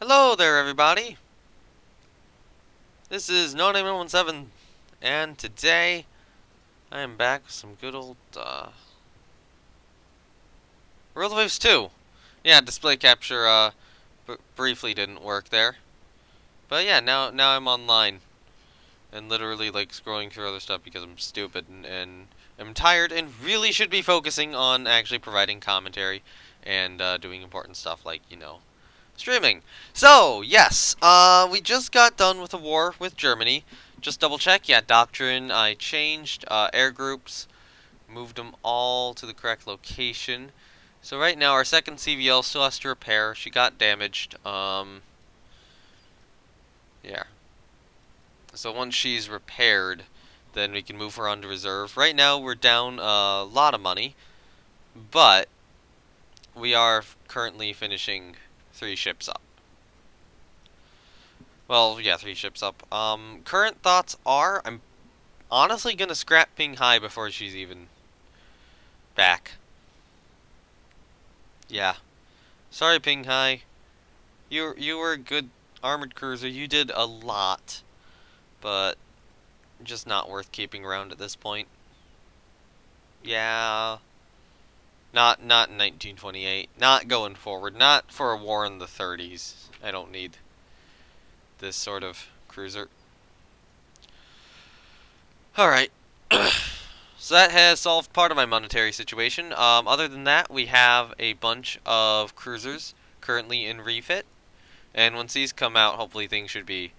Hello there, everybody. This is No Name 117, and today I am back with some good old World Waves 2. Yeah, display capture briefly didn't work there, but yeah, now I'm online and literally like scrolling through other stuff because I'm stupid and I'm tired and really should be focusing on actually providing commentary and doing important stuff like streaming. So, yes, we just got done with a war with Germany. Just double check, yeah, doctrine, I changed, air groups, moved them all to the correct location. So right now our second CVL still has to repair. She got damaged, yeah. So once she's repaired, then we can move her on to reserve. Right now we're down a lot of money, but we are currently finishing 3 ships up. Well, yeah, 3 ships up. Current thoughts are I'm honestly gonna scrap Ping Hai before she's even back. Yeah. Sorry, Ping Hai. You were a good armored cruiser. You did a lot, but just not worth keeping around at this point. Yeah. Not in 1928. Not going forward. Not for a war in the 30s. I don't need this sort of cruiser. All right. So that has solved part of my monetary situation. Other than that, we have a bunch of cruisers currently in refit, and once these come out, hopefully things should be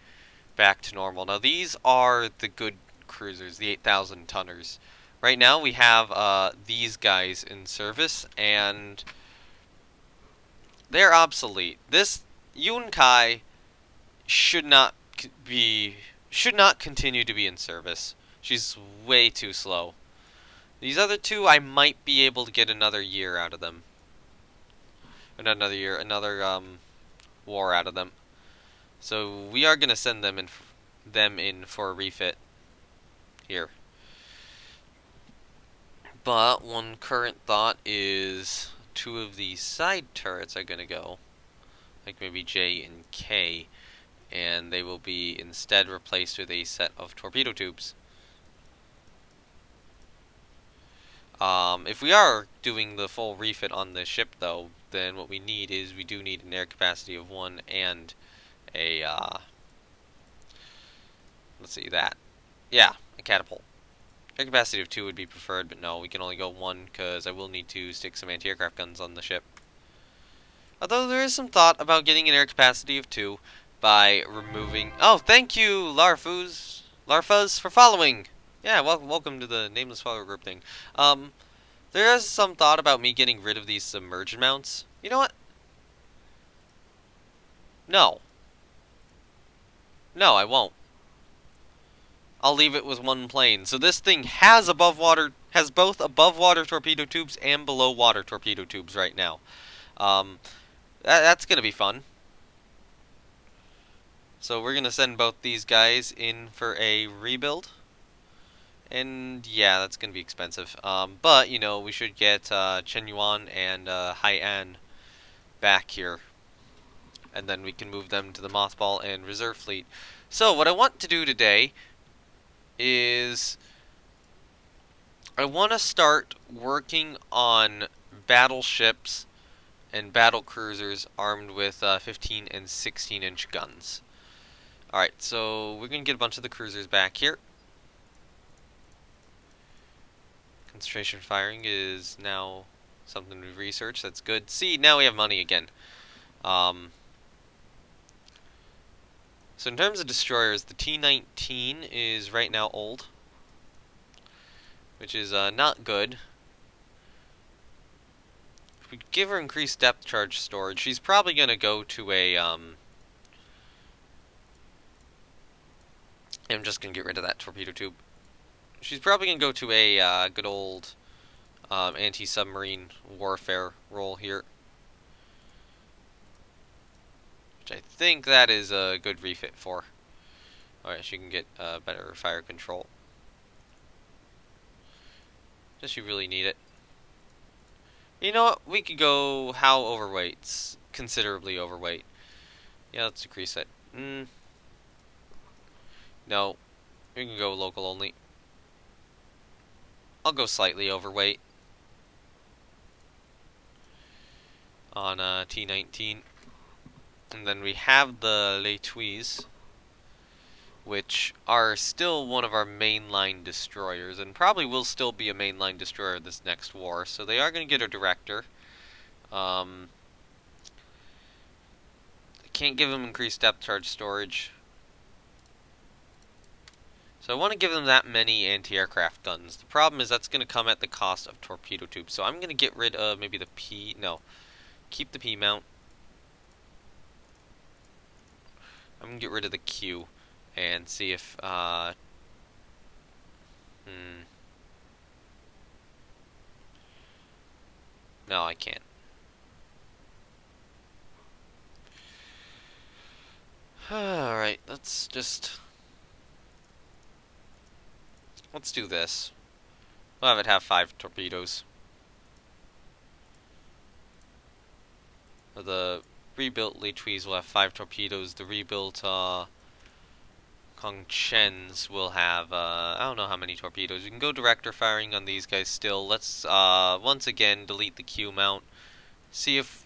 back to normal. Now these are the good cruisers, the 8,000 tonners. Right now we have these guys in service, and they're obsolete. This Yunkai should not should not continue to be in service. She's way too slow. These other two, I might be able to get another year out of them. Or not another year, another war out of them. So we are gonna send them in for a refit here. But one current thought is 2 of the side turrets are gonna go, like maybe J and K, and they will be instead replaced with a set of torpedo tubes. If we are doing the full refit on this ship, though, then what we need is we do need an air capacity of 1 and a, let's see, that. Yeah, a catapult. Air capacity of 2 would be preferred, but no, we can only go 1 because I will need to stick some anti-aircraft guns on the ship. Although there is some thought about getting an air capacity of 2 by removing... Oh, thank you, Larfas, for following! Yeah, welcome to the Nameless Follower group thing. There is some thought about me getting rid of these submerged mounts. You know what? No. No, I won't. I'll leave it with 1 plane. So this thing has both above water torpedo tubes and below water torpedo tubes right now. That's gonna be fun. So we're gonna send both these guys in for a rebuild. And yeah, that's gonna be expensive. But you know, we should get Chen Yuan and Hai'an back here, and then we can move them to the mothball and reserve fleet. So what I want to do today is I want to start working on battleships and battle cruisers armed with 15 and 16-inch guns. Alright, so we're going to get a bunch of the cruisers back here. Concentration firing is now something we've researched. That's good. See, now we have money again. So in terms of destroyers, the T-19 is right now old, which is not good. If we give her increased depth charge storage, she's probably going to go to a... I'm just going to get rid of that torpedo tube. She's probably going to go to a good old anti-submarine warfare role here. Which I think that is a good refit for. Alright, she can get better fire control. Does she really need it? You know what? We could go how overweight. Considerably overweight. Yeah, let's decrease it. No, we can go local only. I'll go slightly overweight on T19. And then we have the Letuis, which are still one of our mainline destroyers, and probably will still be a mainline destroyer this next war. So they are going to get a director. I can't give them increased depth charge storage. So I want to give them that many anti-aircraft guns. The problem is that's going to come at the cost of torpedo tubes. So I'm going to get rid of maybe the P... No. Keep the P mount. I'm going to get rid of the Q and see if... No, I can't. Alright, let's do this. We'll have it have 5 torpedoes. The rebuilt Letuis will have 5 torpedoes. The rebuilt Kongchens will have I don't know how many torpedoes. We can go director firing on these guys still. Let's once again delete the Q mount. See if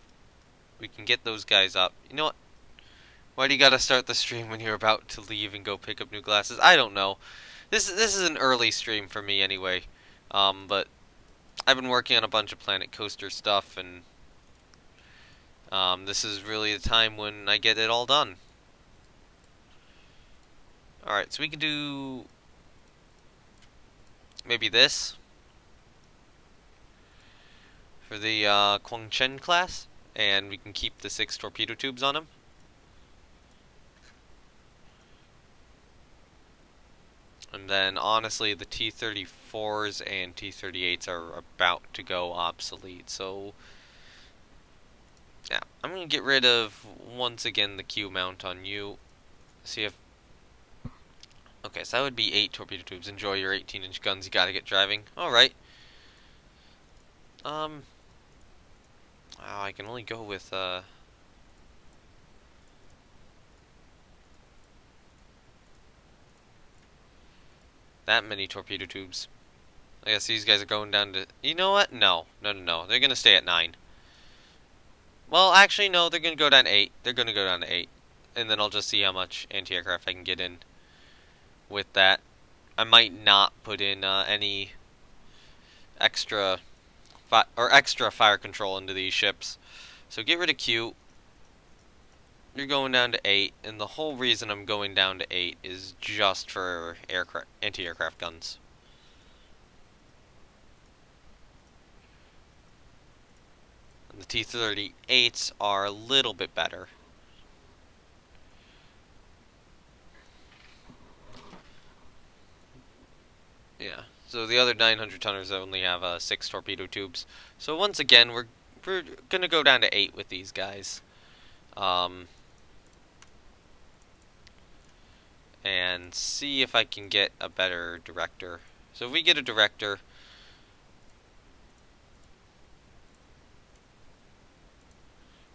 we can get those guys up. You know what? Why do you gotta start the stream when you're about to leave and go pick up new glasses? I don't know. This is an early stream for me anyway. But I've been working on a bunch of Planet Coaster stuff, and this is really the time when I get it all done. Alright, so we can do maybe this for the Kwangchen class, and we can keep the 6 torpedo tubes on them. And then, honestly, the T-34s and T-38s are about to go obsolete, so... Yeah, I'm going to get rid of, once again, the Q mount on you. See if... Okay, so that would be 8 torpedo tubes. Enjoy your 18-inch guns, you gotta get driving. Alright. Oh, I can only go with, that many torpedo tubes. I guess these guys are going down to... You know what? No. No. They're going to stay at 9. Well, actually, no. They're going to go down to 8. They're going to go down to 8. And then I'll just see how much anti-aircraft I can get in with that. I might not put in any extra fire control into these ships. So get rid of Q. You're going down to 8. And the whole reason I'm going down to 8 is just for anti-aircraft guns. The T-38s are a little bit better. Yeah, so the other 900 tonners only have 6 torpedo tubes. So once again, we're going to go down to 8 with these guys. And see if I can get a better director. So if we get a director...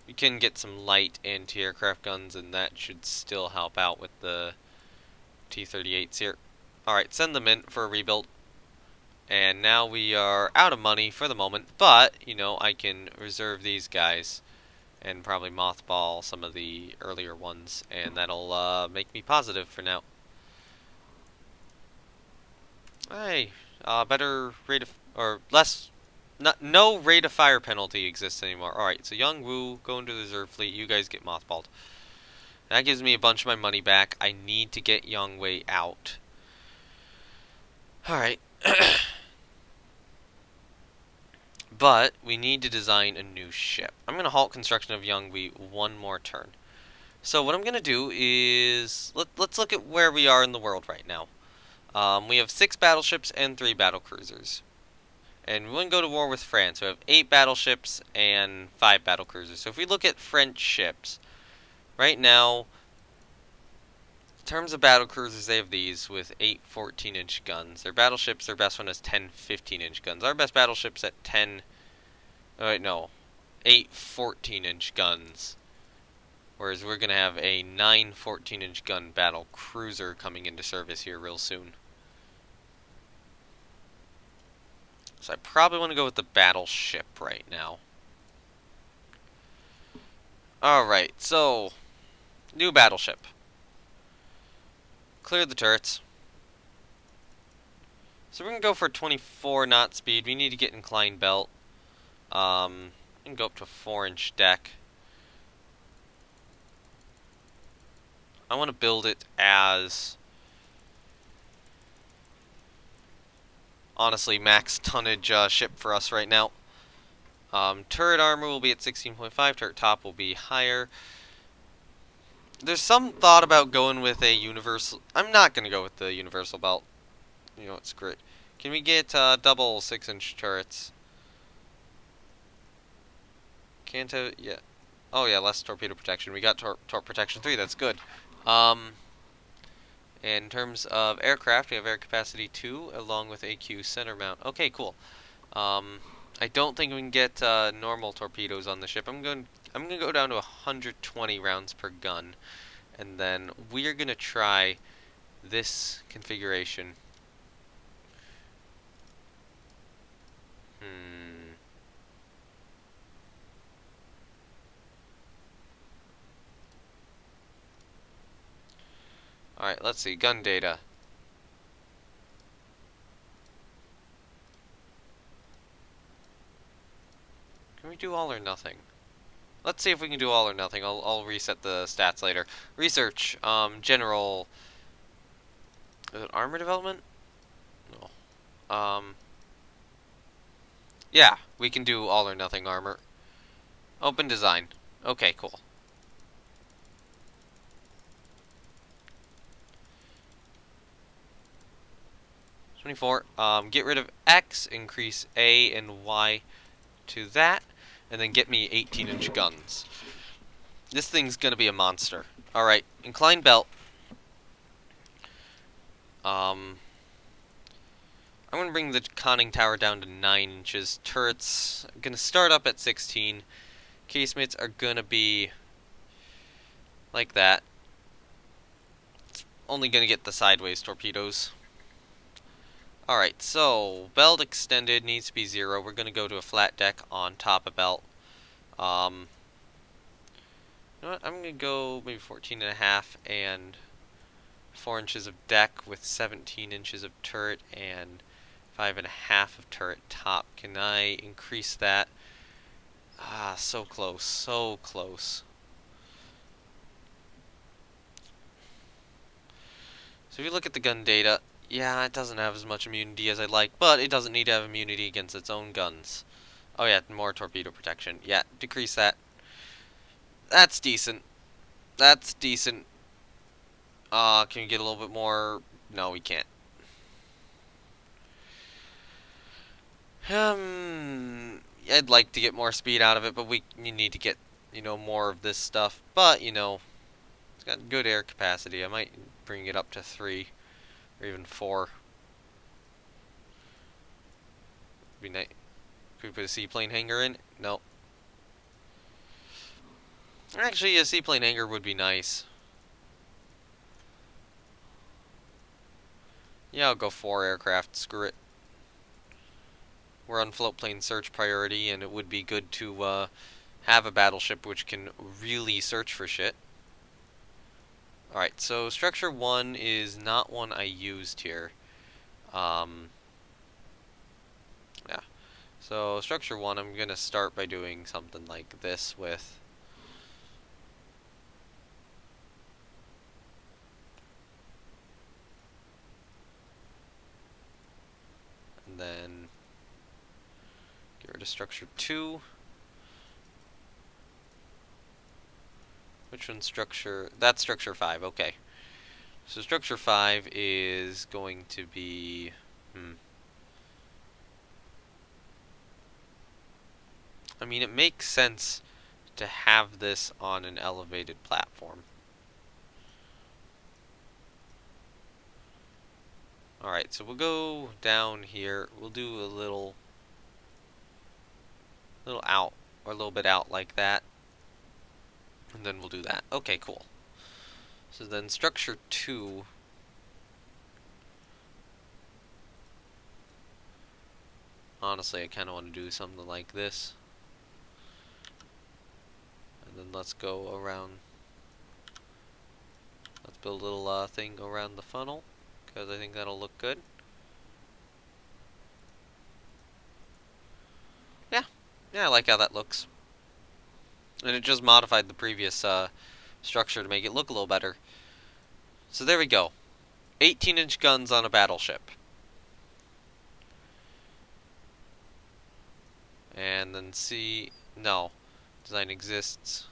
We can get some light anti-aircraft guns, and that should still help out with the T-38s here. Alright, send them in for a rebuild. And now we are out of money for the moment, but, you know, I can reserve these guys and probably mothball some of the earlier ones, and that'll make me positive for now. Hey, better rate of, or less... No rate of fire penalty exists anymore. Alright, so Young Woo, go into the reserve fleet. You guys get mothballed. That gives me a bunch of my money back. I need to get Young Wei out. Alright. But we need to design a new ship. I'm going to halt construction of Young Wei one more turn. So what I'm going to do is... Let's look at where we are in the world right now. We have 6 battleships and 3 battlecruisers. And we want to go to war with France. So we have 8 battleships and 5 battlecruisers. So if we look at French ships, right now, in terms of battlecruisers, they have these with 8 14-inch guns. Their battleships, their best one is 10 15-inch guns. Our best battleship's at 8 14-inch guns. Whereas we're going to have a 9 14-inch gun battle cruiser coming into service here real soon. So I probably want to go with the battleship right now. Alright, so new battleship. Clear the turrets. So we're going to go for 24 knot speed. We need to get inclined belt. And go up to a 4-inch deck. I want to build it as, honestly, max tonnage ship for us right now. Turret armor will be at 16.5. Turret top will be higher. There's some thought about going with a universal. I'm not going to go with the universal belt. You know, it's great. Can we get double 6-inch turrets? Can't have, yeah. Oh yeah, less torpedo protection. We got torp protection 3. That's good. In terms of aircraft, we have air capacity 2 along with AQ center mount. Okay, cool. I don't think we can get normal torpedoes on the ship. I'm going to go down to 120 rounds per gun, and then we are going to try this configuration. Alright, let's see. Gun data. Can we do all or nothing? Let's see if we can do all or nothing. I'll reset the stats later. Research. General. Is it armor development? No. Yeah, we can do all or nothing armor. Open design. Okay, cool. Get rid of X, increase A and Y to that, and then get me 18-inch guns. This thing's gonna be a monster. Alright, inclined belt. I'm gonna bring the conning tower down to 9 inches. Turrets, I'm gonna start up at 16. Casemates are gonna be like that. It's only gonna get the sideways torpedoes. Alright, so belt extended needs to be 0. We're going to go to a flat deck on top of belt. You know what? I'm going to go maybe 14.5 and 4 inches of deck with 17 inches of turret and 5.5 of turret top. Can I increase that? Ah, so close, so close. So if you look at the gun data, yeah, it doesn't have as much immunity as I'd like, but it doesn't need to have immunity against its own guns. Oh yeah, more torpedo protection. Yeah, decrease that. That's decent. That's decent. Can we get a little bit more? No, we can't. I'd like to get more speed out of it, but we need to get, more of this stuff. But, it's got good air capacity. I might bring it up to 3 or even 4. Be nice. Could we put a seaplane hangar in? No. Actually, a seaplane hangar would be nice. Yeah, I'll go 4 aircraft. Screw it. We're on float plane search priority, and it would be good to have a battleship which can really search for shit. Alright, so structure 1 is not one I used here. Yeah. So structure 1, I'm going to start by doing something like this with... And then get rid of structure 2. Which one's structure? That's structure 5, okay. So structure 5 is going to be... I mean, it makes sense to have this on an elevated platform. Alright, so we'll go down here. We'll do a little out, or a little bit out like that. And then we'll do that. Okay, cool. So then structure 2. Honestly, I kind of want to do something like this. And then let's go around. Let's build a little thing around the funnel, because I think that'll look good. Yeah. Yeah, I like how that looks. And it just modified the previous structure to make it look a little better. So there we go. 18-inch guns on a battleship. And then see... No. Design exists.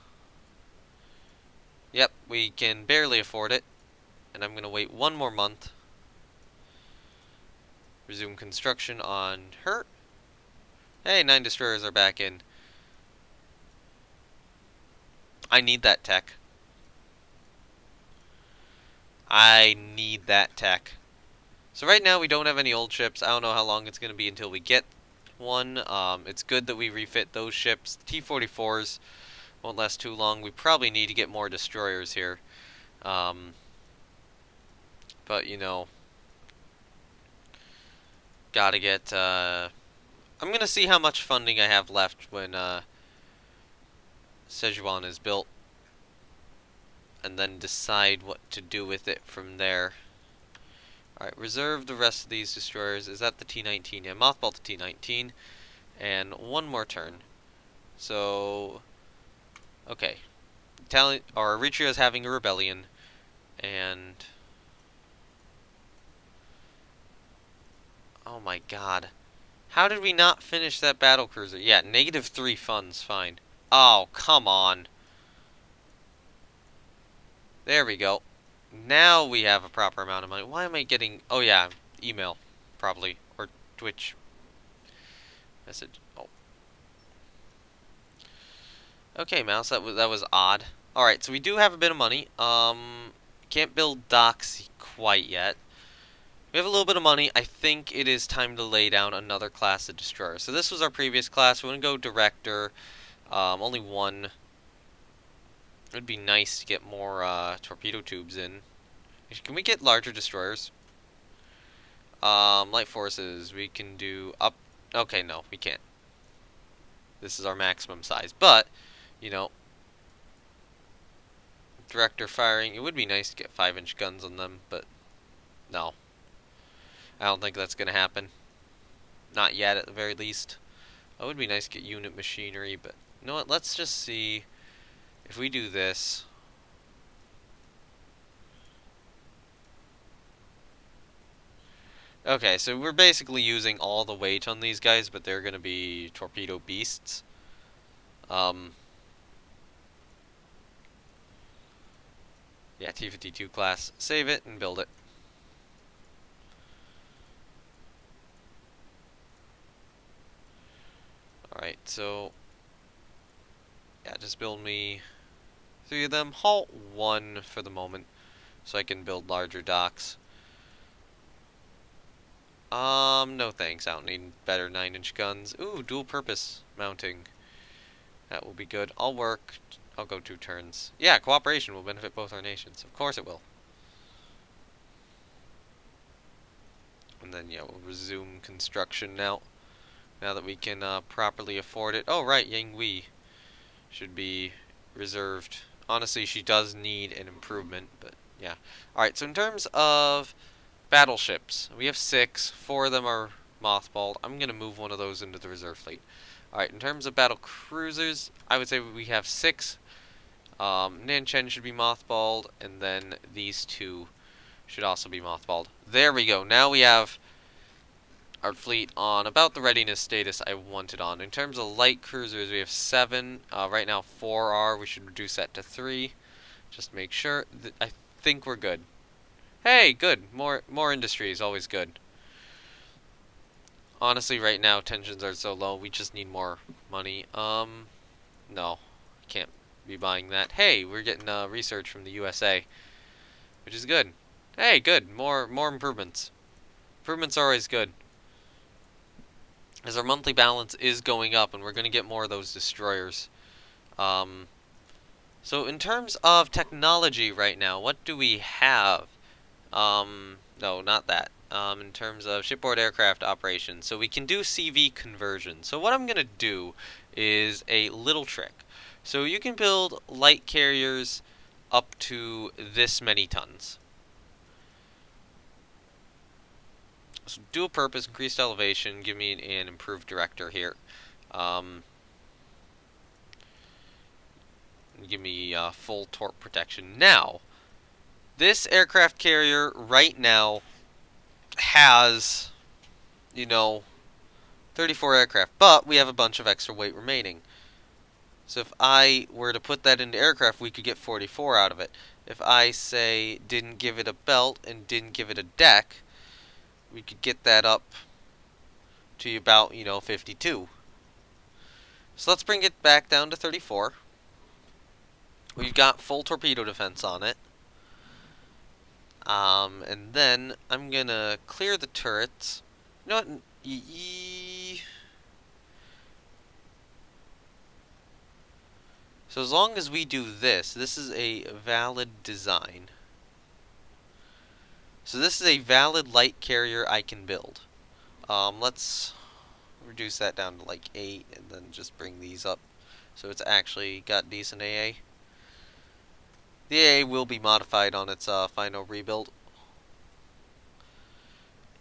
Yep, we can barely afford it. And I'm going to wait 1 more month. Resume construction on her. Hey, 9 destroyers are back in. I need that tech. I need that tech. So right now we don't have any old ships. I don't know how long it's going to be until we get one. It's good that we refit those ships. The T-44s won't last too long. We probably need to get more destroyers here. But, you know, gotta get... I'm going to see how much funding I have left when Szechuan is built. And then decide what to do with it from there. Alright, reserve the rest of these destroyers. Is that the T-19? Yeah, mothball the T-19. And 1 more turn. So... Okay. Eritrea is having a rebellion. And... Oh my god. How did we not finish that battlecruiser? Yeah, -3 funds, fine. Oh, come on. There we go. Now we have a proper amount of money. Why am I getting... Oh yeah, email. Probably. Or Twitch. Message. Oh. Okay, Mouse, that was odd. Alright, so we do have a bit of money. Can't build docks quite yet. We have a little bit of money. I think it is time to lay down another class of destroyer. So this was our previous class. We're going to go director. Only 1. It would be nice to get more torpedo tubes in. Can we get larger destroyers? Light forces. We can do up... Okay, no, we can't. This is our maximum size. But, you know, director firing. It would be nice to get 5-inch guns on them, but no. I don't think that's going to happen. Not yet, at the very least. It would be nice to get unit machinery, but you know what? Let's just see if we do this. Okay, so we're basically using all the weight on these guys, but they're going to be torpedo beasts. Yeah, T-52 class. Save it and build it. Alright, so... Yeah, just build me 3 of them. Halt 1 for the moment, so I can build larger docks. No thanks. I don't need better 9-inch guns. Ooh, dual purpose mounting. That will be good. I'll work. I'll go 2 turns. Yeah, cooperation will benefit both our nations. Of course it will. And then, yeah, we'll resume construction now. Now that we can properly afford it. Oh, right, Yang Wei should be reserved. Honestly, she does need an improvement, but yeah. Alright, so in terms of battleships, we have 6. 4 of them are mothballed. I'm going to move one of those into the reserve fleet. Alright, in terms of battle cruisers, I would say we have 6. Nanchen should be mothballed, and then these 2 should also be mothballed. There we go. Now we have our fleet on about the readiness status I want it on. In terms of light cruisers, we have 7. Right now 4 are. We should reduce that to 3. Just make sure. I think we're good. Hey, good. More industry is always good. Honestly, right now tensions are so low. We just need more money. No, can't be buying that. Hey, we're getting research from the USA, which is good. Hey, good. More improvements. Improvements are always good. As our monthly balance is going up, and we're going to get more of those destroyers. So in terms of technology right now, what do we have? No, not that. In terms of shipboard aircraft operations, so we can do CV conversion. So what I'm gonna do is a little trick. So you can build light carriers up to this many tons. So dual purpose, increased elevation, give me an improved director here. Um, Give me full torque protection. Now, this aircraft carrier right now has, you know, 34 aircraft, but we have a bunch of extra weight remaining. So if I were to put that into aircraft, we could get 44 out of it. If I, say, didn't give it a belt and didn't give it a deck, we could get that up to about, 52. So let's bring it back down to 34. We've got full torpedo defense on it. And then I'm gonna clear the turrets. You know what? So as long as we do this, this is a valid design. So this is a valid light carrier I can build. Let's reduce that down to like 8 and then just bring these up so it's actually got decent AA. The AA will be modified on its final rebuild.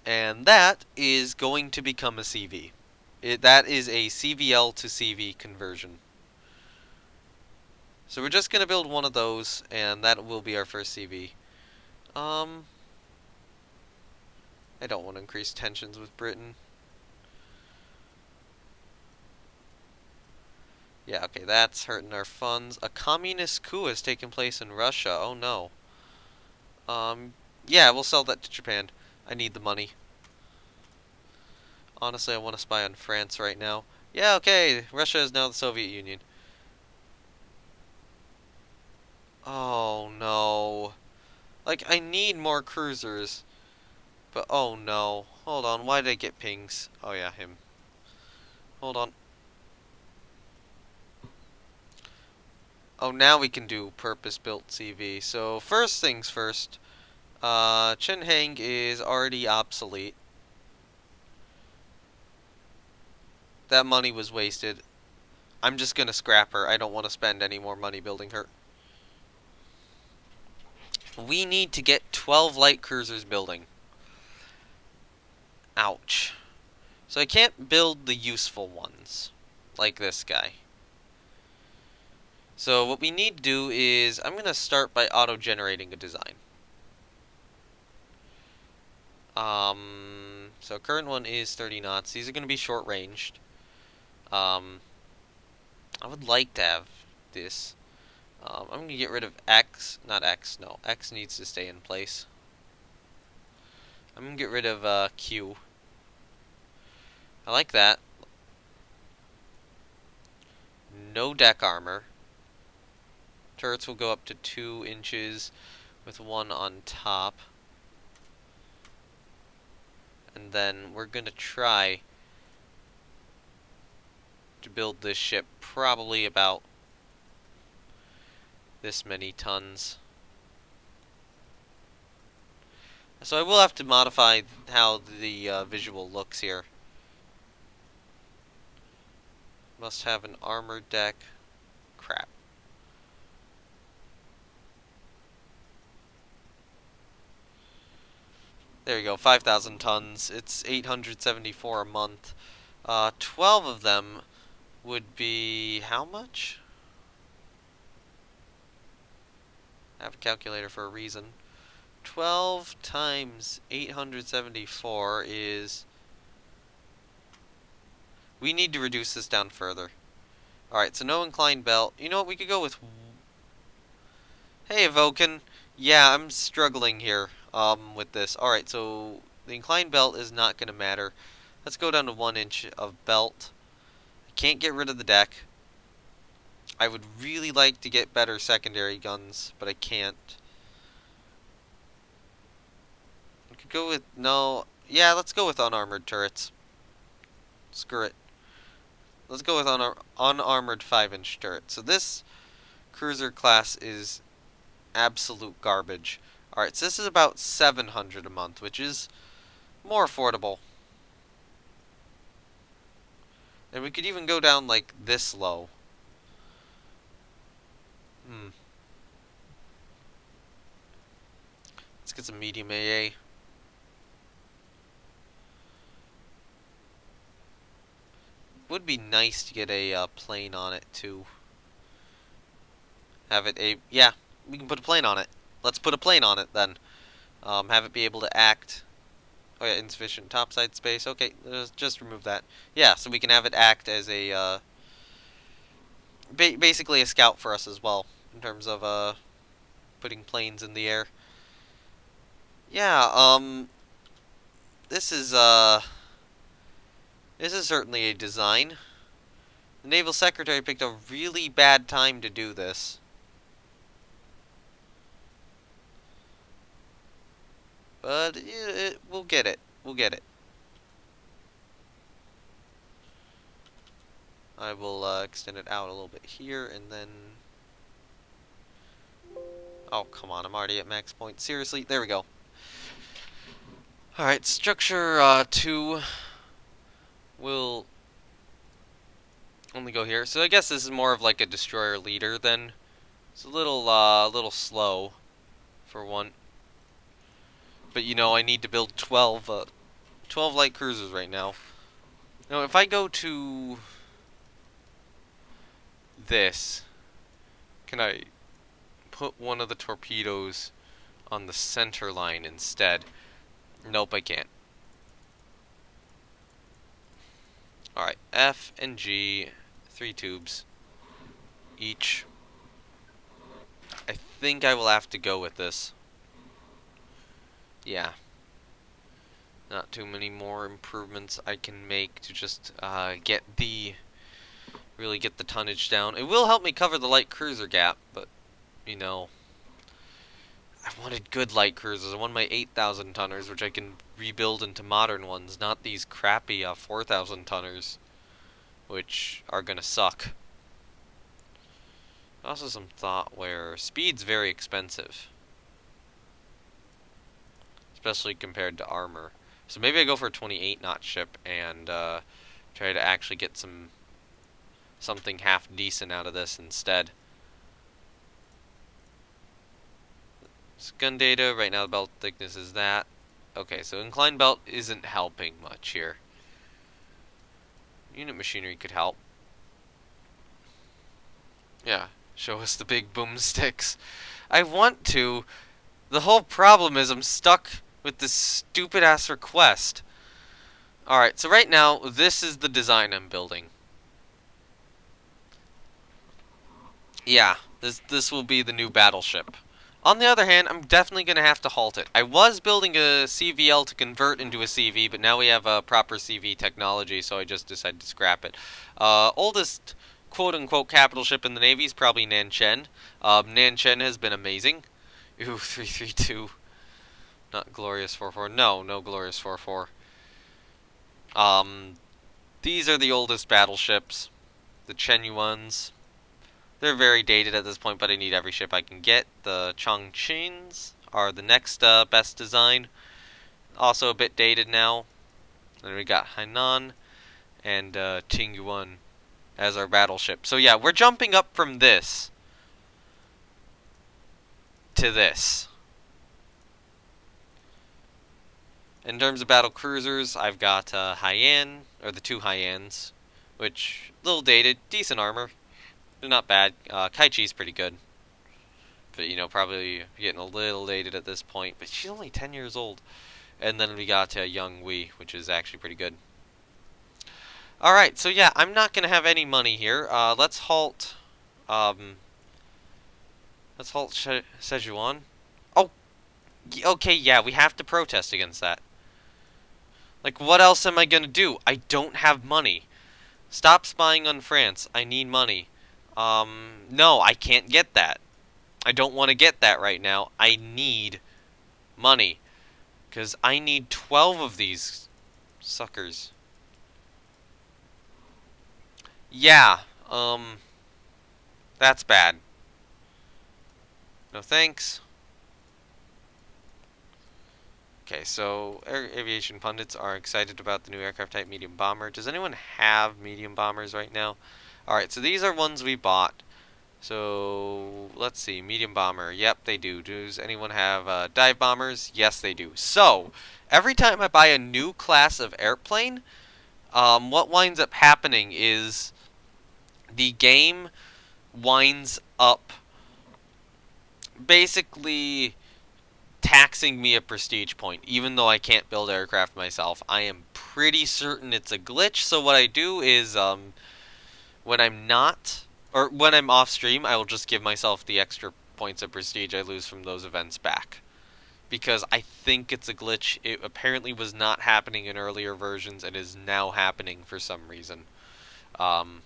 And that is going to become a CV. That is a CVL to CV conversion. So we're just going to build one of those, and that will be our first CV. I don't want to increase tensions with Britain. Yeah, okay, that's hurting our funds. A communist coup has taken place in Russia. Oh no. Yeah, we'll sell that to Japan. I need the money. Honestly, I want to spy on France right now. Yeah, okay, Russia is now the Soviet Union. Oh no. Like, I need more cruisers. But oh no. Hold on, why did I get pings? Oh yeah, him. Hold on. Oh, now we can do purpose-built CV. So first things first. Chen Hang is already obsolete. That money was wasted. I'm just gonna scrap her. I don't want to spend any more money building her. We need to get 12 light cruisers building. Ouch. So I can't build the useful ones. Like this guy. So what we need to do is, I'm gonna start by auto-generating a design. So current one is 30 knots. These are gonna be short-ranged. I would like to have this. I'm going to get rid of X. Not X, no. X needs to stay in place. I'm going to get rid of Q. I like that. No deck armor. Turrets will go up to 2 inches with one on top. And then we're going to try to build this ship probably about this many tons. So I will have to modify how the visual looks here. Must have an armored deck. Crap. There you go, 5,000 tons. It's 874 a month. 12 of them would be how much? I have a calculator for a reason. 12 times 874 is... We need to reduce this down further. Alright, so no inclined belt. You know what, we could go with... Hey, Vulcan. Yeah, I'm struggling here, with this. Alright, so the inclined belt is not going to matter. Let's go down to 1 inch of belt. I can't get rid of the deck. I would really like to get better secondary guns, but I can't. I could go with... No. Yeah, let's go with unarmored turrets. Screw it. Let's go with unarmored 5-inch turret. So this cruiser class is absolute garbage. Alright, so this is about 700 a month, which is more affordable. And we could even go down like this low. Let's get some medium AA. Would be nice to get a plane on it too. Have it yeah, we can put a plane on it. Let's put a plane on it then. Have it be able to act. Oh yeah, insufficient topside space. Okay, just remove that. Yeah, so we can have it act as a basically a scout for us as well in terms of putting planes in the air. Yeah, this is certainly a design. The Naval Secretary picked a really bad time to do this. But we'll get it. We'll get it. I will extend it out a little bit here, and then... Oh, come on, I'm already at max point. Seriously? There we go. Alright, structure 2 will only go here. So I guess this is more of like a destroyer leader then. It's a little slow for one. But you know, I need to build 12 light cruisers right now. Now, if I go to this, can I put one of the torpedoes on the center line instead? Nope, I can't. Alright, F and G, 3 tubes each. I think I will have to go with this. Yeah. Not too many more improvements I can make to just really get the tonnage down. It will help me cover the light cruiser gap, but, you know, I wanted good light cruisers. I want my 8,000 tonners, which I can rebuild into modern ones, not these crappy 4,000 tonners, which are gonna suck. Also some thought where speed's very expensive, especially compared to armor. So maybe I go for a 28 knot ship and try to actually get something half decent out of this instead. Gun data, right now the belt thickness is that. Okay, so inclined belt isn't helping much here. Unit machinery could help. Yeah, show us the big boomsticks. I want to. The whole problem is I'm stuck with this stupid ass request. Alright, so right now, this is the design I'm building. Yeah, this will be the new battleship. On the other hand, I'm definitely going to have to halt it. I was building a CVL to convert into a CV, but now we have a proper CV technology, so I just decided to scrap it. Oldest quote-unquote capital ship in the Navy is probably Nanchen. Nanchen has been amazing. Ooh, 332. Not Glorious 44. No Glorious 44. These are the oldest battleships. The Chenyuans. They're very dated at this point, but I need every ship I can get. The Chongqings are the next best design. Also a bit dated now. Then we got Hainan and Tingyuan as our battleship. So yeah, we're jumping up from this to this. In terms of battle cruisers, I've got Haiyan, or the 2 Haiyans, which, a little dated, decent armor. They're not bad. Kaichi's pretty good. But, you know, probably getting a little dated at this point. But she's only 10 years old. And then we got Young Wei, which is actually pretty good. Alright, so yeah, I'm not going to have any money here. Let's halt... Sejuan. Oh! Okay, yeah, we have to protest against that. Like, what else am I going to do? I don't have money. Stop spying on France. I need money. No, I can't get that. I don't want to get that right now. I need money. Because I need 12 of these suckers. Yeah, that's bad. No thanks. Okay, so aviation pundits are excited about the new aircraft type medium bomber. Does anyone have medium bombers right now? Alright, so these are ones we bought. So, let's see, medium bomber. Yep, they do. Does anyone have dive bombers? Yes, they do. So, every time I buy a new class of airplane, what winds up happening is the game winds up basically taxing me a prestige point, even though I can't build aircraft myself. I am pretty certain it's a glitch, so what I do is, when I'm not, or when I'm off stream, I will just give myself the extra points of prestige I lose from those events back. Because I think it's a glitch. It apparently was not happening in earlier versions and is now happening for some reason. Um,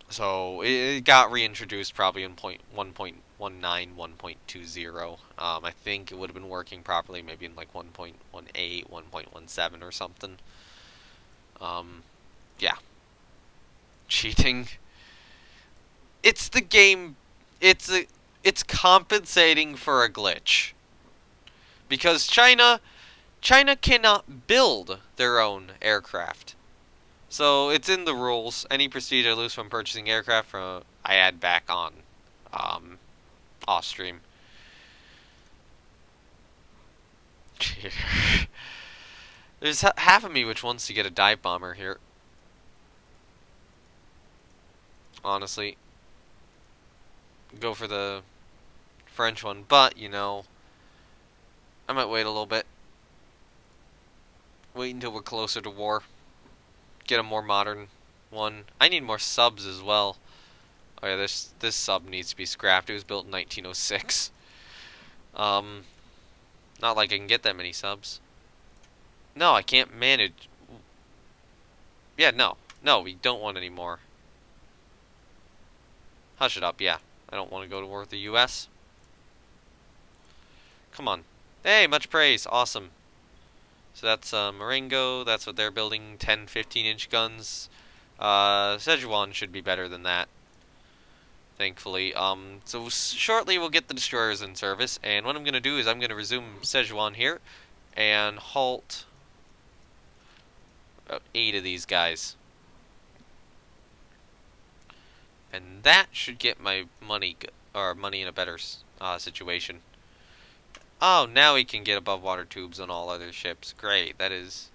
so it got reintroduced probably in 1.19, 1.20. I think it would have been working properly maybe in like 1.18, 1.17 or something. Yeah, cheating. It's the game. It's compensating for a glitch because China cannot build their own aircraft. So it's in the rules. Any prestige I lose from purchasing aircraft from I add back on um, off stream. There's half of me which wants to get a dive bomber here. Honestly, go for the French one, but you know, I might wait a little bit. Wait until we're closer to war. Get a more modern one. I need more subs as well. Oh yeah, this sub needs to be scrapped. It was built in 1906. Um, Not like I can get that many subs. No, I can't manage. Yeah, no. No, we don't want any more. Hush it up, yeah. I don't want to go to war with the US. Come on. Hey, much praise. Awesome. So that's Marengo. That's what they're building. 10, 15-inch guns. Szechuan should be better than that. Thankfully. So shortly we'll get the destroyers in service. And what I'm going to do is I'm going to resume Szechuan here. And halt about 8 of these guys. And that should get my money in a better situation. Oh, now we can get above water tubes on all other ships. Great. That is.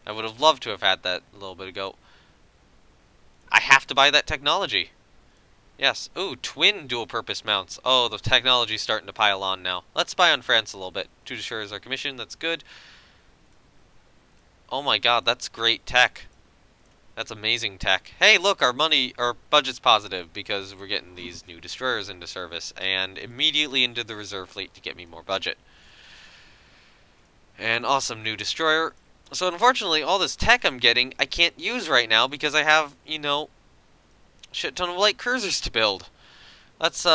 I would have loved to have had that a little bit ago. I have to buy that technology. Yes. Ooh, twin dual-purpose mounts. Oh, the technology's starting to pile on now. Let's spy on France a little bit. 2 destroyers are commissioned. That's good. Oh my god, that's great tech. That's amazing tech. Hey, look, our budget's positive because we're getting these new destroyers into service and immediately into the reserve fleet to get me more budget. An awesome new destroyer. So unfortunately, all this tech I'm getting, I can't use right now because I have, you know, shit ton of light cruisers to build. Let's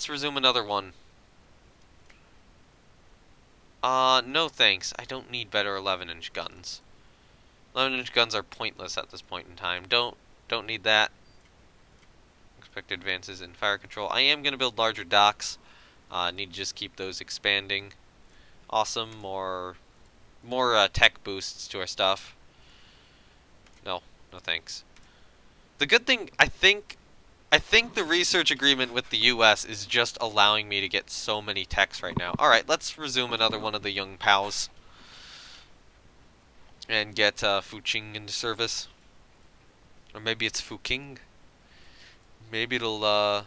resume another one. No thanks. I don't need better 11-inch guns. 11-inch guns are pointless at this point in time. Don't need that. Expected advances in fire control. I am going to build larger docks. Need to just keep those expanding. Awesome. More tech boosts to our stuff. No thanks. The good thing, I think the research agreement with the US is just allowing me to get so many techs right now. Alright, let's resume another one of the young pals. And get Fuqing into service. Or maybe it's Fuqing. Maybe it'll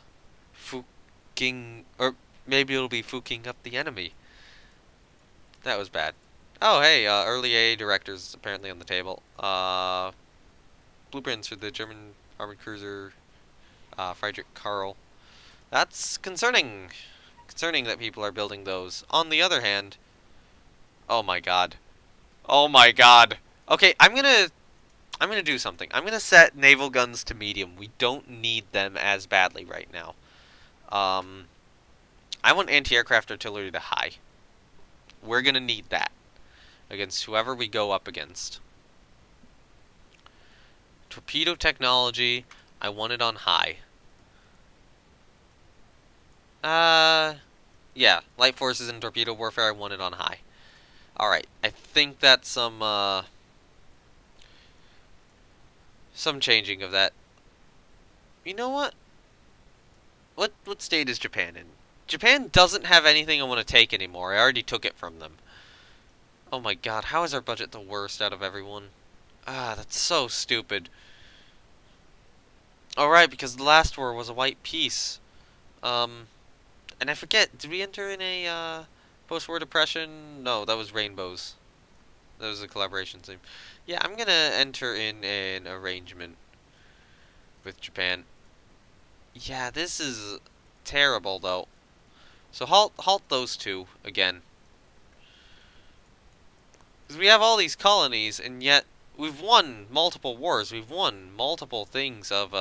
Fuqing, or maybe it'll be Fuqing up the enemy. That was bad. Oh hey, early A directors apparently on the table. Blueprints for the German armored cruiser Friedrich Karl. That's concerning. Concerning that people are building those. On the other hand, oh my god. Oh my god. Okay, I'm gonna do something. I'm gonna set naval guns to medium. We don't need them as badly right now. I want anti-aircraft artillery to high. We're gonna need that against whoever we go up against. Torpedo technology, I want it on high. Yeah, light forces and torpedo warfare. I want it on high. All right, I think that's some changing of that. You know what? What state is Japan in? Japan doesn't have anything I want to take anymore. I already took it from them. Oh my god, how is our budget the worst out of everyone? Ah, that's so stupid. Alright, because the last war was a white peace. Um, and I forget, did we enter in a, post-war depression? No, that was rainbows. That was a collaboration theme. Yeah, I'm gonna enter in an arrangement with Japan. Yeah, this is terrible, though. So halt those two again. Because we have all these colonies, and yet we've won multiple wars. We've won multiple things of,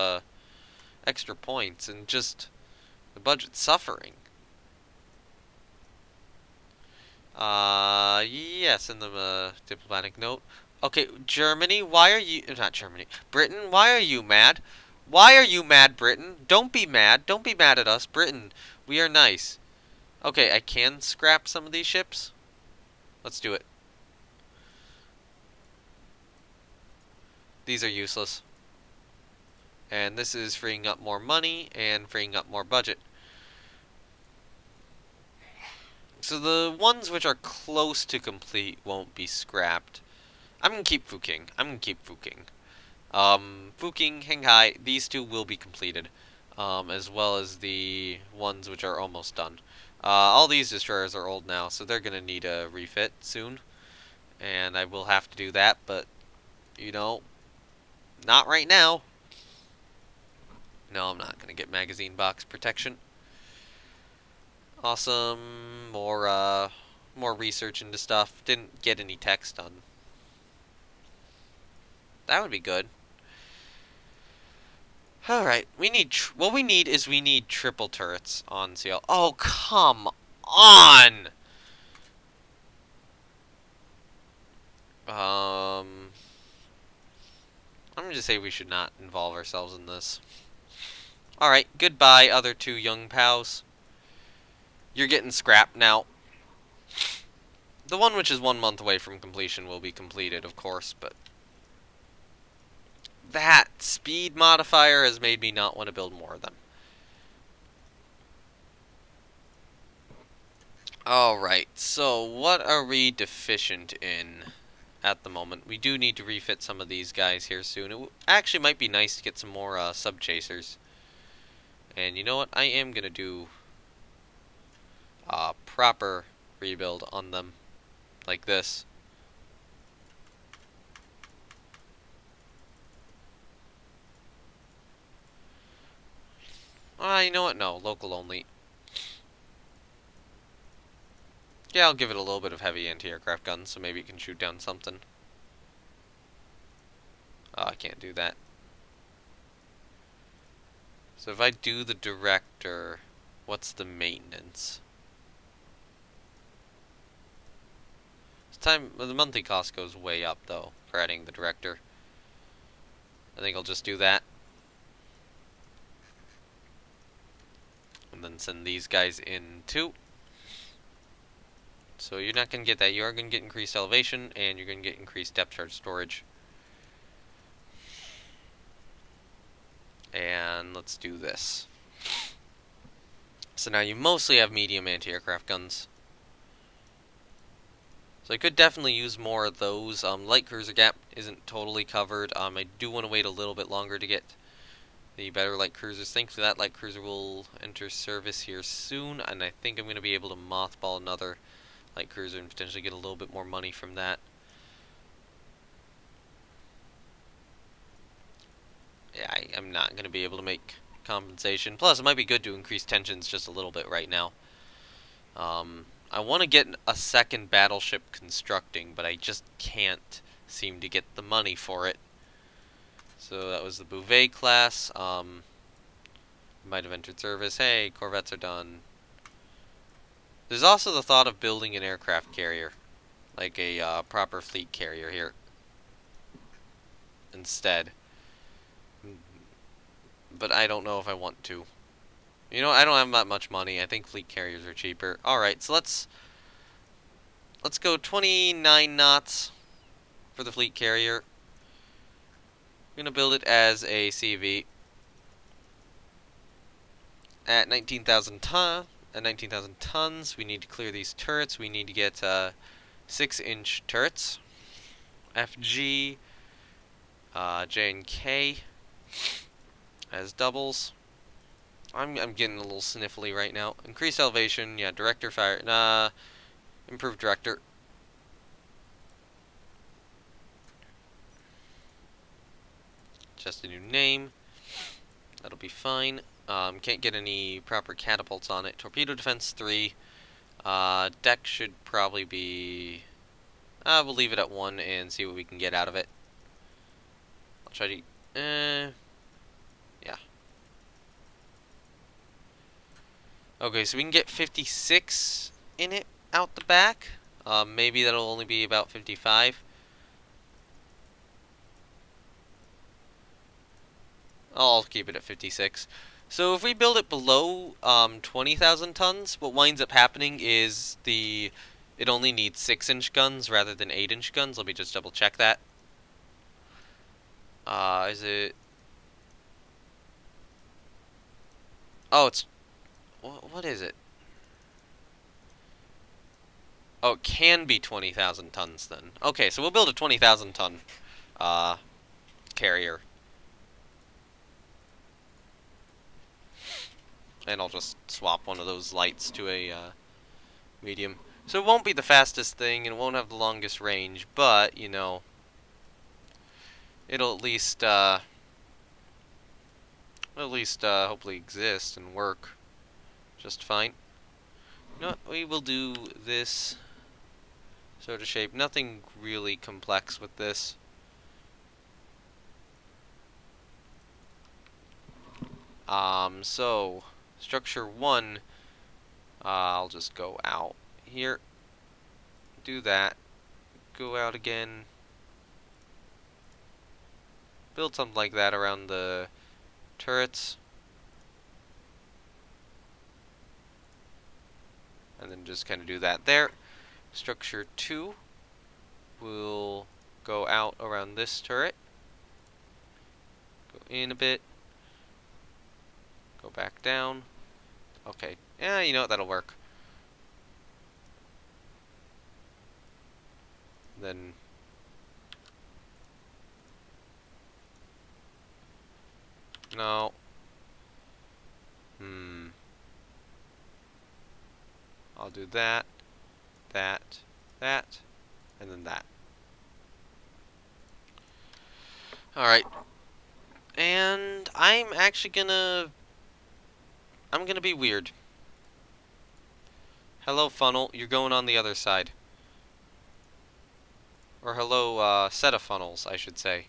extra points, and just the budget's suffering. Yes, in the diplomatic note. Okay, Germany, why are you... Not Germany. Britain, why are you mad? Why are you mad, Britain? Don't be mad. Don't be mad at us. Britain, we are nice. Okay, I can scrap some of these ships. Let's do it. These are useless. And this is freeing up more money and freeing up more budget. So the ones which are close to complete won't be scrapped. I'm gonna keep Fuking. Fuking, Henghai, these two will be completed. As well as the ones which are almost done. All these destroyers are old now, so they're gonna need a refit soon. And I will have to do that, but, you know, not right now. No, I'm not gonna get magazine box protection. Awesome. More research into stuff. Didn't get any text done. That would be good. Alright, what we need is we need triple turrets on CL. Oh, come on! I'm gonna say we should not involve ourselves in this. Alright, goodbye, other two young pals. You're getting scrapped now. The one which is 1 month away from completion will be completed, of course, but... that speed modifier has made me not want to build more of them. Alright, so what are we deficient in at the moment? We do need to refit some of these guys here soon. It actually might be nice to get some more sub-chasers. And you know what? I am going to do a proper rebuild on them. Like this. You know what? No, local only. Yeah, I'll give it a little bit of heavy anti-aircraft guns, so maybe it can shoot down something. Oh, I can't do that. So if I do the director, what's the maintenance? The monthly cost goes way up, though, for adding the director. I think I'll just do that. And then send these guys in, too. So you're not going to get that. You are going to get increased elevation, and you're going to get increased depth charge storage. And let's do this. So now you mostly have medium anti-aircraft guns. So I could definitely use more of those. Light cruiser gap isn't totally covered. I do want to wait a little bit longer to get the better light cruisers. Thankfully that light cruiser will enter service here soon, and I think I'm going to be able to mothball another light cruiser and potentially get a little bit more money from that. Yeah, I'm not going to be able to make compensation. Plus, it might be good to increase tensions just a little bit right now. I want to get a second battleship constructing, but I just can't seem to get the money for it. So that was the Bouvet class. Might have entered service. Hey, corvettes are done. There's also the thought of building an aircraft carrier. Like a proper fleet carrier here. Instead. But I don't know if I want to. You know, I don't have that much money. I think fleet carriers are cheaper. Alright, so let's go 29 knots for the fleet carrier. I'm gonna build it as a CV at 19,000 tons. We need to clear these turrets. We need to get 6-inch turrets. FG, J and K as doubles. I'm getting a little sniffly right now. Increased elevation, yeah. Director fire, improved director. Just a new name. That'll be fine. Can't get any proper catapults on it. Torpedo defense 3. Deck should probably be. We'll leave it at 1 and see what we can get out of it. I'll try to. Yeah. Okay, so we can get 56 in it out the back. Maybe that'll only be about 55. I'll keep it at 56. So if we build it below 20,000 tons, what winds up happening is it only needs 6-inch guns rather than 8-inch guns. Let me just double check that. Is it? Oh, it's what is it? Oh, it can be 20,000 tons then. Okay, so we'll build a 20,000 ton carrier. And I'll just swap one of those lights to a medium. So it won't be the fastest thing and it won't have the longest range, but, you know, it'll at least hopefully exist and work just fine. You know what? We will do this sort of shape. Nothing really complex with this. So structure 1, I'll just go out here. Do that. Go out again. Build something like that around the turrets. And then just kind of do that there. Structure 2 will go out around this turret. Go in a bit. Go back down. Okay. Yeah, you know what? That'll work. Then no. I'll do that, that, and then that. Alright. And I'm gonna be weird. Hello, funnel. You're going on the other side. Or hello, set of funnels, I should say.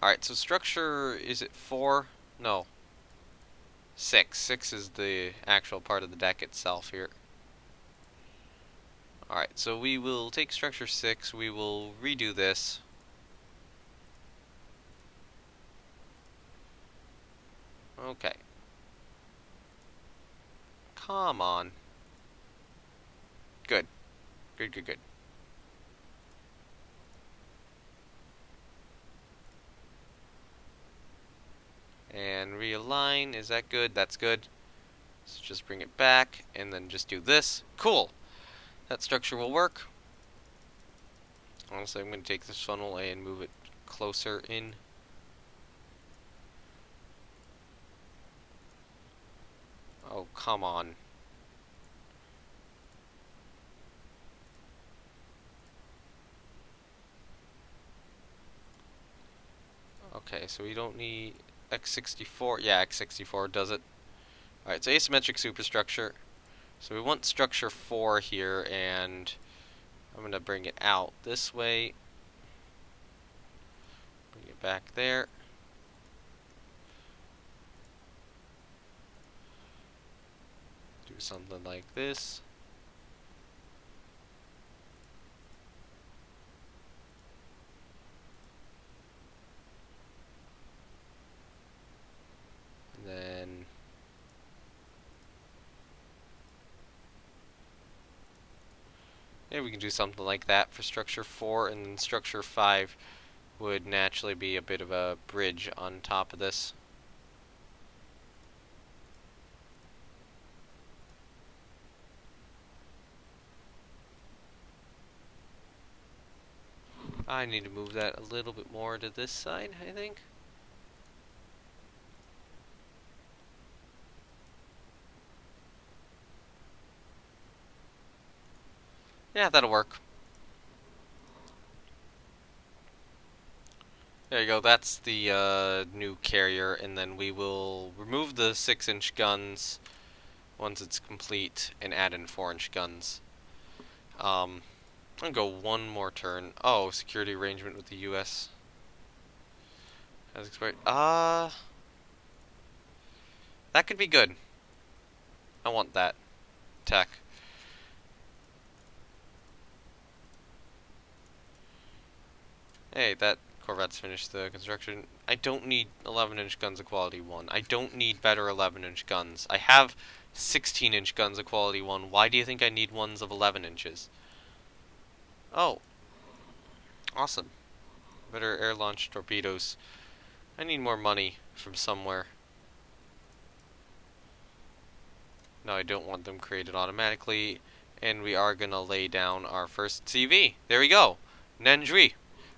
Alright, so structure, is it 4? No. 6. 6 is the actual part of the deck itself here. Alright, so we will take structure 6, we will redo this. Okay. Come on. Good. Good. And realign, is that good? That's good. So just bring it back, and then just do this. Cool! That structure will work. Honestly, I'm going to take this funnel and move it closer in. Oh, come on. Okay, so we don't need X64. Yeah, X64 does it. Alright, so asymmetric superstructure. So we want structure 4 here, and I'm going to bring it out this way. Bring it back there. Do something like this. Maybe we can do something like that for structure 4, and then structure 5 would naturally be a bit of a bridge on top of this. I need to move that a little bit more to this side, I think. Yeah, that'll work. There you go, that's the new carrier, and then we will remove the 6-inch guns once it's complete and add in 4-inch guns. I'm gonna go one more turn. Oh, security arrangement with the US has expired. That could be good. I want that tech. Hey, that Corvette's finished the construction. I don't need 11-inch guns of quality 1. I don't need better 11-inch guns. I have 16-inch guns of quality 1. Why do you think I need ones of 11 inches? Oh, awesome. Better air-launched torpedoes. I need more money from somewhere. No, I don't want them created automatically. And we are going to lay down our first CV. There we go. Nendri.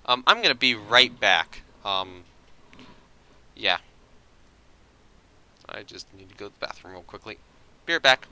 I'm going to be right back. Yeah. I just need to go to the bathroom real quickly. Be right back.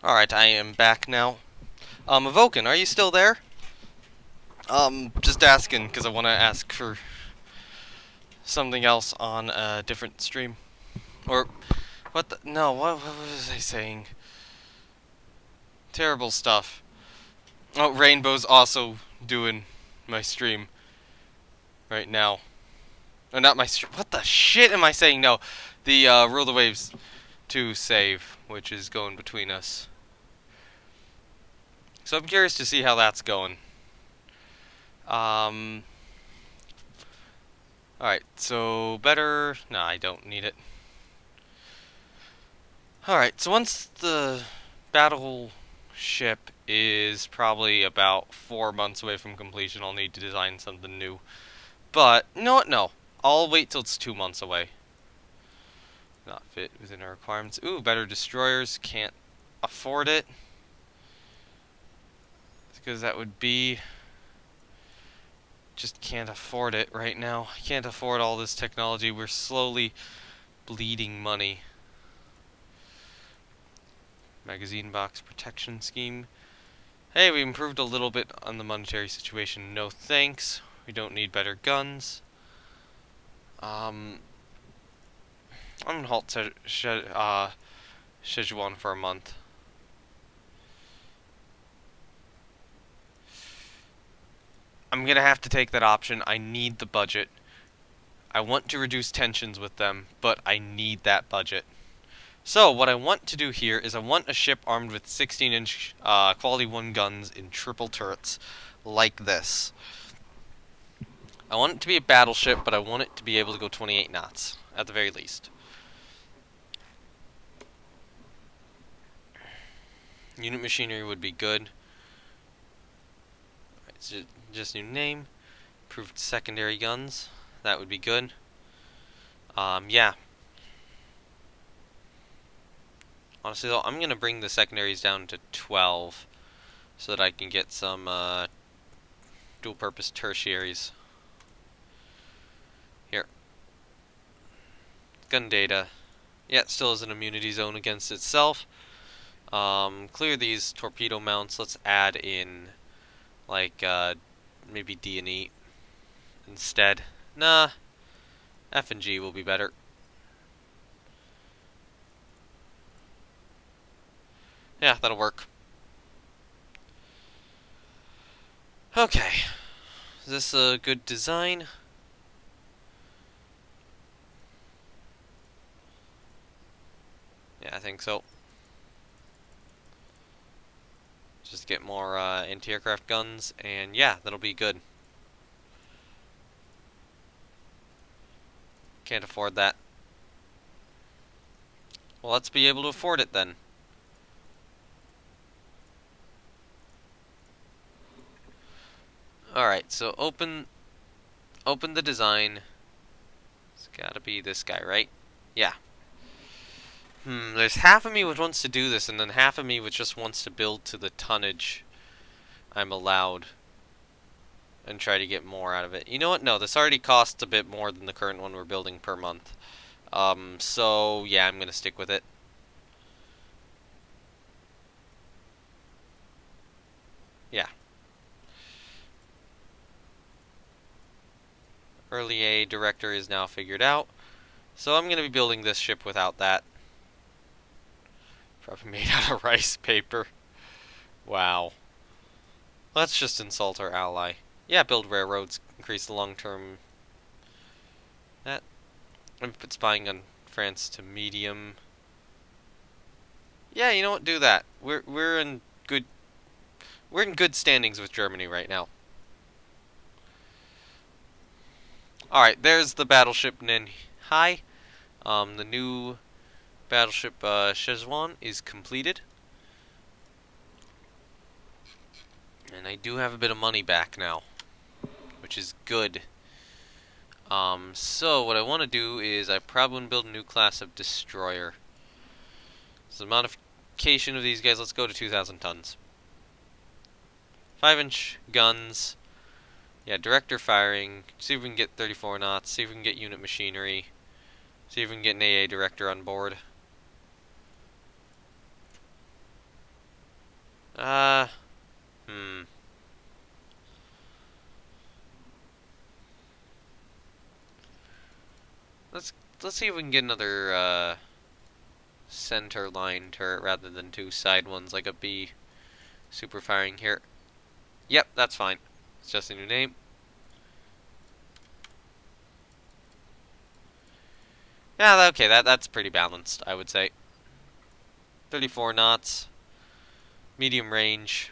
Alright, I am back now. Evoken, are you still there? Just asking, because I want to ask for something else on a different stream. Or, what the, no, what was I saying? Terrible stuff. Oh, Rainbow's also doing my stream right now. Or not my stream, what the shit am I saying? No, the, Rule the Waves 2 save, which is going between us. So I'm curious to see how that's going. Alright, so better... No, I don't need it. Alright, so once the battleship is probably about 4 months away from completion, I'll need to design something new. But, you know what? No. I'll wait till it's 2 months away. Not fit within our requirements. Ooh, better destroyers. Can't afford it. Because that would be... Just can't afford it right now. I can't afford all this technology. We're slowly bleeding money. Magazine box protection scheme. Hey, we improved a little bit on the monetary situation. No thanks. We don't need better guns. I'm gonna halt Szechuan for a month. I'm gonna have to take that option. I need the budget. I want to reduce tensions with them, but I need that budget. So, what I want to do here is I want a ship armed with 16-inch quality 1 guns in triple turrets, like this. I want it to be a battleship, but I want it to be able to go 28 knots, at the very least. Unit machinery would be good. It's just new name. Improved secondary guns. That would be good. Yeah. Honestly, though, I'm going to bring the secondaries down to 12 so that I can get some dual-purpose tertiaries. Here. Gun data. Yeah, it still has an immunity zone against itself. Clear these torpedo mounts. Let's add in, like, maybe D and E instead. Nah, F and G will be better. Yeah, that'll work. Okay. Is this a good design? Yeah, I think so. Just get more anti-aircraft guns, and yeah, that'll be good. Can't afford that. Well, let's be able to afford it then. Alright, so open the design. It's gotta be this guy, right? Yeah. There's half of me which wants to do this, and then half of me which just wants to build to the tonnage I'm allowed and try to get more out of it. You know what? No, this already costs a bit more than the current one we're building per month. So yeah, I'm gonna stick with it. Yeah. Early A director is now figured out. So I'm gonna be building this ship without that. Probably made out of rice paper. Wow. Let's just insult our ally. Yeah, build railroads, increase the long-term... That... I'm put spying on France to medium. Yeah, you know what? Do that. We're in good standings with Germany right now. Alright, there's the battleship Nanhai. The new battleship Szechuan is completed. And I do have a bit of money back now, which is good. So what I want to do is I probably want to build a new class of destroyer. So the modification of these guys, let's go to 2,000 tons. 5-inch guns. Yeah, director firing. See if we can get 34 knots. See if we can get unit machinery. See if we can get an AA director on board. Uh, hmm. Let's let's see if we can get another center line turret rather than two side ones like a B super firing here. Yep, that's fine. It's just a new name. Yeah, okay, that's pretty balanced, I would say. 34 knots, medium range.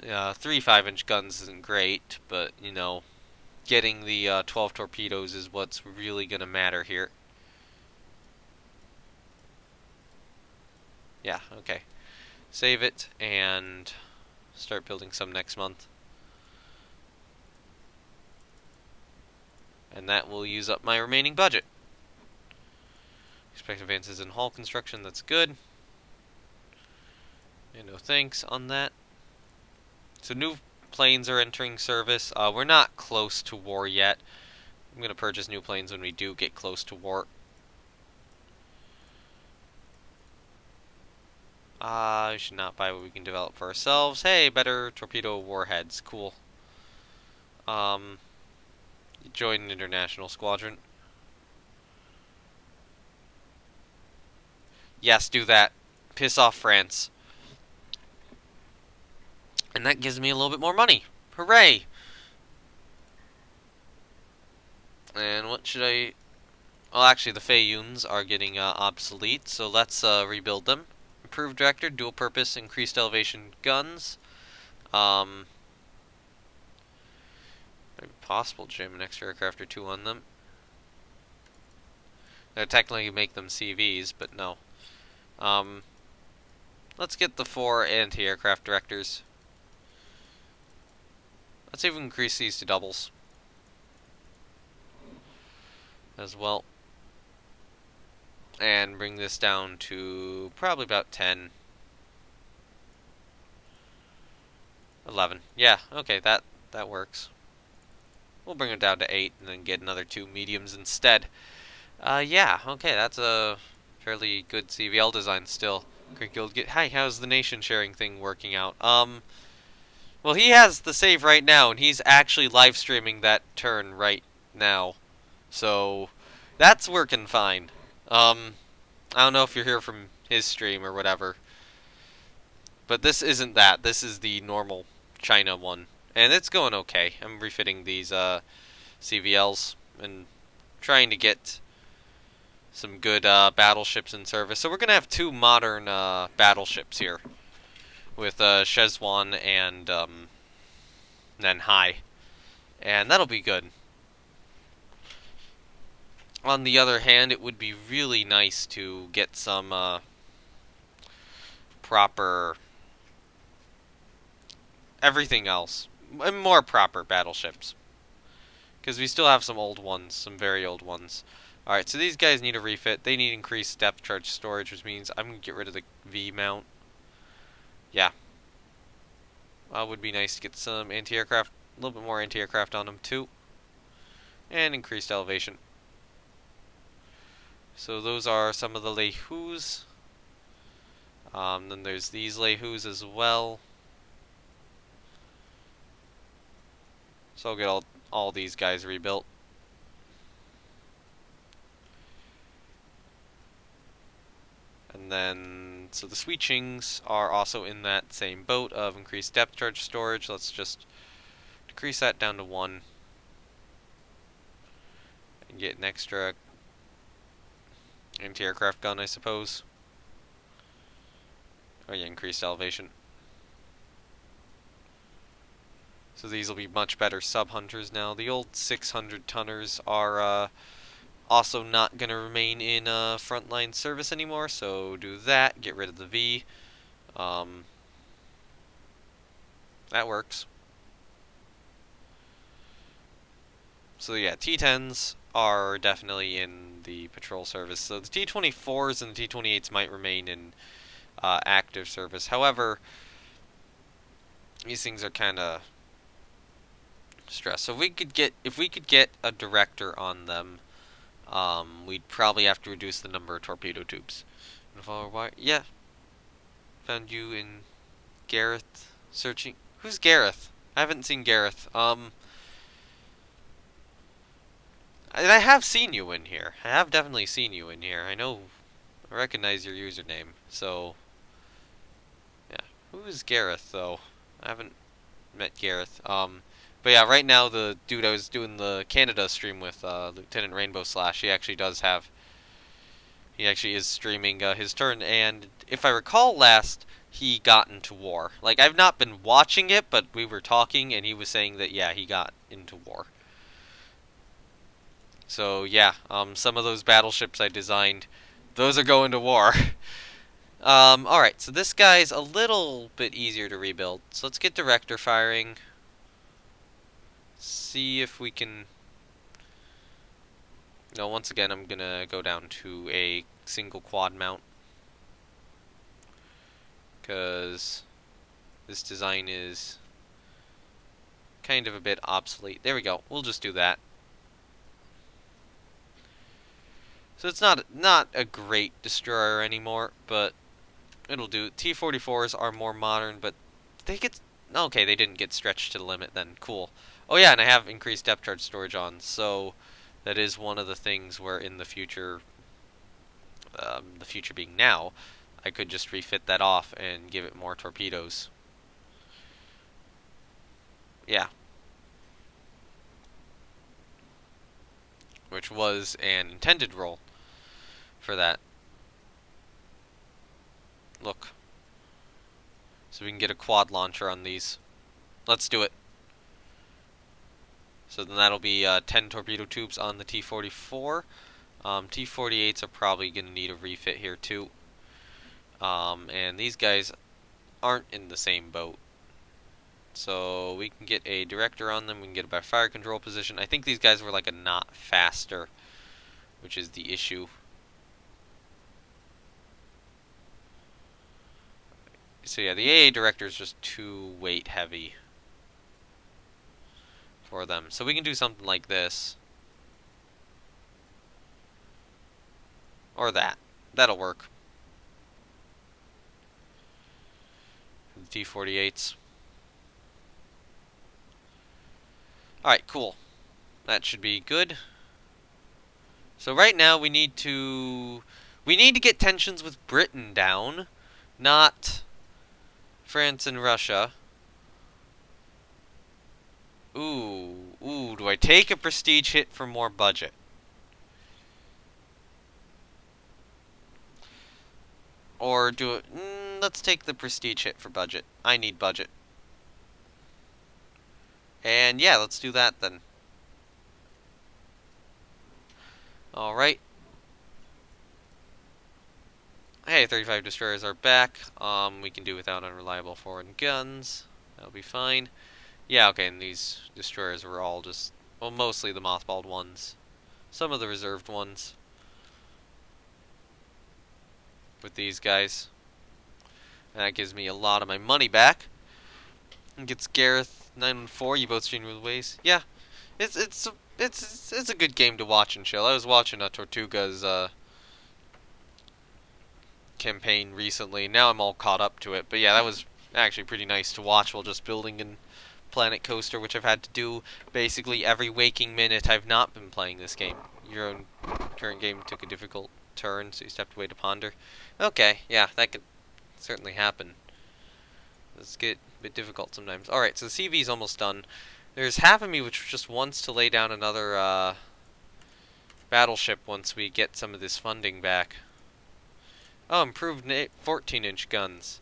3 5-inch guns isn't great, but, you know, getting the 12 torpedoes is what's really going to matter here. Yeah, okay. Save it and start building some next month. And that will use up my remaining budget. Expect advances in hull construction, that's good. And no thanks on that. So new planes are entering service. We're not close to war yet. I'm going to purchase new planes when we do get close to war. We should not buy what we can develop for ourselves. Hey, better torpedo warheads. Cool. Join an international squadron. Yes, do that. Piss off France. And that gives me a little bit more money. Hooray! And what should I... Well, actually, the Feiyuns are getting obsolete, so let's rebuild them. Improved director, dual purpose, increased elevation guns. Maybe possible to jam an extra aircraft or two on them. They'd technically make them CVs, but no. Let's get the 4 anti-aircraft directors. Let's see if we can increase these to doubles as well. And bring this down to probably about 10. 11. Yeah, okay, that works. We'll bring it down to 8 and then get another 2 mediums instead. Yeah, okay, that's a fairly good CVL design still. Great Guild get... Hi, how's the nation sharing thing working out? Well, he has the save right now, and he's actually live streaming that turn right now. So, that's working fine. I don't know if you're here from his stream or whatever. But this isn't that. This is the normal China one. And it's going okay. I'm refitting these CVLs and trying to get some good battleships in service. So we're going to have 2 modern battleships here with Szechuan and Nanhai. And that'll be good. On the other hand, it would be really nice to get some proper everything else. More proper battleships. Because we still have some old ones, some very old ones. Alright, so these guys need a refit. They need increased depth charge storage, which means I'm going to get rid of the V mount. Yeah. Would be nice to get some anti-aircraft, a little bit more anti-aircraft on them too. And increased elevation. So those are some of the Leihus. Then there's these Leihus as well. So I'll get all these guys rebuilt. And then, so the Sweetchings are also in that same boat of increased depth charge storage. Let's just decrease that down to 1. And get an extra anti-aircraft gun, I suppose. Oh yeah, increased elevation. So these will be much better sub-hunters now. The old 600-tonners are also not going to remain in frontline service anymore, so do that. Get rid of the V. That works. So yeah, T-10s are definitely in the patrol service. So the T-24s and the T-28s might remain in active service. However, these things are kind of stressed. So if we could get a director on them, we'd probably have to reduce the number of torpedo tubes. Yeah. Found you in Gareth. Searching. Who's Gareth? I haven't seen Gareth. I have seen you in here. I have definitely seen you in here. I know. I recognize your username. So, yeah. Who is Gareth, though? I haven't met Gareth. But yeah, right now the dude I was doing the Canada stream with, Lieutenant Rainbow Slash, he actually does have. He actually is streaming his turn, and if I recall last, he got into war. Like, I've not been watching it, but we were talking, and he was saying that, yeah, he got into war. So, yeah, some of those battleships I designed, those are going to war. Alright, so this guy's a little bit easier to rebuild. So let's get director firing. See if we can... No, once again, I'm gonna go down to a single quad mount. Because this design is kind of a bit obsolete. There we go. We'll just do that. So it's not a great destroyer anymore, but it'll do. T-44s are more modern, but they get... Okay, they didn't get stretched to the limit then. Cool. Oh yeah, and I have increased depth charge storage on, so that is one of the things where in the future being now, I could just refit that off and give it more torpedoes. Yeah. Which was an intended role for that. Look. So we can get a quad launcher on these. Let's do it. So then that'll be 10 torpedo tubes on the T-44. T-48s are probably going to need a refit here too. And these guys aren't in the same boat. So we can get a director on them, we can get a by fire control position. I think these guys were like a knot faster, which is the issue. So yeah, the AA director is just too weight heavy for them. So we can do something like this. Or that. That'll work. The T-48s. Alright, cool. That should be good. So right now we need to get tensions with Britain down, not France and Russia. Ooh, do I take a prestige hit for more budget? Or do it... let's take the prestige hit for budget. I need budget. And yeah, let's do that then. Alright. Hey, 35 destroyers are back. We can do without unreliable foreign guns. That'll be fine. Yeah, okay, and these destroyers were all just... Well, mostly the mothballed ones. Some of the reserved ones. With these guys. And that gives me a lot of my money back. And gets Gareth 914. You both stream with ways. Yeah, it's a good game to watch and chill. I was watching Tortuga's campaign recently. Now I'm all caught up to it. But yeah, that was actually pretty nice to watch while just building in Planet Coaster, which I've had to do basically every waking minute I've not been playing this game. Your own current game took a difficult turn, so you stepped away to ponder. Okay, yeah, that could certainly happen. Let's get a bit difficult sometimes. Alright, so the CV is almost done. There's half of me which just wants to lay down another battleship once we get some of this funding back. Oh, improved 14-inch guns.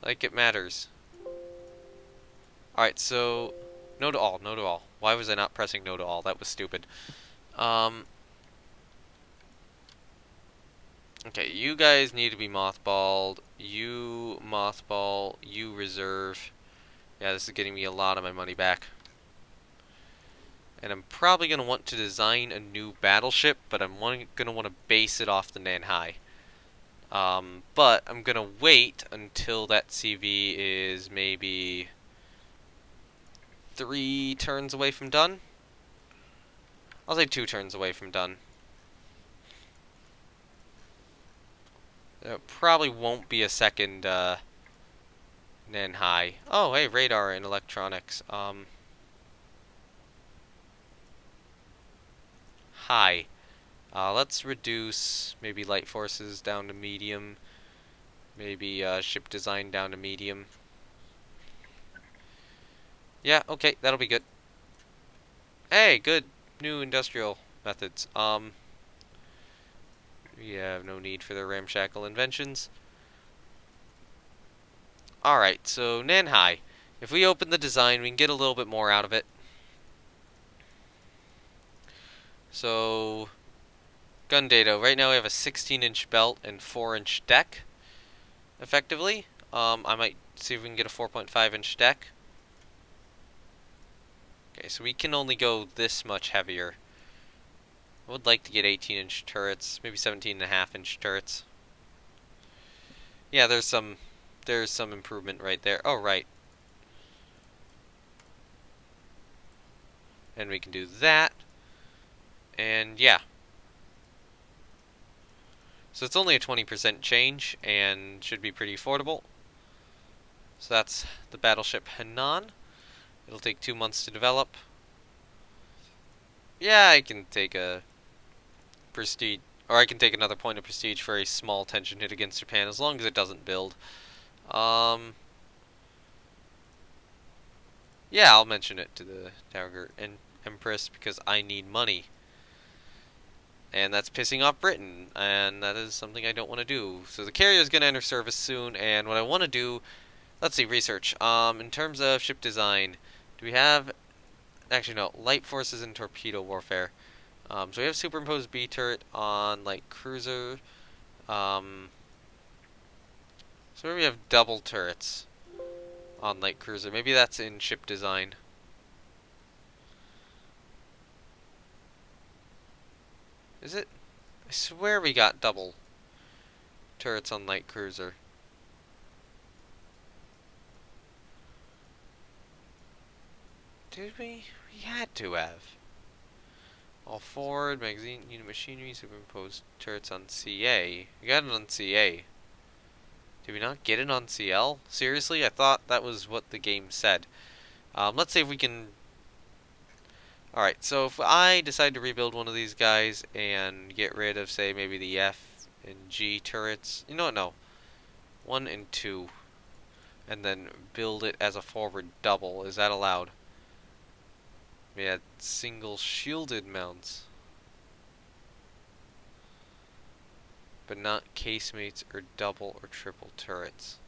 Like it matters. Alright, so... No to all, no to all. Why was I not pressing no to all? That was stupid. Okay, you guys need to be mothballed. You mothball, you reserve. Yeah, this is getting me a lot of my money back. And I'm probably going to want to design a new battleship, but I'm going to want to base it off the Nanhai. But I'm going to wait until that CV is maybe 3 turns away from done. I'll say 2 turns away from done. There probably won't be a second Nanhai. Oh, hey, radar and electronics. High. Let's reduce maybe light forces down to medium. Maybe ship design down to medium. Yeah, okay, that'll be good. Hey, good new industrial methods. We have no need for the ramshackle inventions. Alright, so Nanhai. If we open the design, we can get a little bit more out of it. So, gun data. Right now we have a 16-inch belt and 4-inch deck, effectively. I might see if we can get a 4.5-inch deck. Okay, so we can only go this much heavier. I would like to get 18-inch turrets, maybe 17.5-inch turrets. Yeah, there's some improvement right there. Oh, right. And we can do that. And yeah. So it's only a 20% change and should be pretty affordable. So that's the battleship Henan. It'll take 2 months to develop. Yeah, I can take a prestige, or I can take another point of prestige for a small tension hit against Japan, as long as it doesn't build. Yeah, I'll mention it to the Dowager Empress because I need money. And that's pissing off Britain, and that is something I don't want to do. So the carrier is going to enter service soon, and what I want to do, let's see, research. In terms of ship design, do we have, actually no, light forces and torpedo warfare. So we have superimposed B turret on light cruiser. So we have double turrets on light cruiser. Maybe that's in ship design. Is it? I swear we got double turrets on light cruiser. Did we? We had to have. All forward, magazine, unit machinery, superimposed turrets on CA. We got it on CA. Did we not get it on CL? Seriously? I thought that was what the game said. Let's see if we can... Alright, so if I decide to rebuild one of these guys and get rid of, say, maybe the F and G turrets... You know what? No. 1 and 2. And then build it as a forward double. Is that allowed? We had single shielded mounts. But not casemates or double or triple turrets.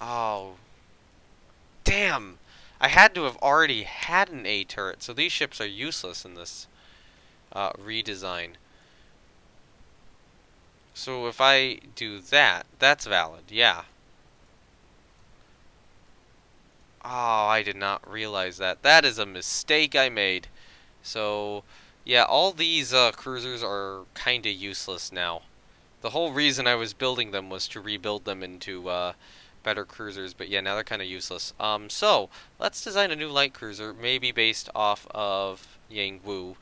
Oh. Damn! I had to have already had an A turret, so these ships are useless in this redesign. So if I do that, that's valid, yeah. Oh, I did not realize that. That is a mistake I made. So, yeah, all these cruisers are kinda useless now. The whole reason I was building them was to rebuild them into better cruisers, but yeah, now they're kinda useless. So, let's design a new light cruiser, maybe based off of Yangwu,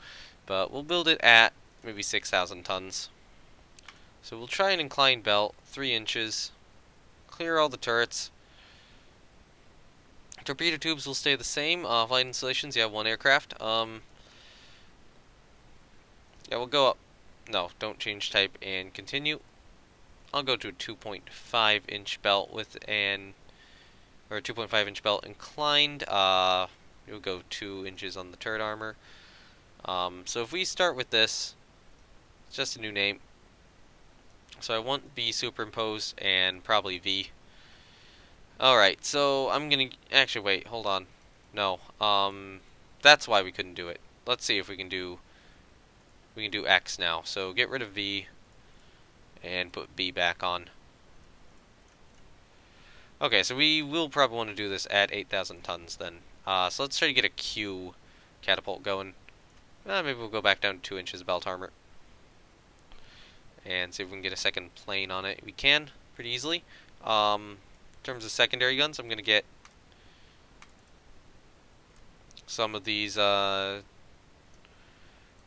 but we'll build it at maybe 6,000 tons. So we'll try an inclined belt, 3 inches, clear all the turrets. Torpedo tubes will stay the same. Flight installations, yeah, 1 aircraft. Yeah, we'll go up. No, don't change type and continue. I'll go to a 2.5-inch belt with an, or a 2.5-inch belt inclined. We'll go 2 inches on the turret armor. So if we start with this, it's just a new name. So I want B superimposed and probably V. Alright, so I'm gonna... Actually, wait, hold on. No, that's why we couldn't do it. Let's see if we can do... We can do X now. So get rid of V and put B back on. Okay, so we will probably want to do this at 8,000 tons then. So let's try to get a Q catapult going. Maybe we'll go back down to 2 inches of belt armor. And see if we can get a second plane on it. We can, pretty easily. In terms of secondary guns, I'm going to get some of these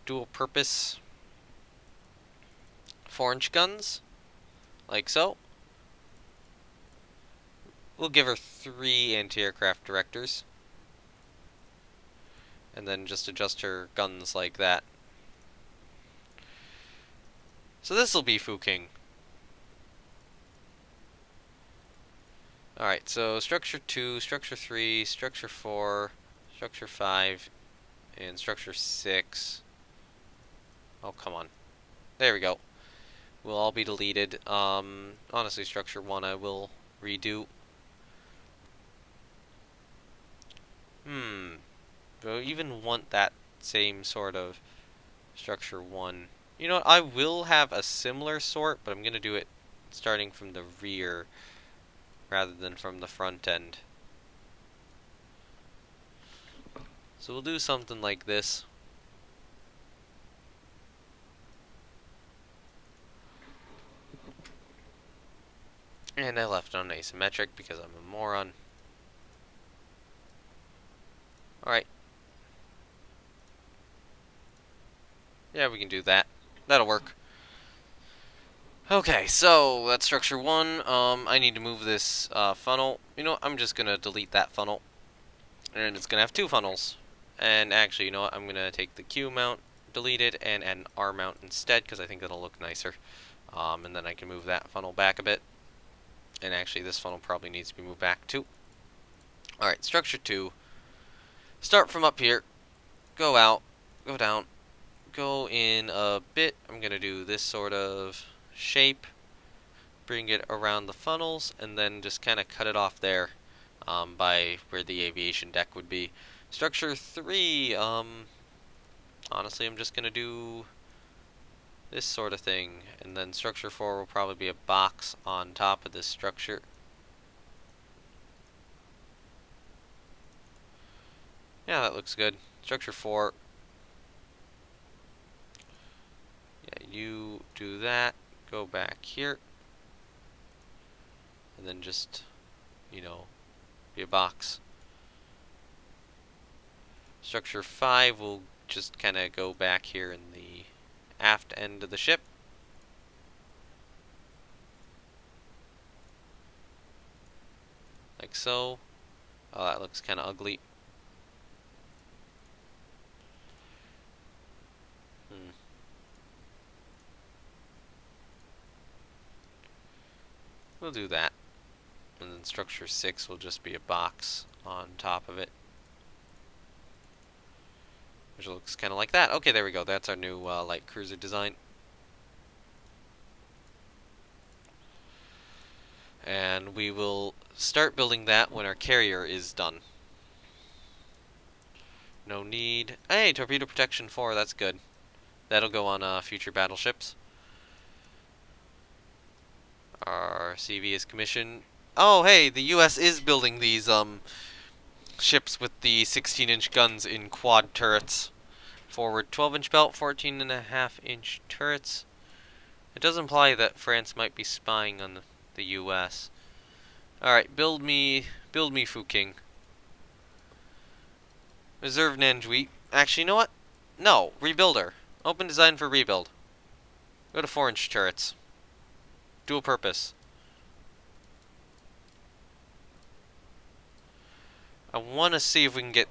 dual-purpose 4-inch guns, like so. We'll give her 3 anti-aircraft directors, and then just adjust her guns like that. So this will be Fuking. Alright, so structure 2, structure 3, structure 4, structure 5, and structure 6. Oh, come on. There we go. Will all be deleted. Honestly, structure 1 I will redo. Do I even want that same sort of structure 1? You know what, I will have a similar sort, but I'm going to do it starting from the rear rather than from the front end. So we'll do something like this. And I left it on asymmetric because I'm a moron. Alright. Yeah, we can do that. That'll work. Okay, so that's structure 1. I need to move this funnel. You know what, I'm just going to delete that funnel. And it's going to have 2 funnels. And actually, you know what, I'm going to take the Q mount, delete it, and add an R mount instead, because I think that'll look nicer. And then I can move that funnel back a bit. And actually, this funnel probably needs to be moved back too. Alright, structure 2. Start from up here. Go out. Go down. Go in a bit. I'm going to do this sort of shape. Bring it around the funnels, and then just kind of cut it off there by where the aviation deck would be. Structure 3, honestly, I'm just going to do this sort of thing, and then structure 4 will probably be a box on top of this structure. Yeah, that looks good. Structure 4. Yeah, you do that. Go back here. And then just, you know, be a box. Structure 5 will just kind of go back here in the aft end of the ship. Like so. Oh, that looks kind of ugly. We'll do that. And then structure 6 will just be a box on top of it, which looks kind of like that. Okay, there we go. That's our new light cruiser design. And we will start building that when our carrier is done. No need. Hey, torpedo protection 4, that's good. That'll go on future battleships. Our CV is commissioned. Oh, hey, the US is building these ships with the 16-inch guns in quad turrets. Forward 12-inch belt, 14.5-inch turrets. It does imply that France might be spying on the US. Alright, build me Fuking. Reserve Nanjui. Actually, you know what? No, rebuilder. Open design for rebuild. Go to 4-inch turrets. Dual purpose. I want to see if we can get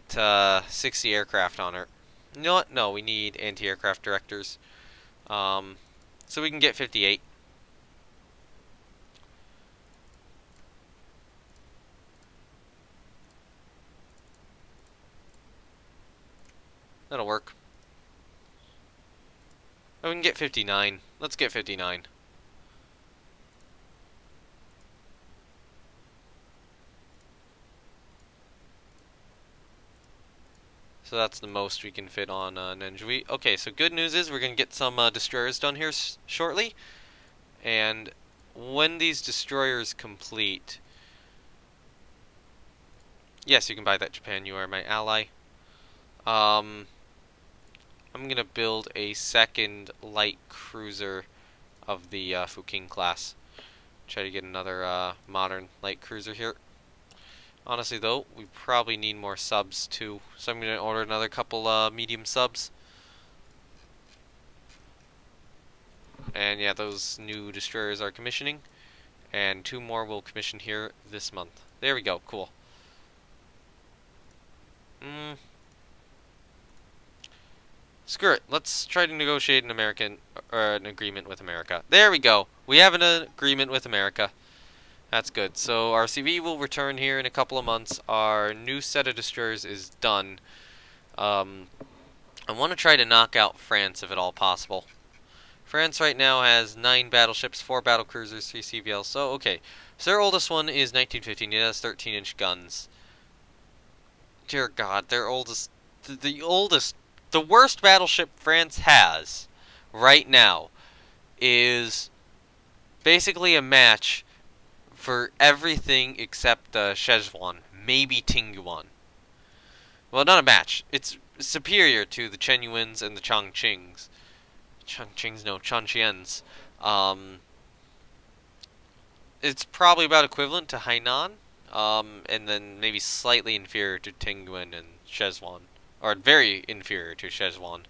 60 aircraft on her. You know what? No, we need anti-aircraft directors. So we can get 58. That'll work. Oh, we can get 59. Let's get 59. So that's the most we can fit on Nanjui. Okay, so good news is we're going to get some destroyers done here shortly. And when these destroyers complete... Yes, you can buy that, Japan. You are my ally. I'm going to build a second light cruiser of the Fuking class. Try to get another modern light cruiser here. Honestly, though, we probably need more subs, too. So I'm going to order another couple medium subs. And yeah, those new destroyers are commissioning. And 2 more will commission here this month. There we go, cool. Screw it. Let's try to negotiate an agreement with America. There we go. We have an agreement with America. That's good. So our CV will return here in a couple of months. Our new set of destroyers is done. I want to try to knock out France if at all possible. France right now has 9 battleships, 4 battlecruisers, 3 CVLs. So okay. So their oldest one is 1915. It has 13-inch guns. Dear God, their oldest, the oldest, the worst battleship France has right now is basically a match for everything except Szechuan, maybe Tingyuan. Well, not a match. It's superior to the Chenyuans and the Chongqings. Chongqings, no, Chongqians. Um, it's probably about equivalent to Hainan, and then maybe slightly inferior to Tingyuan and Szechuan. Or very inferior to Szechuan.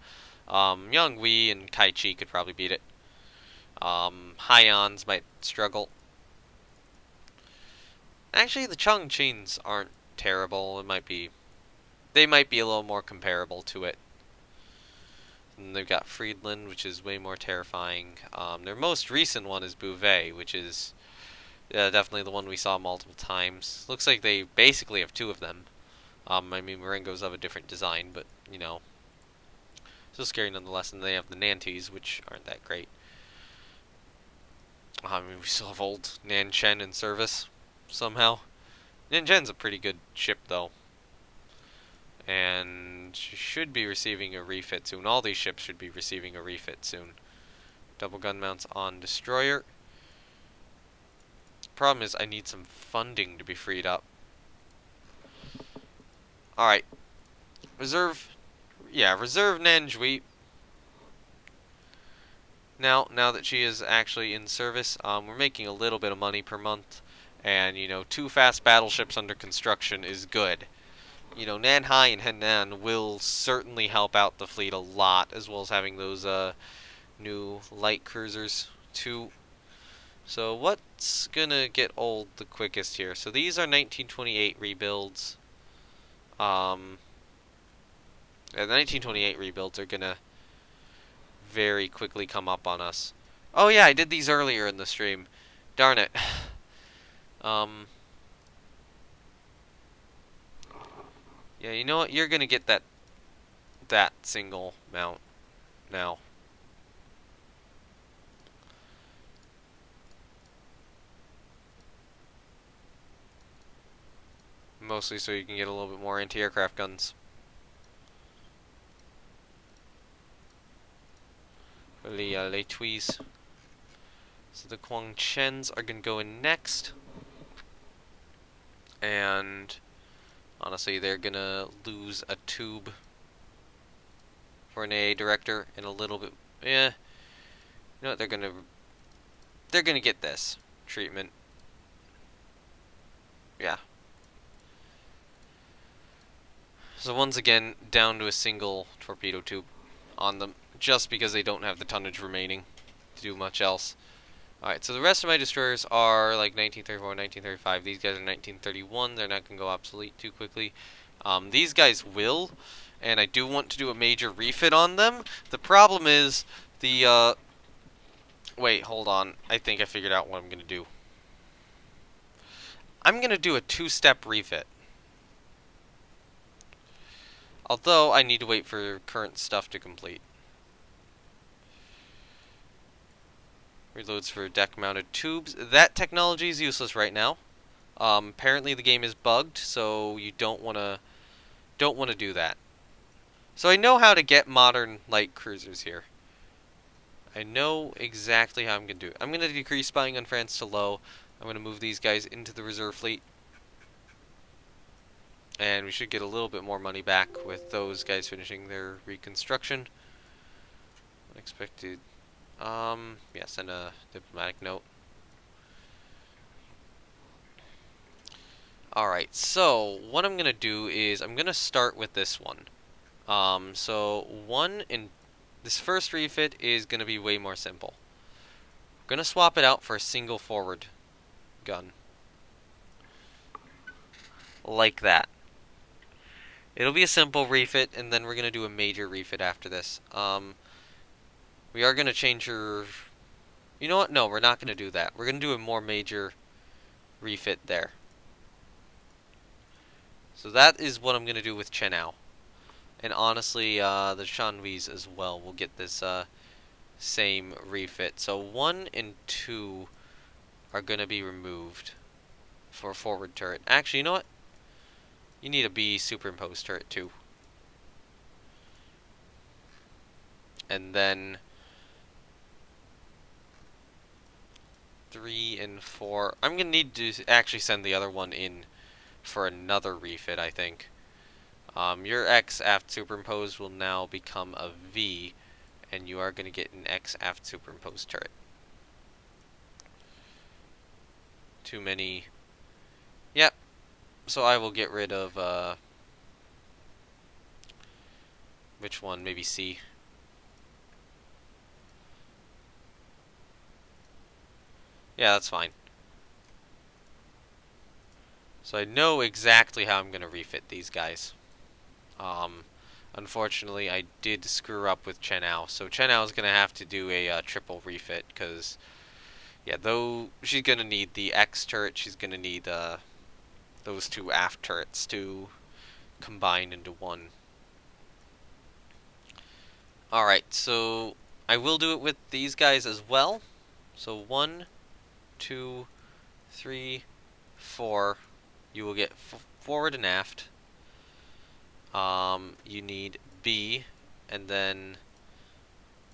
Yonghui and Kaichi could probably beat it. Haians might struggle. Actually, the Chongqings aren't terrible. They might be a little more comparable to it. And they've got Friedland, which is way more terrifying. Their most recent one is Bouvet, which is definitely the one we saw multiple times. Looks like they basically have 2 of them. I mean, Marengo's of a different design, but, you know, still scary nonetheless. And they have the Nantes, which aren't that great. I mean, we still have old Nanchen in service, somehow. Nanchen's a pretty good ship, though. And she should be receiving a refit soon. All these ships should be receiving a refit soon. Double gun mounts on destroyer. Problem is, I need some funding to be freed up. Alright. Reserve Nanjui. Now that she is actually in service, we're making a little bit of money per month. And, you know, 2 fast battleships under construction is good. You know, Nanhai and Henan will certainly help out the fleet a lot, as well as having those new light cruisers too. So what's gonna get old the quickest here? So these are 1928 rebuilds. The 1928 rebuilds are gonna very quickly come up on us. Oh yeah, I did these earlier in the stream. Darn it. Yeah, you know what? You're gonna get that single mount now. Mostly so you can get a little bit more anti-aircraft guns. Les Tuis. So the Guangchens are gonna go in next. And honestly, they're gonna lose a tube for an AA director in a little bit. Yeah, you know what? They're gonna get this treatment. Yeah. So once again, down to a single torpedo tube on them, just because they don't have the tonnage remaining to do much else. Alright, so the rest of my destroyers are like 1934, 1935. These guys are 1931. They're not going to go obsolete too quickly. These guys will, and I do want to do a major refit on them. The problem is the, wait, hold on. I think I figured out what I'm going to do. I'm going to do a 2-step refit. Although, I need to wait for current stuff to complete. Reloads for deck-mounted tubes. That technology is useless right now. Apparently the game is bugged, so you don't want to do that. So I know how to get modern light cruisers here. I know exactly how I'm going to do it. I'm going to decrease spying on France to low. I'm going to move these guys into the reserve fleet. And we should get a little bit more money back with those guys finishing their reconstruction. Unexpected. Yeah, send a diplomatic note. Alright, so what I'm gonna do is I'm gonna start with this one. So this first refit is gonna be way more simple. I'm gonna swap it out for a single forward gun. Like that. It'll be a simple refit, and then we're gonna do a major refit after this. We are gonna change her. You know what? No, we're not gonna do that. We're gonna do a more major refit there. So that is what I'm gonna do with Chenao. And honestly, the Shanwis as well will get this same refit. So 1 and 2 are gonna be removed for a forward turret. Actually, you know what? You need a B superimposed turret too. And then 3 and 4. I'm gonna need to actually send the other one in for another refit, I think. Your X aft superimposed will now become a V, and you are gonna get an X aft superimposed turret. Too many. Yep. So I will get rid of which one? Maybe C. Yeah, that's fine. So I know exactly how I'm gonna refit these guys. Unfortunately, I did screw up with Chenao, so Chenao is gonna have to do a triple refit because, yeah, though she's gonna need the X turret, she's gonna need those two aft turrets to combine into one. All right, so I will do it with these guys as well. So 1, 2, 3, 4. You will get forward and aft. You need B, and then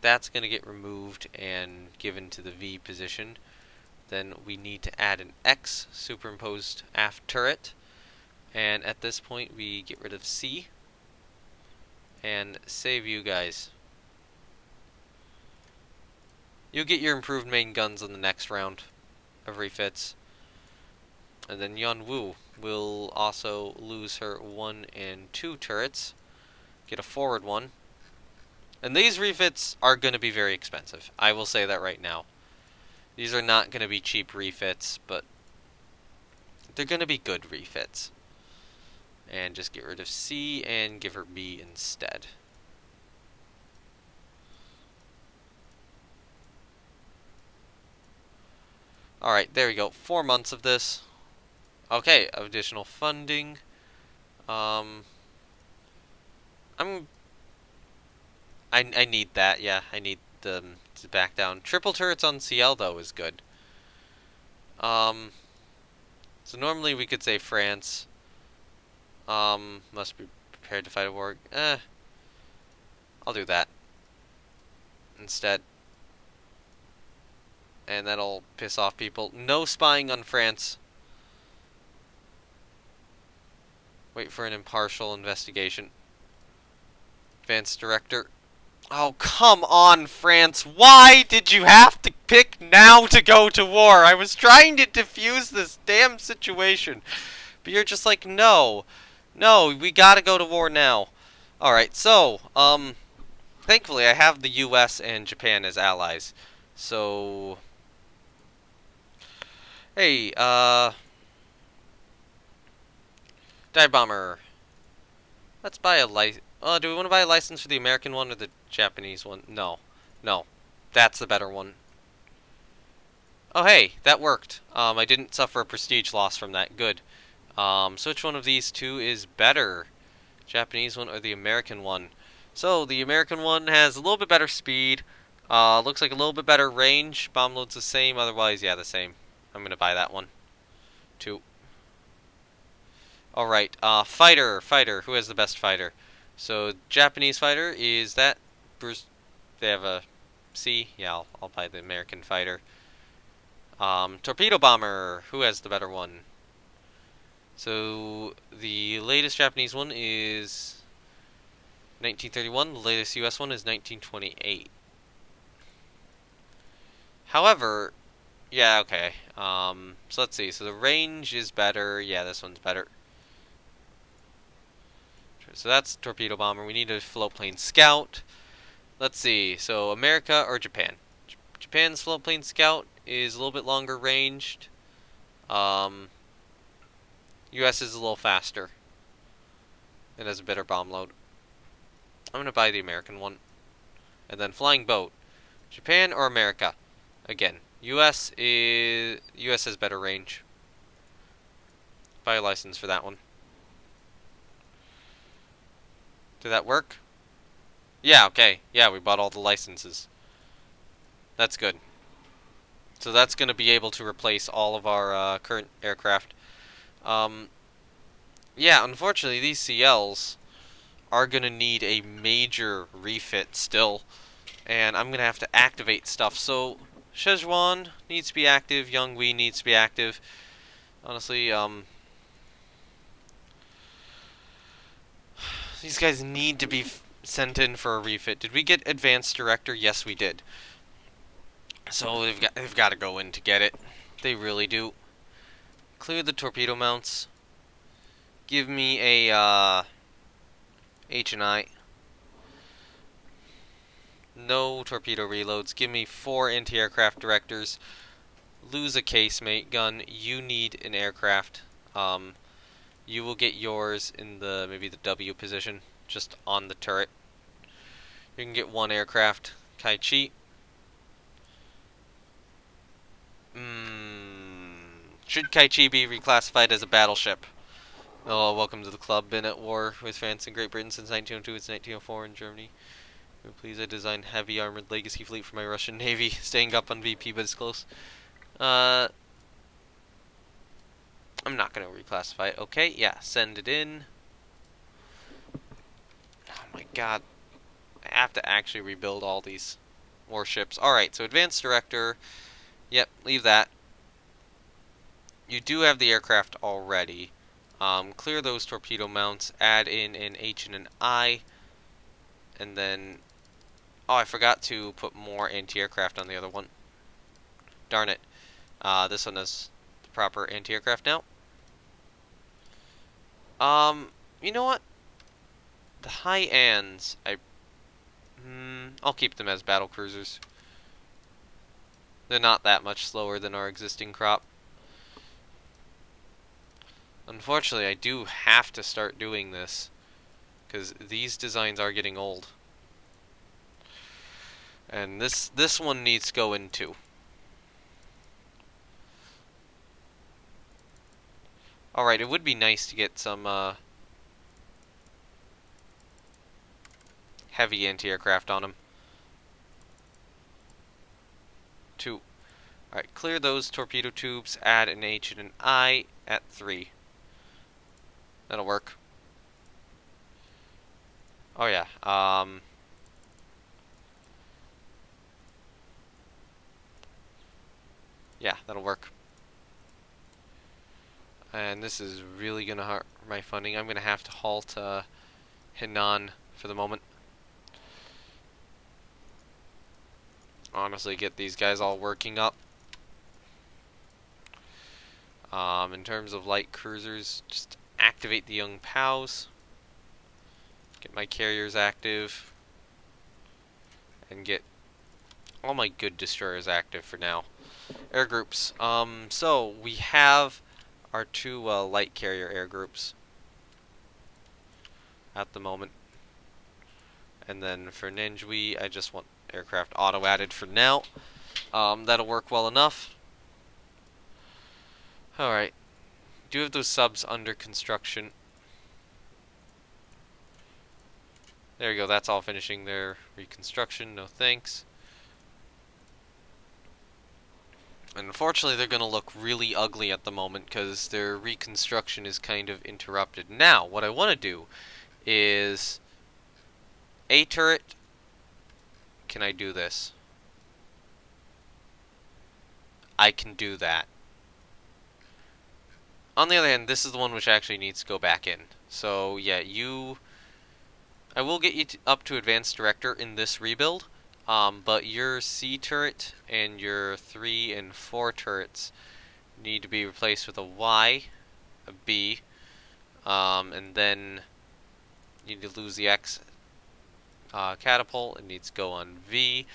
that's going to get removed and given to the V position. Then we need to add an X superimposed aft turret, and at this point we get rid of C and save you guys. You'll get your improved main guns on the next round of refits. And then Yun Wu will also lose her 1 and 2 turrets, get a forward one. And these refits are going to be very expensive. I will say that right now. These are not going to be cheap refits, but they're going to be good refits. And just get rid of C and give her B instead. Alright, there we go. 4 months of this. Okay, additional funding. I need that, yeah. I need them to back down. Triple turrets on CL, though, is good. So normally we could say France. Must be prepared to fight a war. I'll do that instead. And that'll piss off people. No spying on France. Wait for an impartial investigation. Advanced Director. Oh, come on, France. Why did you have to pick now to go to war? I was trying to defuse this damn situation. But you're just like, no. No, we gotta go to war now. Alright, so, thankfully I have the US and Japan as allies. So, hey, Dive Bomber. Let's buy a license. Do we want to buy a license for the American one or the Japanese one? No. No. That's the better one. Oh, hey, that worked. I didn't suffer a prestige loss from that. Good. So which one of these two is better? Japanese one or the American one? So, the American one has a little bit better speed. Looks like a little bit better range. Bomb load's the same. Otherwise, yeah, the same. I'm gonna buy that one. 2. Alright, fighter. Who has the best fighter? So, Japanese fighter is that Bruce. They have a C. Yeah, I'll buy the American fighter. Torpedo bomber. Who has the better one? So, the latest Japanese one is 1931. The latest US one is 1928. However, Yeah, okay. So let's see. So the range is better. Yeah, this one's better. So that's torpedo bomber. We need a float plane scout. Let's see. So America or Japan? Japan's float plane scout is a little bit longer ranged. Um, U.S. is a little faster. It has a better bomb load. I'm gonna buy the American one. And then flying boat. Japan or America? Again, U.S. has better range. Buy a license for that one. Did that work? Yeah, okay. Yeah, we bought all the licenses. That's good. So that's going to be able to replace all of our current aircraft. Um, yeah, unfortunately, these CLs are going to need a major refit still. And I'm going to have to activate stuff. So, Szechuan needs to be active. Yonghui needs to be active. Honestly, these guys need to be sent in for a refit. Did we get Advanced Director? Yes, we did. So they've got to go in to get it. They really do. Clear the torpedo mounts. Give me a H&I. No torpedo reloads. Give me 4 anti-aircraft directors. Lose a casemate gun. You need an aircraft. You will get yours in maybe the W position, just on the turret. You can get 1 aircraft. Kai Chi. Should Kai Chi be reclassified as a battleship? Oh, welcome to the club. Been at war with France and Great Britain since 1902. It's 1904 in Germany. Please, I designed heavy armored legacy fleet for my Russian Navy. Staying up on VP, but it's close. I'm not going to reclassify it. Okay, yeah, send it in. Oh my god. I have to actually rebuild all these warships. Alright, so Advanced Director. Yep, leave that. You do have the aircraft already. Clear those torpedo mounts. Add in an H and an I. And then... Oh, I forgot to put more anti-aircraft on the other one. Darn it. This one has the proper anti-aircraft now. You know what? The High-Ands, I'll keep them as battle cruisers. They're not that much slower than our existing crop. Unfortunately, I do have to start doing this, because these designs are getting old. And this one needs to go in too. Alright, it would be nice to get some heavy anti-aircraft on them. 2. Alright, clear those torpedo tubes, add an H and an I at 3. That'll work. Oh yeah, yeah, that'll work. And this is really gonna hurt my funding. I'm gonna have to halt Henan for the moment. Honestly, get these guys all working up. In terms of light cruisers, just activate the young POWs. Get my carriers active. And get all my good destroyers active for now. Air groups. So we have our 2 light carrier air groups at the moment. And then for Nanjui, I just want aircraft auto added for now. That'll work well enough. Alright. Do have those subs under construction. There you go, that's all finishing their reconstruction, no thanks. And unfortunately, they're going to look really ugly at the moment because their reconstruction is kind of interrupted. Now, what I want to do is a turret. Can I do this? I can do that. On the other hand, this is the one which actually needs to go back in. So, yeah, I will get you up to Advanced Director in this rebuild. But your C turret and your 3 and 4 turrets need to be replaced with a Y, a B, and then you need to lose the X catapult. It needs to go on V,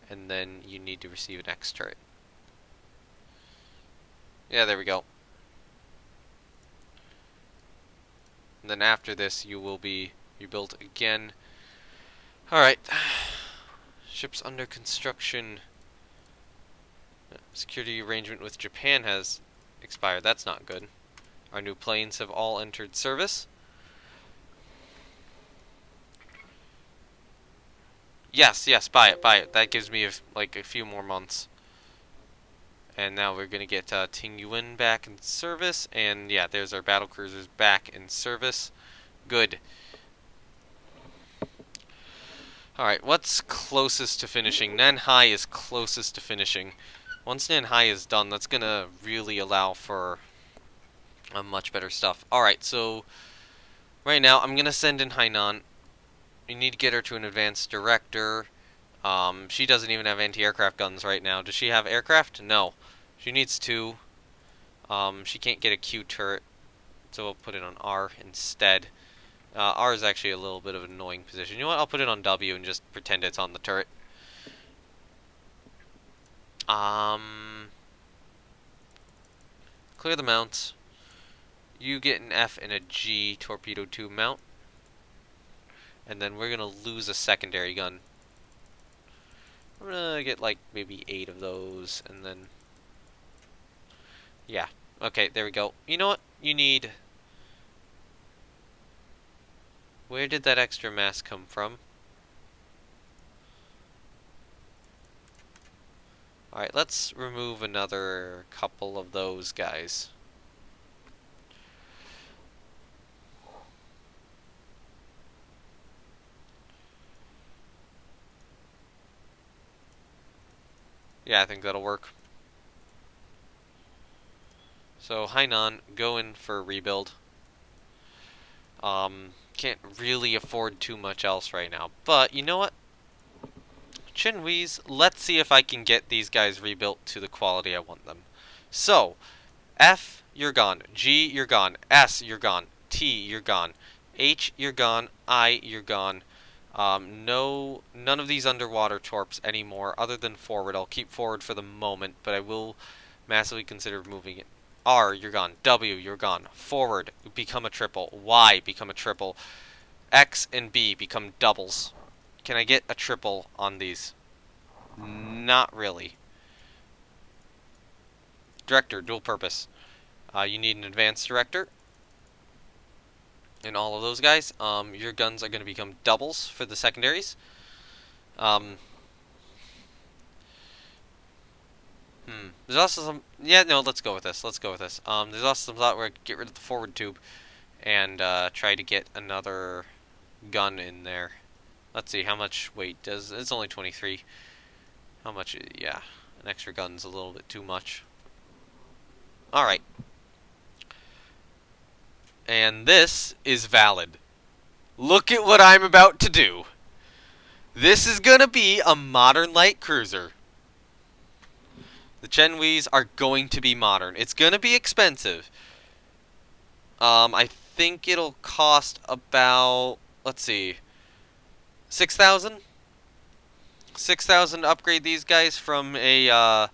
and then you need to receive an X turret. Yeah, there we go. And then after this, you will be rebuilt again. Alright. Ships under construction. Security arrangement with Japan has expired. That's not good. Our new planes have all entered service. Yes, yes, buy it, buy it. That gives me like a few more months. And now we're gonna get Ting Yuen back in service, and yeah, there's our battle cruisers back in service. Good. Alright, what's closest to finishing? Nanhai is closest to finishing. Once Nanhai is done, that's gonna really allow for much better stuff. Alright, so right now I'm gonna send in Hainan. You need to get her to an advanced director. She doesn't even have anti-aircraft guns right now. Does she have aircraft? No. She needs 2. She can't get a Q turret, so we'll put it on R instead. R is actually a little bit of an annoying position. You know what? I'll put it on W and just pretend it's on the turret. Clear the mounts. You get an F and a G torpedo tube mount. And then we're gonna lose a secondary gun. I'm gonna get like maybe 8 of those, and then yeah. Okay, there we go. You know what? You need... Where did that extra mass come from? Alright, let's remove another couple of those guys. Yeah, I think that'll work. So, Hainan, go in for a rebuild. Can't really afford too much else right now. But, you know what? Chinwees, let's see if I can get these guys rebuilt to the quality I want them. So, F, you're gone. G, you're gone. S, you're gone. T, you're gone. H, you're gone. I, you're gone. No, none of these underwater torps anymore, other than forward. I'll keep forward for the moment, but I will massively consider moving it. R, you're gone. W, you're gone. Forward, become a triple. Y, become a triple. X and B become doubles. Can I get a triple on these? Not really. Director, dual purpose. You need an advanced director. And all of those guys. Your guns are going to become doubles for the secondaries. There's also some... Yeah, no, let's go with this. Let's go with this. There's also some thought where I could get rid of the forward tube and try to get another gun in there. Let's see, how much weight does... It's only 23. How much... Yeah, an extra gun's a little bit too much. Alright. And this is valid. Look at what I'm about to do. This is gonna be a modern light cruiser. The Chenwees are going to be modern. It's gonna be expensive. I think it'll cost about, let's see, 6,000? 6,000 to upgrade these guys from a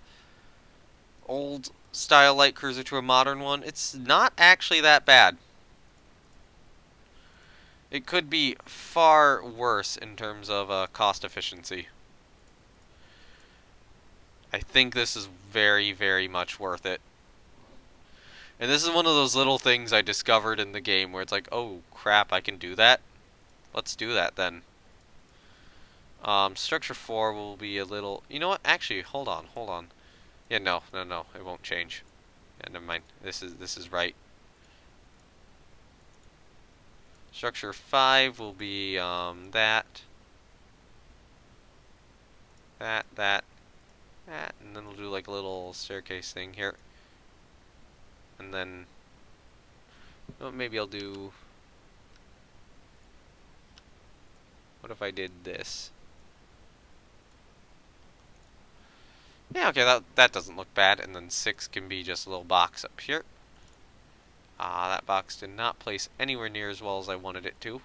old style light cruiser to a modern one. It's not actually that bad. It could be far worse in terms of cost efficiency. I think this is very, very much worth it. And this is one of those little things I discovered in the game where it's like, oh crap, I can do that? Let's do that then. Structure 4 will be a little... You know what? Actually, hold on, hold on. Yeah, no, it won't change. Yeah, never mind. This is right. Structure 5 will be that, and then we'll do like a little staircase thing here. And then, well, maybe I'll do... What if I did this? Yeah, okay, that doesn't look bad. And then 6 can be just a little box up here. That box did not place anywhere near as well as I wanted it to.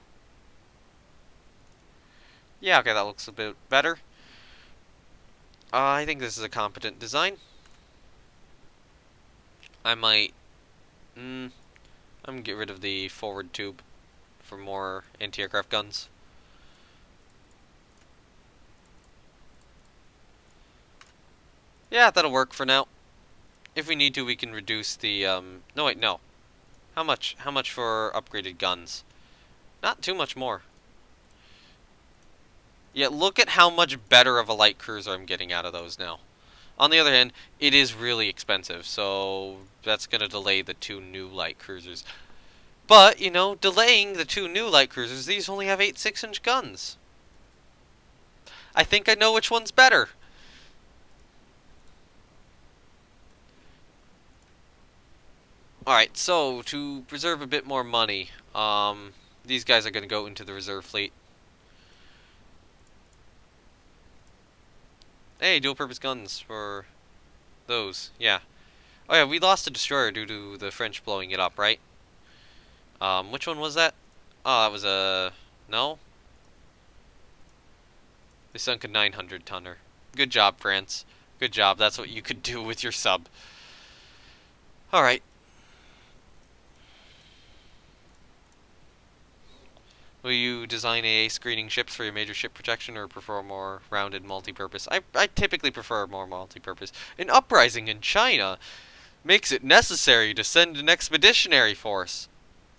Yeah, okay, that looks a bit better. I think this is a competent design. I might... I'm gonna get rid of the forward tube for more anti-aircraft guns. Yeah, that'll work for now. If we need to, we can reduce the, No, wait, no. How much? How much for upgraded guns? Not too much more. Yeah, look at how much better of a light cruiser I'm getting out of those now. On the other hand, it is really expensive, so that's going to delay the 2 new light cruisers. But, you know, delaying the 2 new light cruisers, these only have 8 6-inch guns. I think I know which one's better. Alright, so, to preserve a bit more money, these guys are going to go into the reserve fleet. Hey, dual-purpose guns for those, yeah. Oh yeah, we lost a destroyer due to the French blowing it up, right? Which one was that? Oh, that was a... No? They sunk a 900-tonner. Good job, France. Good job, that's what you could do with your sub. Alright. Will you design AA screening ships for your major ship protection or prefer more rounded multi-purpose? I typically prefer more multi-purpose. An uprising in China makes it necessary to send an expeditionary force.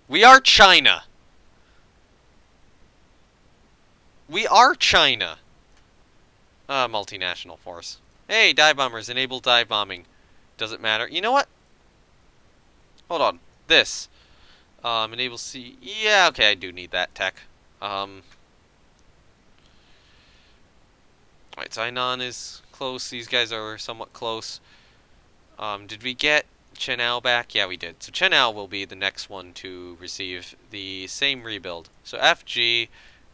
We are China. We are China. Multinational force. Hey, dive bombers, enable dive bombing. Does it matter? You know what? Hold on. This. Enable C. Yeah, okay, I do need that tech. Alright, Zainan is close. These guys are somewhat close. Did we get Chenao back? Yeah, we did. So Chenao will be the next one to receive the same rebuild. So F, G,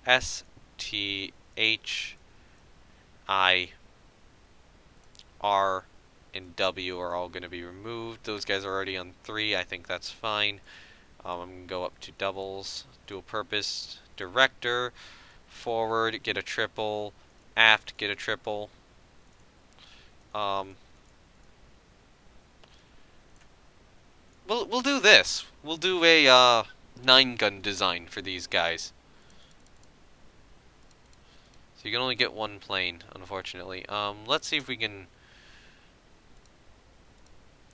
S, T, H, I, R, and W are all going to be removed. Those guys are already on 3. I think that's fine. I'm going to go up to doubles, dual purpose, director, forward, get a triple, aft, get a triple. We'll do this. We'll do a 9-gun design for these guys. So you can only get 1 plane, unfortunately. Let's see if we can...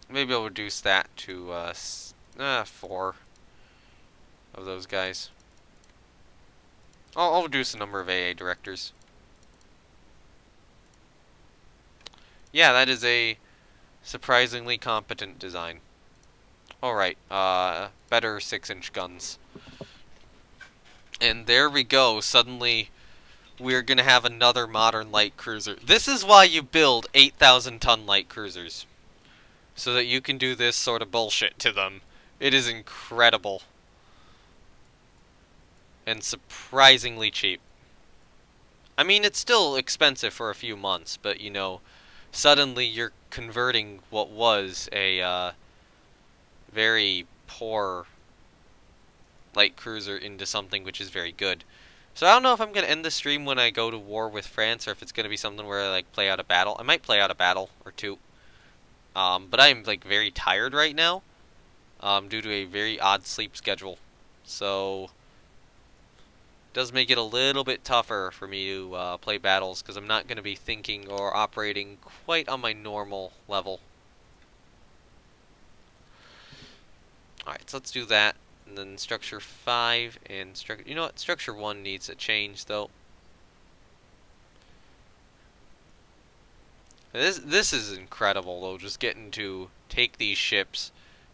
Maybe I'll reduce that to 4 of those guys. I'll reduce the number of AA directors. Yeah, that is a surprisingly competent design. Alright, better 6-inch guns. And there we go, suddenly we're gonna have another modern light cruiser. This is why you build 8,000-ton light cruisers. So that you can do this sort of bullshit to them. It is incredible. And surprisingly cheap. I mean, it's still expensive for a few months, but, you know, suddenly you're converting what was a, very poor light cruiser into something which is very good. So I don't know if I'm going to end the stream when I go to war with France, or if it's going to be something where I, like, play out a battle. I might play out a battle or 2. But I'm, like, very tired right now, due to a very odd sleep schedule. So, it does make it a little bit tougher for me to play battles, because I'm not going to be thinking or operating quite on my normal level. Alright, so let's do that. And then structure 5 and structure... You know what? Structure 1 needs a change, though. This is incredible, though, just getting to take these ships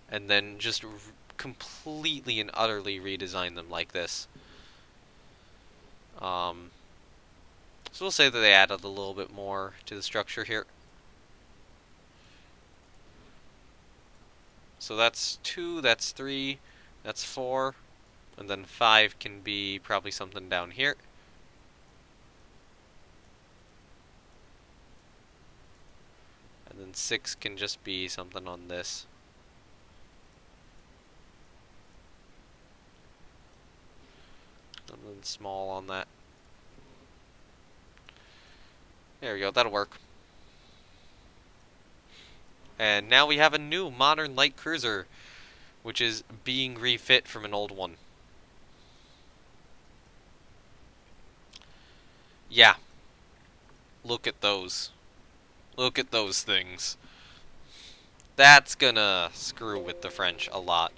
and then just completely and utterly redesign them like this. So we'll say that they added a little bit more to the structure here. So that's 2, that's 3, that's 4, and then 5 can be probably something down here. And then 6 can just be something on this. Something small on that. There we go, that'll work. And now we have a new modern light cruiser, which is being refit from an old one. Yeah. Look at those. Look at those things. That's gonna screw with the French a lot.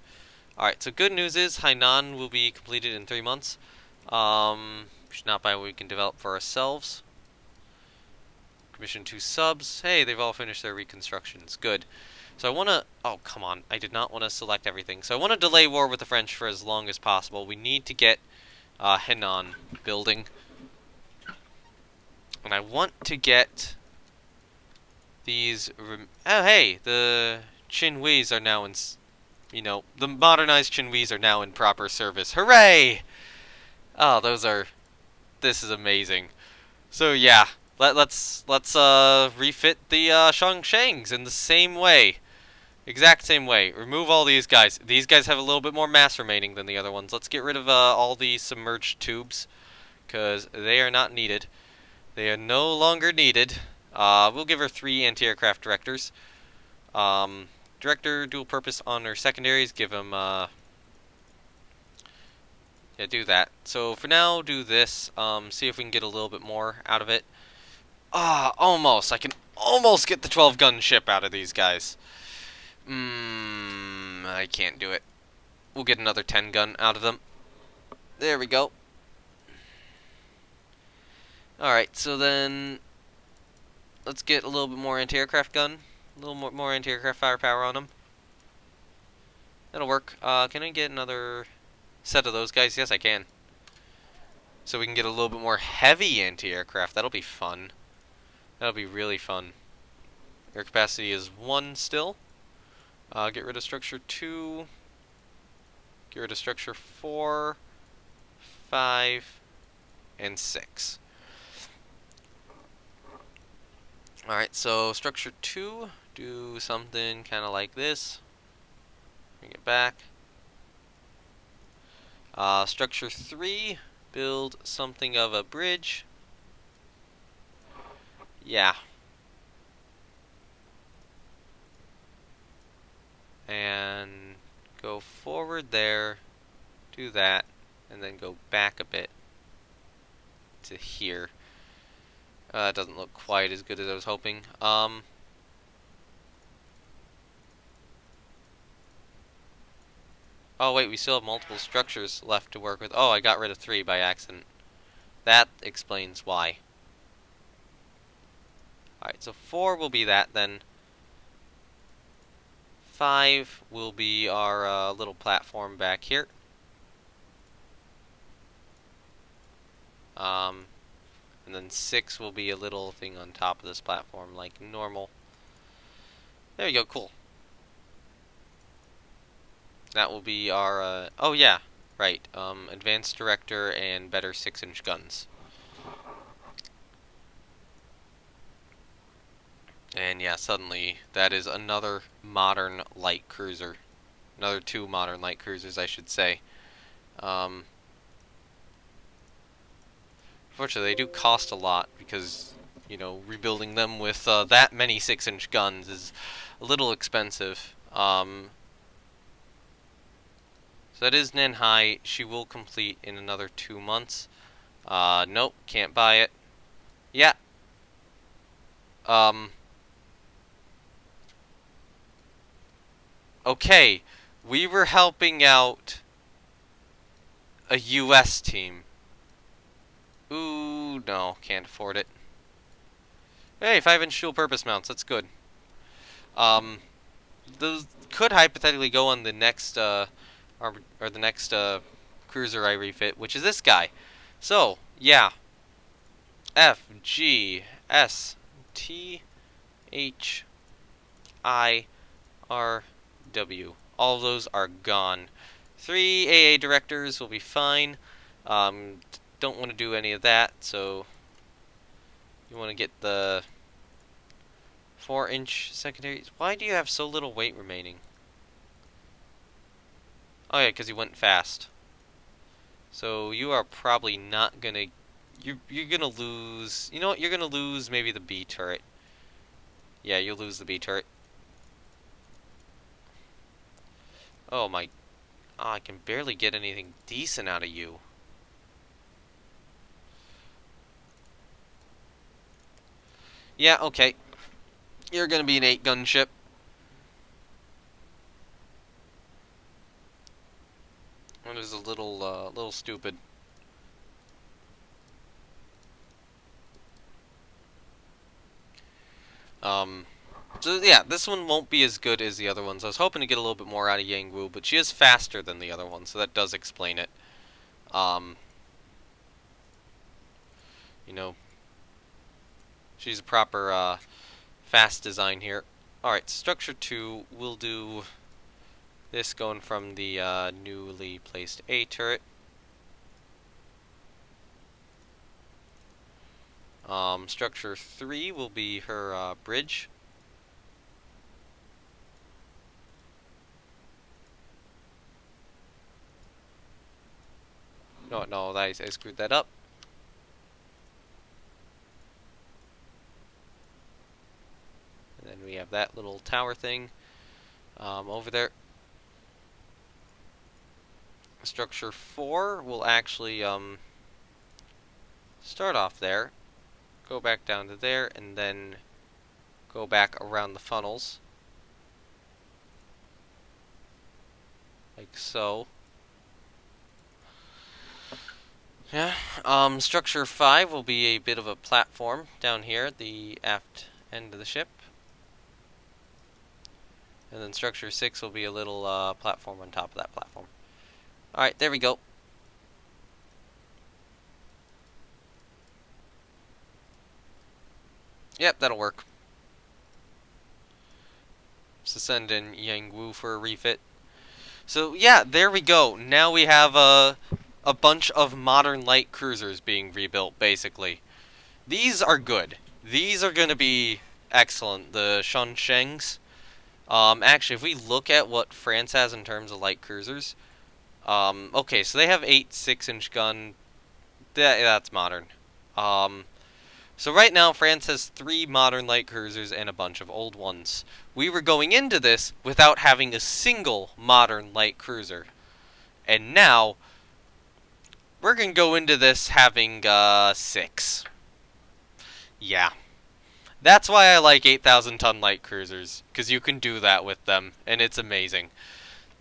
Alright, so good news is Hainan will be completed in 3 months. Which is not bad, we can develop for ourselves. Commission 2 subs. Hey, they've all finished their reconstructions. Good. So I want to... Oh, come on. I did not want to select everything. So I want to delay war with the French for as long as possible. We need to get Henan building. And I want to get these... Oh, hey! The Chinwees are now in... You know, the modernized Chinwees are now in proper service. Hooray! Oh, those are... This is amazing. So, yeah. Let's refit the Shongshangs in the same way. Exact same way. Remove all these guys. These guys have a little bit more mass remaining than the other ones. Let's get rid of all the submerged tubes, because they are not needed. They are no longer needed. We'll give her 3 anti-aircraft directors. Director, dual purpose on her secondaries. Give them, yeah, do that. So for now, do this. See if we can get a little bit more out of it. Almost. I can almost get the 12-gun ship out of these guys. I can't do it. We'll get another 10-gun out of them. There we go. Alright, so then... Let's get a little bit more anti-aircraft gun. A little more anti-aircraft firepower on them. That'll work. Can I get another set of those guys? Yes, I can. So we can get a little bit more heavy anti-aircraft. That'll be fun. That'll be really fun. Air capacity is 1 still. Get rid of structure 2. Get rid of structure 4, 5, and 6. Alright, so structure 2, do something kind of like this. Bring it back. Structure 3, build something of a bridge. Yeah. And go forward there, do that, and then go back a bit to here. It doesn't look quite as good as I was hoping. Oh wait, we still have multiple structures left to work with. Oh, I got rid of 3 by accident. That explains why. Alright, so 4 will be that then. 5 will be our little platform back here. And then 6 will be a little thing on top of this platform like normal. There you go, cool. That will be our, oh yeah, right, advanced director and better 6-inch guns. And yeah, suddenly that is another modern light cruiser. Another 2 modern light cruisers, I should say. Unfortunately, they do cost a lot because, you know, rebuilding them with that many 6-inch guns is a little expensive. So that is Nanhai. She will complete in another 2 months. Nope, can't buy it. Yeah. Okay, we were helping out a US team. Ooh, no, can't afford it. Hey, 5-inch dual purpose mounts, that's good. Those could hypothetically go on the next, or the next, cruiser I refit, which is this guy. So, yeah. F, G, S, T, H, I, R, W. All of those are gone. 3 AA directors will be fine. Don't want to do any of that, so you want to get the 4-inch secondaries. Why do you have so little weight remaining? Oh yeah, because you went fast. So you are probably not gonna... You're gonna lose... You know what? You're gonna lose maybe the B turret. Yeah, you'll lose the B turret. Oh my... Oh, I can barely get anything decent out of you. Yeah, okay. You're gonna be an 8-gun ship. That is a little stupid. So yeah, this one won't be as good as the other ones. I was hoping to get a little bit more out of Yang Wu, but she is faster than the other one, so that does explain it. You know, she's a proper, fast design here. Alright, structure 2, we'll do this going from the, newly placed A turret. Structure 3 will be her, bridge. No, I screwed that up. And then we have that little tower thing, over there. Structure 4 will actually, start off there, go back down to there, and then go back around the funnels. Like so. Yeah, structure 5 will be a bit of a platform down here at the aft end of the ship. And then structure 6 will be a little, platform on top of that platform. Alright, there we go. Yep, that'll work. So send in Yang Wu for a refit. So yeah, there we go. Now we have a bunch of modern light cruisers being rebuilt, basically. These are good. These are going to be excellent. The Shunshengs. Actually, if we look at what France has in terms of light cruisers, okay, so they have 8 6-inch gun. That's modern. So right now, France has 3 modern light cruisers and a bunch of old ones. We were going into this without having a single modern light cruiser. And now, we're going to go into this having, 6. Yeah. That's why I like 8,000-ton light cruisers, because you can do that with them, and it's amazing.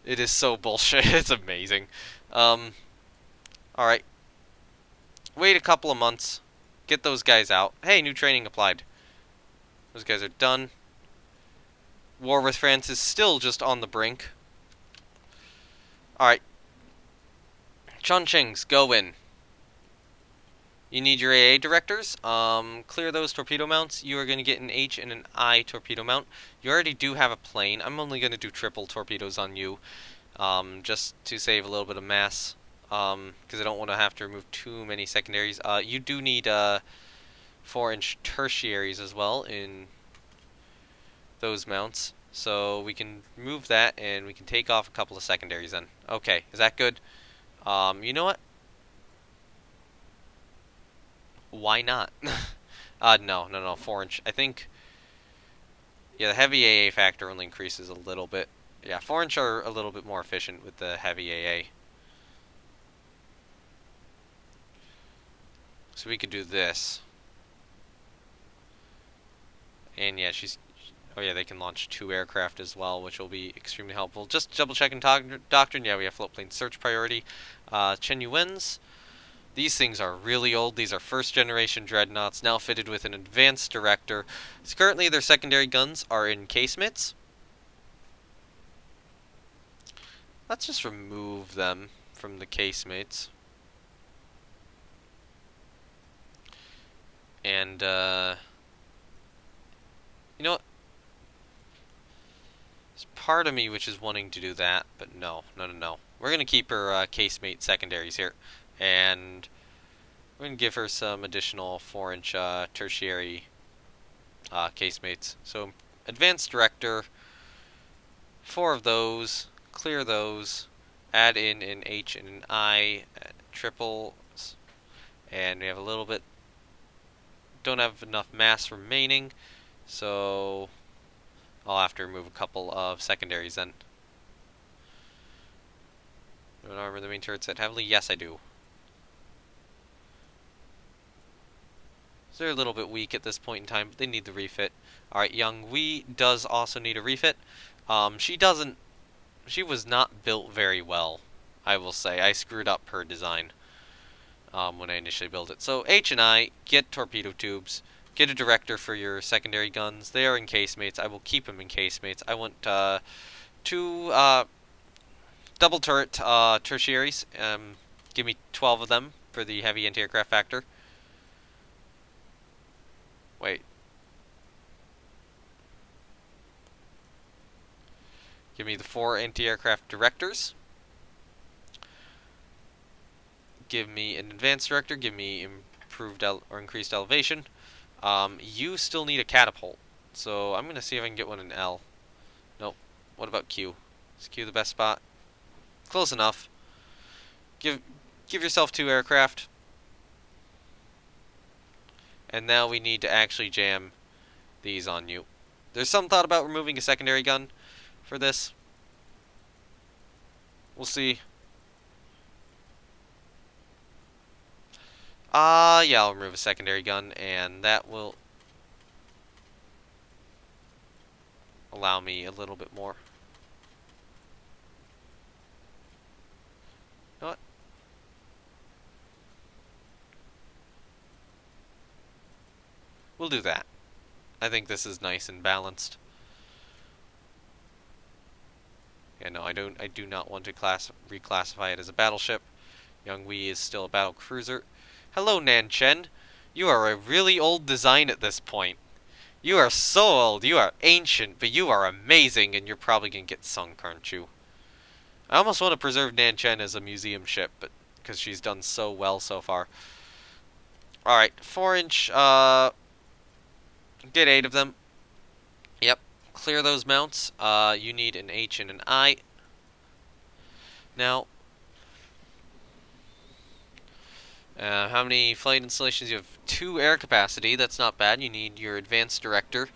It is so bullshit, it's amazing. Alright. Wait a couple of months. Get those guys out. Hey, new training applied. Those guys are done. War with France is still just on the brink. Alright. Chongqings, go in. You need your AA directors. Clear those torpedo mounts. You are going to get an H and an I torpedo mount. You already do have a plane. I'm only going to do triple torpedoes on you. Just to save a little bit of mass. Because I don't want to have to remove too many secondaries. You do need 4-inch tertiaries as well in those mounts. So we can remove that and we can take off a couple of secondaries then. Okay, is that good? You know what? Why not? No, 4-inch. I think, yeah, the heavy AA factor only increases a little bit. Yeah, 4-inch are a little bit more efficient with the heavy AA. So we could do this. And yeah, oh yeah, they can launch 2 aircraft as well, which will be extremely helpful. Just double checking doctrine. Yeah, we have float plane search priority. Chen Yuen's. These things are really old. These are first-generation dreadnoughts, now fitted with an advanced director. So currently, their secondary guns are in casemates. Let's just remove them from the casemates. And, you know what? There's part of me which is wanting to do that, but no. We're going to keep her casemate secondaries here. And we're going to give her some additional 4-inch tertiary casemates. So advanced director, 4 of those, clear those, add in an H and an I, triples, and we have a little bit, don't have enough mass remaining, so I'll have to remove a couple of secondaries then. Do I armor the main turrets that heavily? Yes, I do. So they're a little bit weak at this point in time, but they need the refit. Alright, Young Wee does also need a refit. She was not built very well, I will say. I screwed up her design when I initially built it. So H and I, get torpedo tubes, get a director for your secondary guns. They are in casemates. I will keep them in casemates. I want 2 double turret tertiaries. Give me 12 of them for the heavy anti-aircraft factor. Wait. Give me the 4 anti-aircraft directors. Give me an advanced director. Give me improved or increased elevation. You still need a catapult, so I'm gonna see if I can get one in L. Nope. What about Q? Is Q the best spot? Close enough. Give yourself 2 aircraft. And now we need to actually jam these on you. There's some thought about removing a secondary gun for this. We'll see. Yeah, I'll remove a secondary gun, and that will allow me a little bit more. You know what? We'll do that. I think this is nice and balanced. Yeah, no, I do not want to reclassify it as a battleship. Young Wee is still a battle cruiser. Hello, Nan Chen. You are a really old design at this point. You are so old, you are ancient, but you are amazing, and you're probably gonna get sunk, aren't you? I almost want to preserve Nan Chen as a museum ship, but because she's done so well so far. Alright, 4-inch, get 8 of them. Yep, clear those mounts. You need an H and an I. Now, how many flight installations? You have 2 air capacity. That's not bad. You need your advanced director.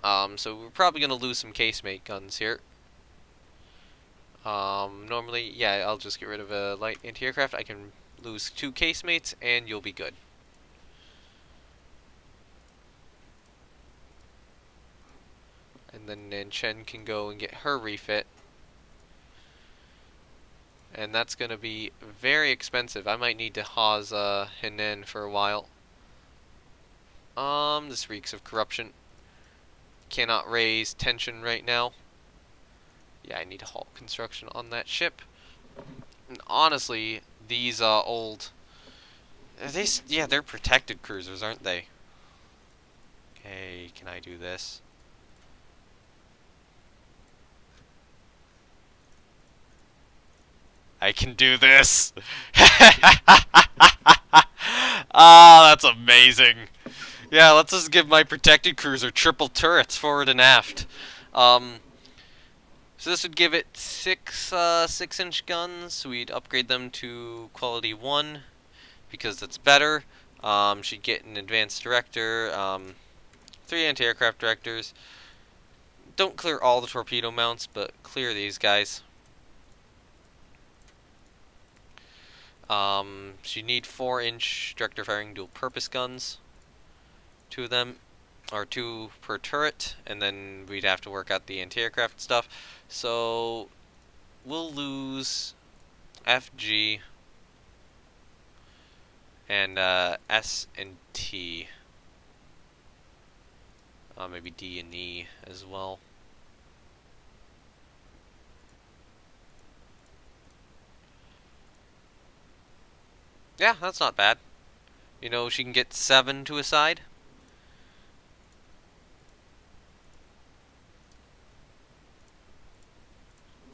So we're probably going to lose some casemate guns here. Normally, yeah, I'll just get rid of a light anti-aircraft. I can lose 2 casemates, and you'll be good. And then Nan Chen can go and get her refit. And that's going to be very expensive. I might need to Haas Henan for a while. This reeks of corruption. Cannot raise tension right now. Yeah, I need to halt construction on that ship. And honestly, these old... yeah, they're protected cruisers, aren't they? Okay, can I do this? I can do this! Ah, that's amazing! Yeah, let's just give my protected cruiser triple turrets forward and aft. So this would give it 6-inch guns. So we'd upgrade them to quality 1 because that's better. She'd get an advanced director, 3 anti-aircraft directors. Don't clear all the torpedo mounts, but clear these guys. She'd need 4-inch director firing dual purpose guns. 2 of them, or 2 per turret, and then we'd have to work out the anti-aircraft stuff. So we'll lose FG and S and T. Maybe D and E as well. Yeah, that's not bad. You know, she can get 7 to a side.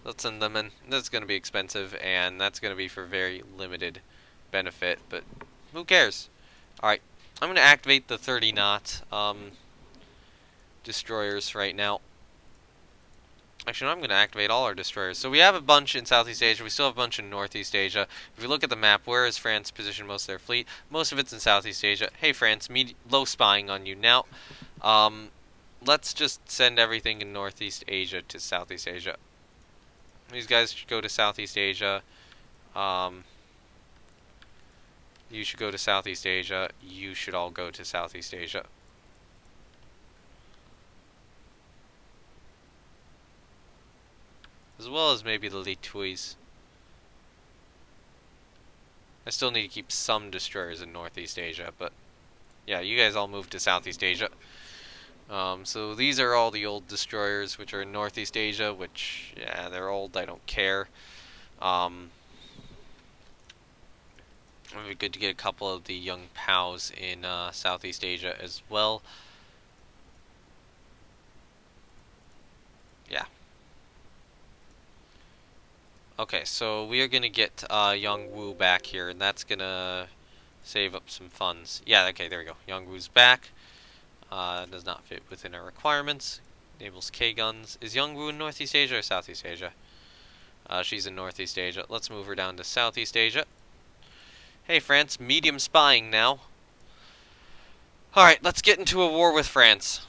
Let's send them in. That's going to be expensive, and that's going to be for very limited benefit, but who cares? Alright, I'm gonna activate the 30 knot destroyers right now. Actually, no, I'm going to activate all our destroyers. So we have a bunch in Southeast Asia. We still have a bunch in Northeast Asia. If we look at the map, where is France positioned most of their fleet? Most of it's in Southeast Asia. Hey, France, low spying on you now. Let's just send everything in Northeast Asia to Southeast Asia. These guys should go to Southeast Asia. You should go to Southeast Asia. You should all go to Southeast Asia. As well as maybe the Lituis. I still need to keep some destroyers in Northeast Asia, but yeah, you guys all move to Southeast Asia. So these are all the old destroyers which are in Northeast Asia, which, yeah, they're old, I don't care. It would be good to get a couple of the young POWs in Southeast Asia as well. Yeah. Okay, so we are going to get Young Woo back here, and that's going to save up some funds. Yeah, okay, there we go. Young Woo's back. Does not fit within our requirements. Enables K-guns. Is Young Woo in Northeast Asia or Southeast Asia? She's in Northeast Asia. Let's move her down to Southeast Asia. Hey, France, medium spying now. Alright, let's get into a war with France.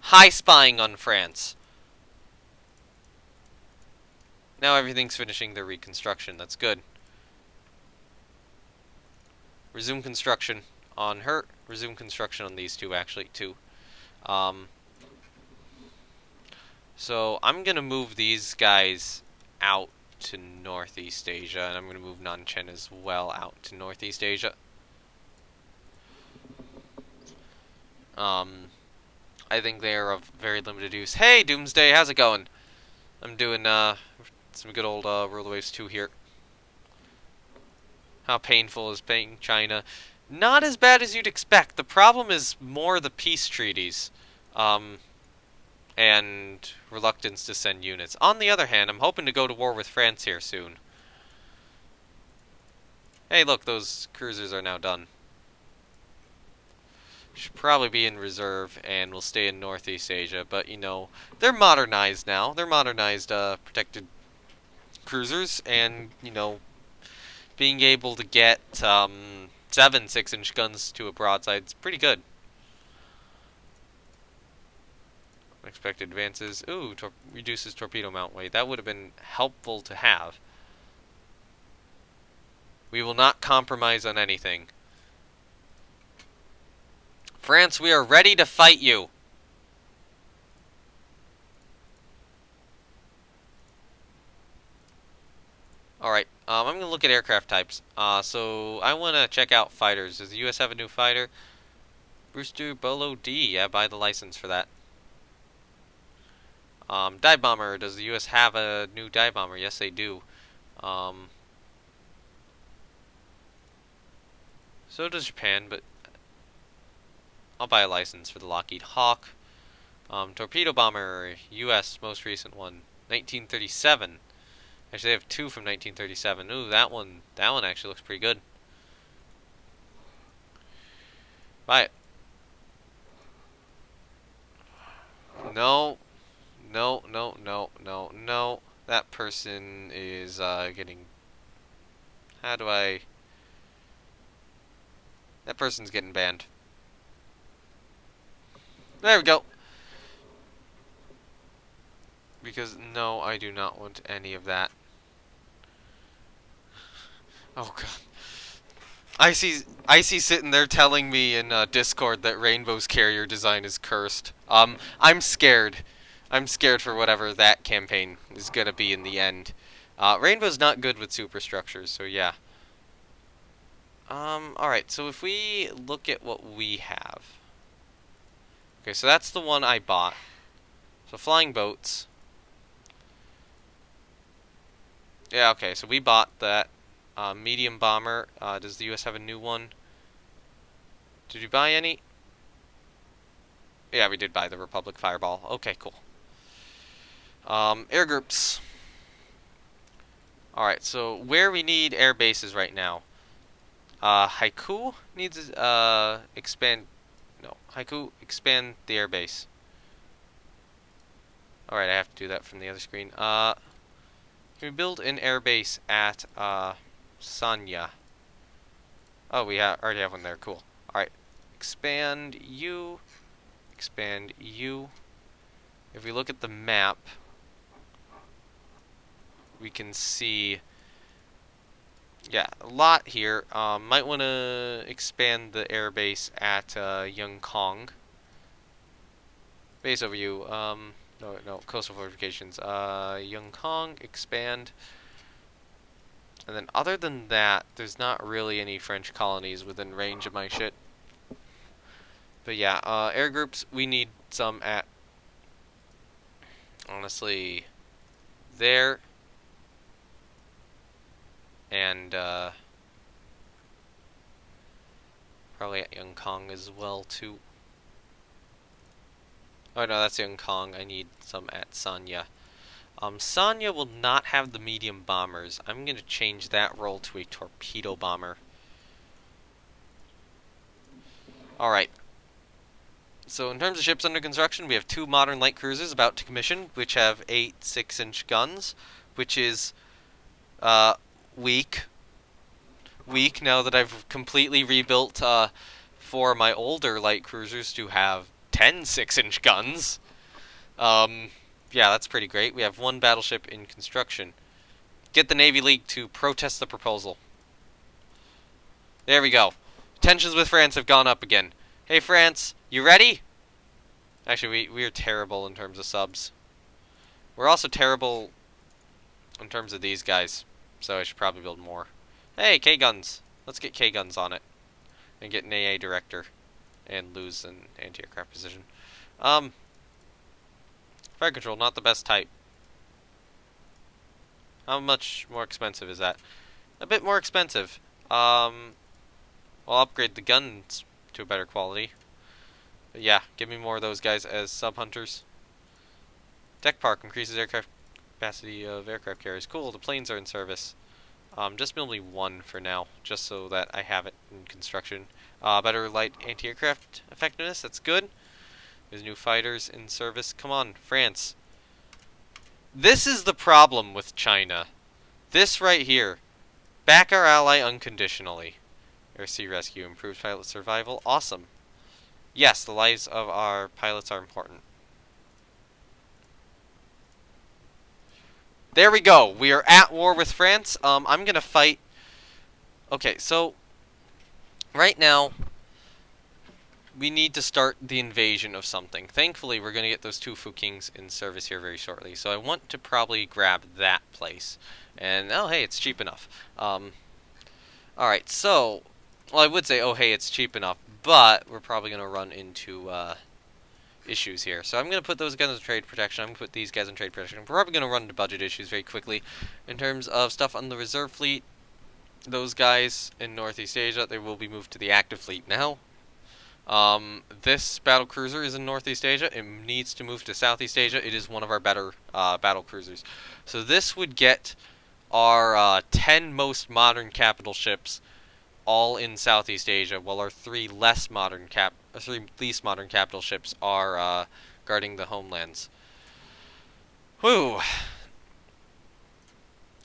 High spying on France. Now everything's finishing their reconstruction. That's good. Resume construction on her. Resume construction on these two, actually, too. So I'm going to move these guys out to Northeast Asia, and I'm going to move Nanchen as well out to Northeast Asia. I think they are of very limited use. Hey, Doomsday, how's it going? I'm doing some good old Ruler Waves 2 here. How painful is paying China? Not as bad as you'd expect. The problem is more the peace treaties. And reluctance to send units. On the other hand, I'm hoping to go to war with France here soon. Hey, look, those cruisers are now done. Should probably be in reserve, and we'll stay in Northeast Asia, but, you know, they're modernized now. They're modernized, protected cruisers, and, you know, being able to get, 7 6-inch guns to a broadside is pretty good. Unexpected advances. Ooh, reduces torpedo mount weight. That would have been helpful to have. We will not compromise on anything. France, we are ready to fight you. Alright, I'm going to look at aircraft types. So I want to check out fighters. Does the U.S. have a new fighter? Brewster Bolo D. Yeah, buy the license for that. Dive bomber. Does the U.S. have a new dive bomber? Yes, they do. So does Japan, but I'll buy a license for the Lockheed Hawk. Torpedo bomber, U.S. most recent one, 1937. Actually, they have 2 from 1937. Ooh, that one actually looks pretty good. Buy it. No. No, no, no, no, no. That person is getting... How do I... That person's getting banned. There we go. Because, no, I do not want any of that. Oh, God. I see sitting there telling me in Discord that Rainbow's carrier design is cursed. I'm scared. I'm scared for whatever that campaign is gonna be in the end. Rainbow's not good with superstructures, so yeah. Alright, so if we look at what we have. Okay, so that's the one I bought. So flying boats. Yeah, okay, so we bought that. Medium bomber. Does the U.S. have a new one? Did you buy any? Yeah, we did buy the Republic Fireball. Okay, cool. Air groups. Alright, so where we need air bases right now. Haiku needs expand. No, Haiku expand the airbase. All right, I have to do that from the other screen. Can we build an airbase at Sanya? Oh, we already have one there. Cool. All right, expand you. Expand you. If we look at the map, we can see, yeah, a lot here. Might want to expand the airbase at Kong. Base overview. No, coastal fortifications. Kong, expand. And then other than that, there's not really any French colonies within range of my shit. But yeah, air groups, we need some at, honestly, there. And probably at Kong as well, too. Oh no, that's Kong. I need some at Sanya. Sanya will not have the medium bombers. I'm going to change that role to a torpedo bomber. Alright. So in terms of ships under construction, we have 2 modern light cruisers about to commission, which have 8 6-inch guns, which is weak. Weak now that I've completely rebuilt 4 of my older light cruisers to have 10 6-inch guns. Yeah, that's pretty great. We have 1 battleship in construction. Get the Navy League to protest the proposal. There we go. Tensions with France have gone up again. Hey, France, you ready? Actually, we are terrible in terms of subs. We're also terrible in terms of these guys, so I should probably build more. Hey, K-guns. Let's get K-guns on it. And get an AA director. And lose an anti-aircraft position. Fire control, not the best type. How much more expensive is that? A bit more expensive. I'll upgrade the guns to a better quality. But yeah, give me more of those guys as sub-hunters. Deck park increases aircraft capacity of aircraft carriers. Cool, the planes are in service. Just building 1 for now, just so that I have it in construction. Better light anti-aircraft effectiveness, that's good. There's new fighters in service. Come on, France. This is the problem with China. This right here. Back our ally unconditionally. Air sea rescue, improved pilot survival. Awesome. Yes, the lives of our pilots are important. There we go. We are at war with France. I'm going to fight. Okay, so right now we need to start the invasion of something. Thankfully, we're going to get those 2 Fukings in service here very shortly. So I want to probably grab that place. And, oh, hey, it's cheap enough. Alright, so, well, I would say, oh, hey, it's cheap enough. But we're probably going to run into issues here. So I'm going to put those guys in trade protection. I'm going to put these guys in trade protection. We're probably going to run into budget issues very quickly. In terms of stuff on the reserve fleet, those guys in Northeast Asia, they will be moved to the active fleet now. This battle cruiser is in Northeast Asia. It needs to move to Southeast Asia. It is one of our better battle cruisers. So this would get our 10 most modern capital ships all in Southeast Asia, while our 3 least modern capital ships are guarding the homelands. Whew.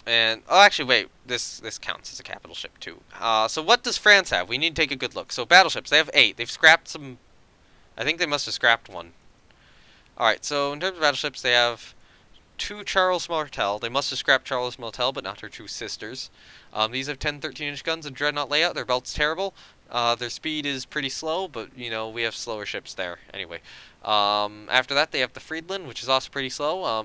And, oh, actually, wait, this counts as a capital ship, too. So what does France have? We need to take a good look. So battleships, they have 8. They've scrapped some, I think they must have scrapped 1. Alright, so in terms of battleships, they have 2 Charles Martel. They must have scrapped Charles Martel, but not her 2 sisters. These have 10 13-inch guns and dreadnought layout. Their belt's terrible. Their speed is pretty slow, but, you know, we have slower ships there. Anyway. After that, they have the Friedland, which is also pretty slow.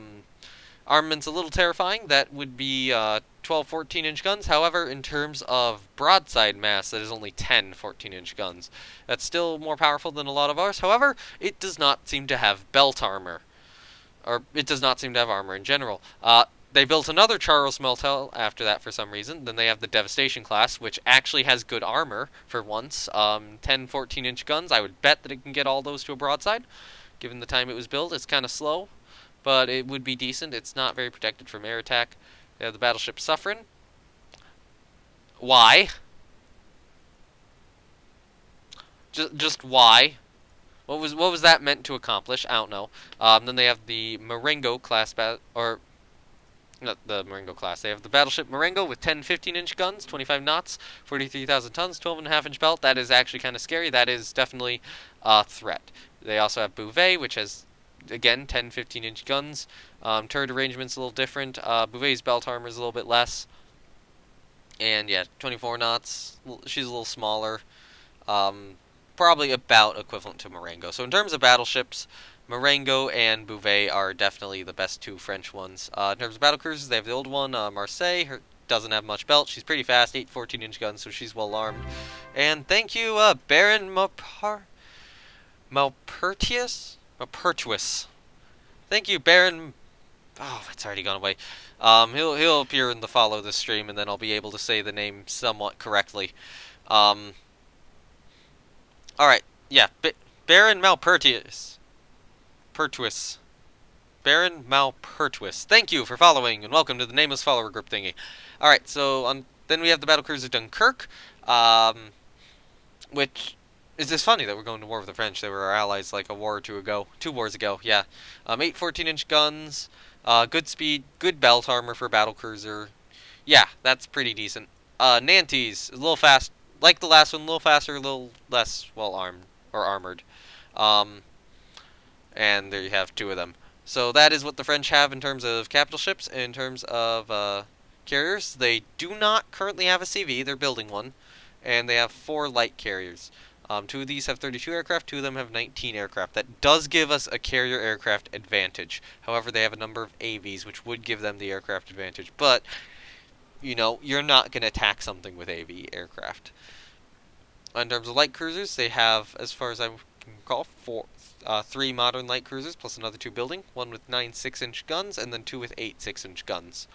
Armament's a little terrifying. That would be 12 14-inch guns. However, in terms of broadside mass, that is only 10 14-inch guns. That's still more powerful than a lot of ours. However, it does not seem to have belt armor. Or it does not seem to have armor in general. They built another Charles Martel after that for some reason. Then they have the Devastation class, which actually has good armor for once. 10 14-inch guns. I would bet that it can get all those to a broadside. Given the time it was built, it's kind of slow, but it would be decent. It's not very protected from air attack. They have the battleship Suffren. Why? Just why? What was that meant to accomplish? I don't know. Then they have the Marengo class or not the Marengo class. They have the battleship Marengo with 10 15-inch guns, 25 knots, 43,000 tons, 12.5-inch belt. That is actually kind of scary. That is definitely a threat. They also have Bouvet, which has, again, 10 15-inch guns. Turret arrangement's a little different. Bouvet's belt armor is a little bit less. And yeah, 24 knots. She's a little smaller. Um, Probably about equivalent to Marengo. So in terms of battleships, Marengo and Bouvet are definitely the best two French ones. In terms of battlecruisers, they have the old one, Marseille. Her doesn't have much belt. She's pretty fast, 8 14-inch guns, so she's well armed. And thank you, Baron Maupertuis? Maupertuis. Thank you, Baron. Oh, it's already gone away. He'll appear in the follow this stream, and then I'll be able to say the name somewhat correctly. Um, all right, yeah, Baron Maupertuis. Pertuis. Baron Maupertuis. Thank you for following, and welcome to the Nameless Follower Group thingy. Alright, so then we have the battlecruiser Dunkirk, which is just funny that we're going to war with the French. They were our allies like a war or two ago. 2 wars ago, yeah. 8 14-inch guns, good speed, good belt armor for battlecruiser. Yeah, that's pretty decent. Nantes, a little fast, like the last one, a little faster, a little less well armed, or armored. Um, and there you have 2 of them. So that is what the French have in terms of capital ships. In terms of carriers, they do not currently have a CV. They're building one, and they have 4 light carriers. 2 of these have 32 aircraft. 2 of them have 19 aircraft. That does give us a carrier aircraft advantage. However, they have a number of AVs, which would give them the aircraft advantage. But you're not going to attack something with AV aircraft. In terms of light cruisers, they have, as far as I can recall, 3 modern light cruisers, plus another 2 building, 1 with 9 6-inch guns, and then 2 with 8 6-inch guns.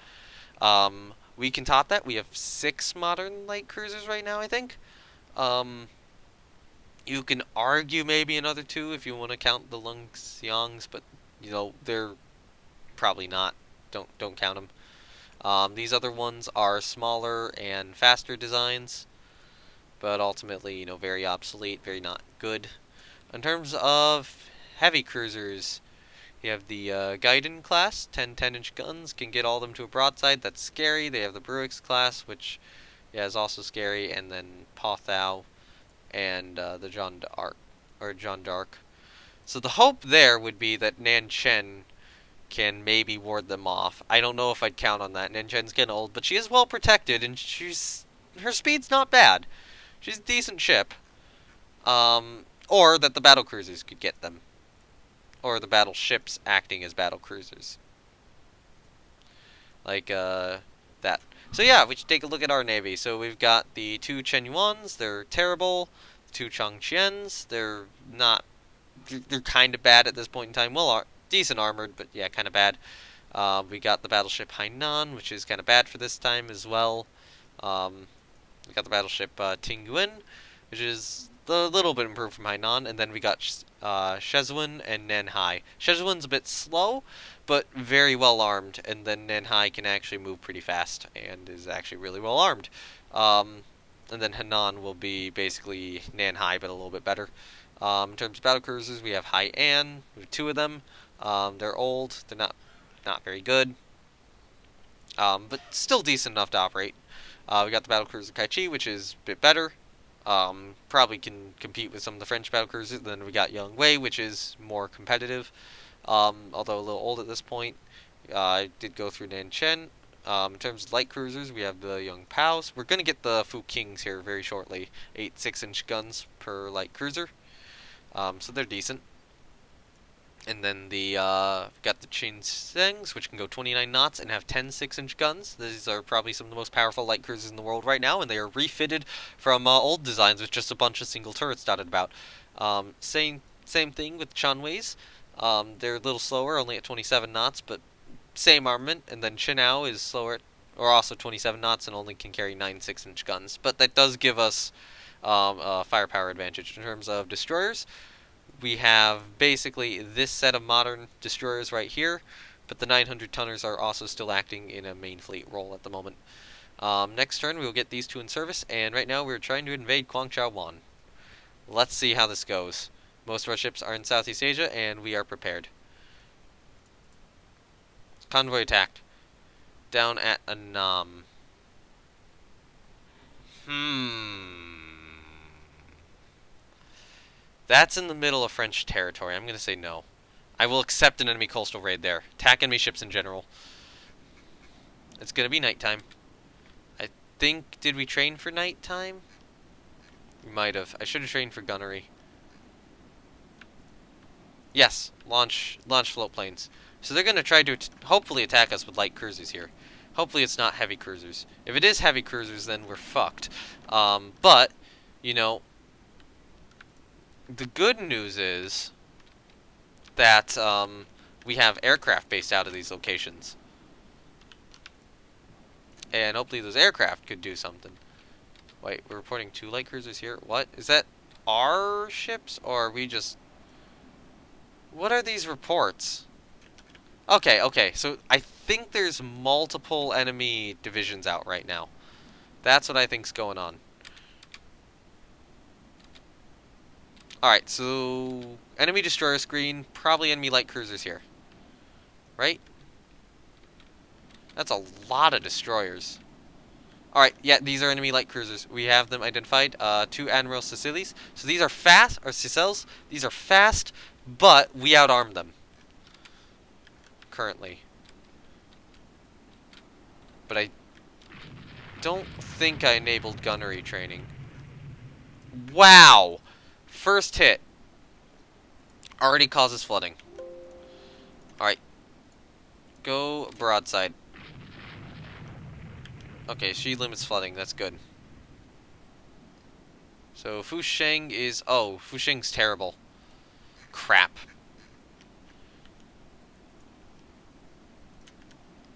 We can top that. We have 6 modern light cruisers right now, I think. You can argue maybe another 2 if you want to count the Lung Xiangs, but, they're probably not. Don't count them. These other ones are smaller and faster designs, but ultimately, very obsolete, very not good. In terms of heavy cruisers, you have the Gaiden class, 10 10-inch guns, can get all of them to a broadside. That's scary. They have the Bruix class, which is also scary, and then Pothau and the Jeanne d'Arc. So the hope there would be that Nanchen can maybe ward them off. I don't know if I'd count on that. Nanchen's getting old, but she is well protected, and her speed's not bad. She's a decent ship. Or that the battle cruisers could get them. Or the battleships acting as battle cruisers. Like, that. So yeah, we should take a look at our navy. So we've got the 2 Chen Yuans, they're terrible. The 2 Changqians, they're kind of bad at this point in time. Well, decent armored, but yeah, kind of bad. We got the battleship Hainan, which is kind of bad for this time as well. We got the battleship Tingyuan, which is a little bit improved from Hainan, and then we got Shezwen and Nanhai. Shezwen's a bit slow, but very well armed, and then Nanhai can actually move pretty fast and is actually really well armed. And then Hainan will be basically Nanhai, but a little bit better. In terms of battle cruisers, we have Hai'an. We have 2 of them. They're old. They're not very good, but still decent enough to operate. We got the battlecruiser Kaichi, which is a bit better. Probably can compete with some of the French battlecruisers. Then we got Yongwei, which is more competitive, although a little old at this point. I did go through Nanchen. In terms of light cruisers, we have the Young Paos. We're going to get the Fu Kings here very shortly. 8 6-inch guns per light cruiser. So they're decent. And then got the Chinsengs, which can go 29 knots and have 10 6-inch guns. These are probably some of the most powerful light cruisers in the world right now, and they are refitted from old designs with just a bunch of single turrets dotted about. Same thing with Chanweis. They're a little slower, only at 27 knots, but same armament. And then Chinao is slower, or also 27 knots, and only can carry 9 6-inch guns. But that does give us a firepower advantage. In terms of destroyers, we have basically this set of modern destroyers right here, but the 900-tonners are also still acting in a main fleet role at the moment. Next turn, we will get these 2 in service, and right now we're trying to invade Guangzhou Wan. Let's see how this goes. Most of our ships are in Southeast Asia, and we are prepared. Convoy attacked. Down at Annam. That's in the middle of French territory. I'm going to say no. I will accept an enemy coastal raid there. Attack enemy ships in general. It's going to be nighttime. I think... Did we train for nighttime? We might have. I should have trained for gunnery. Yes. Launch float planes. So they're going to try to hopefully attack us with light cruisers here. Hopefully it's not heavy cruisers. If it is heavy cruisers, then we're fucked. But, you know, the good news is that we have aircraft based out of these locations. And hopefully those aircraft could do something. Wait, we're reporting 2 light cruisers here? What? Is that our ships? Or are we just... What are these reports? Okay, so I think there's multiple enemy divisions out right now. That's what I think's going on. Alright, so... Enemy destroyer screen, probably enemy light cruisers here. Right? That's a lot of destroyers. Alright, yeah, these are enemy light cruisers. We have them identified. 2 Admiral Sicilies. So these are fast, or Sicils. These are fast, but we outarmed them. Currently. But I don't think I enabled gunnery training. Wow! First hit. Already causes flooding. Alright. Go broadside. Okay, she limits flooding. That's good. So Fusheng is... Oh, Fusheng's terrible. Crap.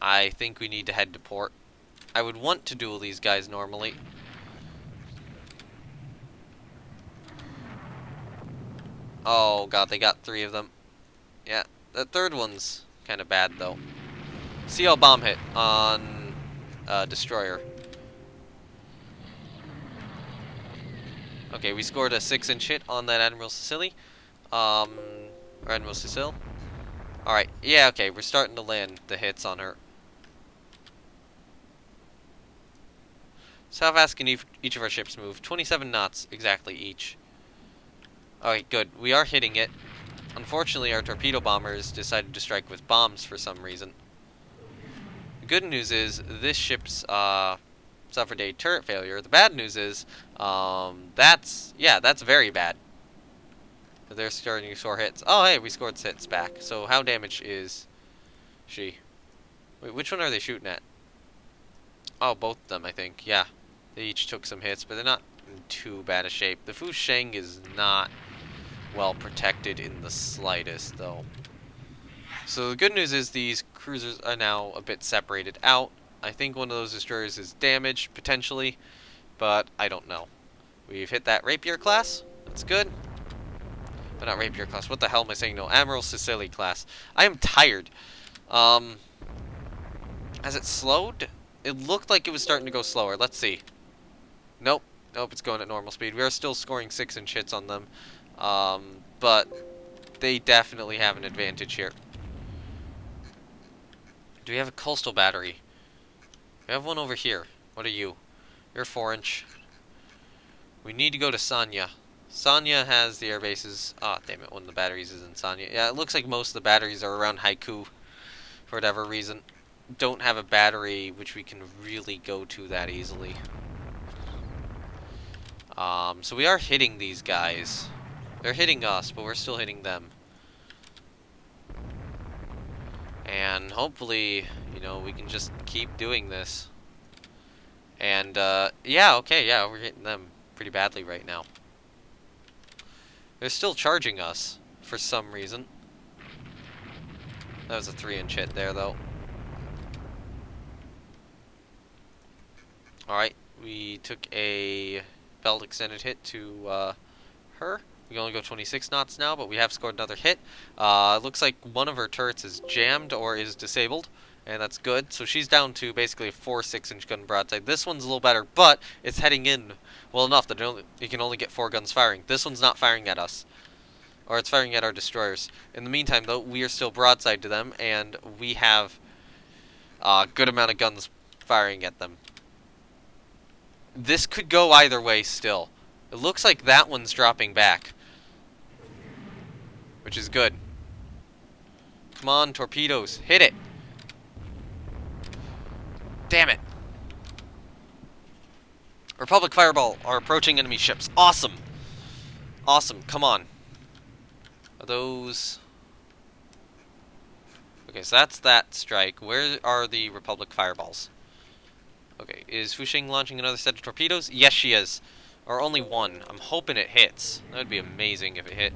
I think we need to head to port. I would want to duel these guys normally. Oh god, they got 3 of them. Yeah, the third one's kind of bad though. CL bomb hit on destroyer. Okay, we scored a 6-inch hit on that Admiral Sicily. Or Admiral Cecile. Alright, yeah, okay, we're starting to land the hits on her. So how fast can each of our ships move? 27 knots exactly each. Alright, good. We are hitting it. Unfortunately, our torpedo bombers decided to strike with bombs for some reason. The good news is this ship's suffered a turret failure. The bad news is that's very bad. They're starting to score hits. Oh, hey, we scored hits back. So how damaged is she? Wait, which one are they shooting at? Oh, both of them, I think. Yeah, they each took some hits, but they're not in too bad a shape. The Fusheng is not well protected in the slightest, though. So the good news is these cruisers are now a bit separated out. I think one of those destroyers is damaged, potentially, but I don't know. We've hit that Rapier class. That's good. But not Rapier class. What the hell am I saying? No, Admiral Sicily class. I am tired. Has it slowed? It looked like it was starting to go slower. Let's see. Nope. Nope, it's going at normal speed. We are still scoring 6-inch hits on them. But they definitely have an advantage here. Do we have a coastal battery? We have one over here. What are you? You're 4-inch. We need to go to Sanya. Sanya has the air bases. Ah, damn it, one of the batteries is in Sanya. Yeah, it looks like most of the batteries are around Haiku for whatever reason. Don't have a battery which we can really go to that easily. So we are hitting these guys. They're hitting us, but we're still hitting them. And hopefully, you know, we can just keep doing this. And, yeah, okay, yeah, we're hitting them pretty badly right now. They're still charging us for some reason. That was a 3-inch hit there, though. Alright, we took a belt extended hit to her. We can only go 26 knots now, but we have scored another hit. Looks like one of her turrets is jammed or is disabled. and that's good. So she's down to basically a 4 6-inch gun broadside. This one's a little better, but it's heading in well enough that you can only get 4 guns firing. This one's not firing at us, or it's firing at our destroyers. In the meantime, though, we are still broadside to them, and we have a good amount of guns firing at them. This could go either way still. It looks like that one's dropping back, which is good. Come on, torpedoes. Hit it. Damn it. Republic Fireball are approaching enemy ships. Awesome. Awesome. Come on. Are those... Okay, so that's that strike. Where are the Republic Fireballs? Okay, is Fushing launching another set of torpedoes? Yes, she is. Or only one. I'm hoping it hits. That would be amazing if it hit.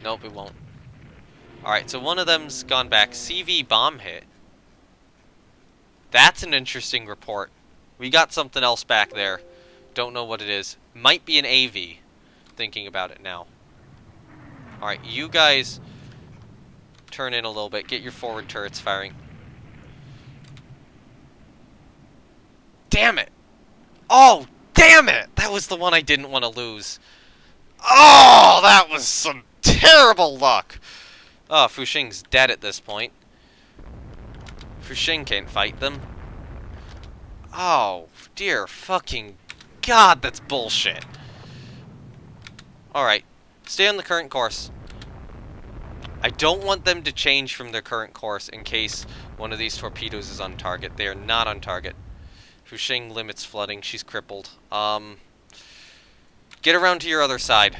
Nope, it won't. Alright, so one of them's gone back. CV bomb hit. That's an interesting report. We got something else back there. Don't know what it is. Might be an AV. Thinking about it now. Alright, you guys turn in a little bit. Get your forward turrets firing. Damn it! Oh, damn it! That was the one I didn't want to lose. Oh, that was some terrible luck! Oh, Fushing's dead at this point. Fushing can't fight them. Oh, dear fucking God, that's bullshit. Alright, stay on the current course. I don't want them to change from their current course in case one of these torpedoes is on target. They are not on target. Fushing limits flooding. She's crippled. Get around to your other side.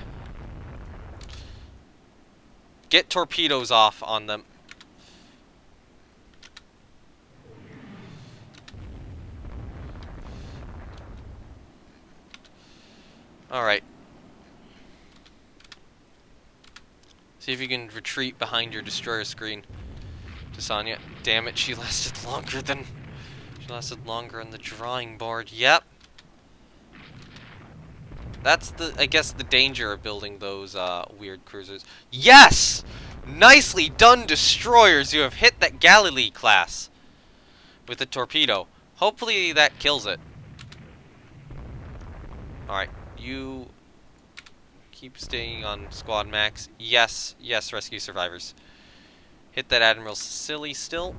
Get torpedoes off on them. Alright. See if you can retreat behind your destroyer screen. Tasanya. Damn it, she lasted longer than... She lasted longer on the drawing board. Yep. That's the, I guess, the danger of building those weird cruisers. Yes! Nicely done, destroyers! You have hit that Galilee class with a torpedo. Hopefully that kills it. Alright, you keep staying on squad max. Yes, yes, rescue survivors. Hit that Admiral Sicily still.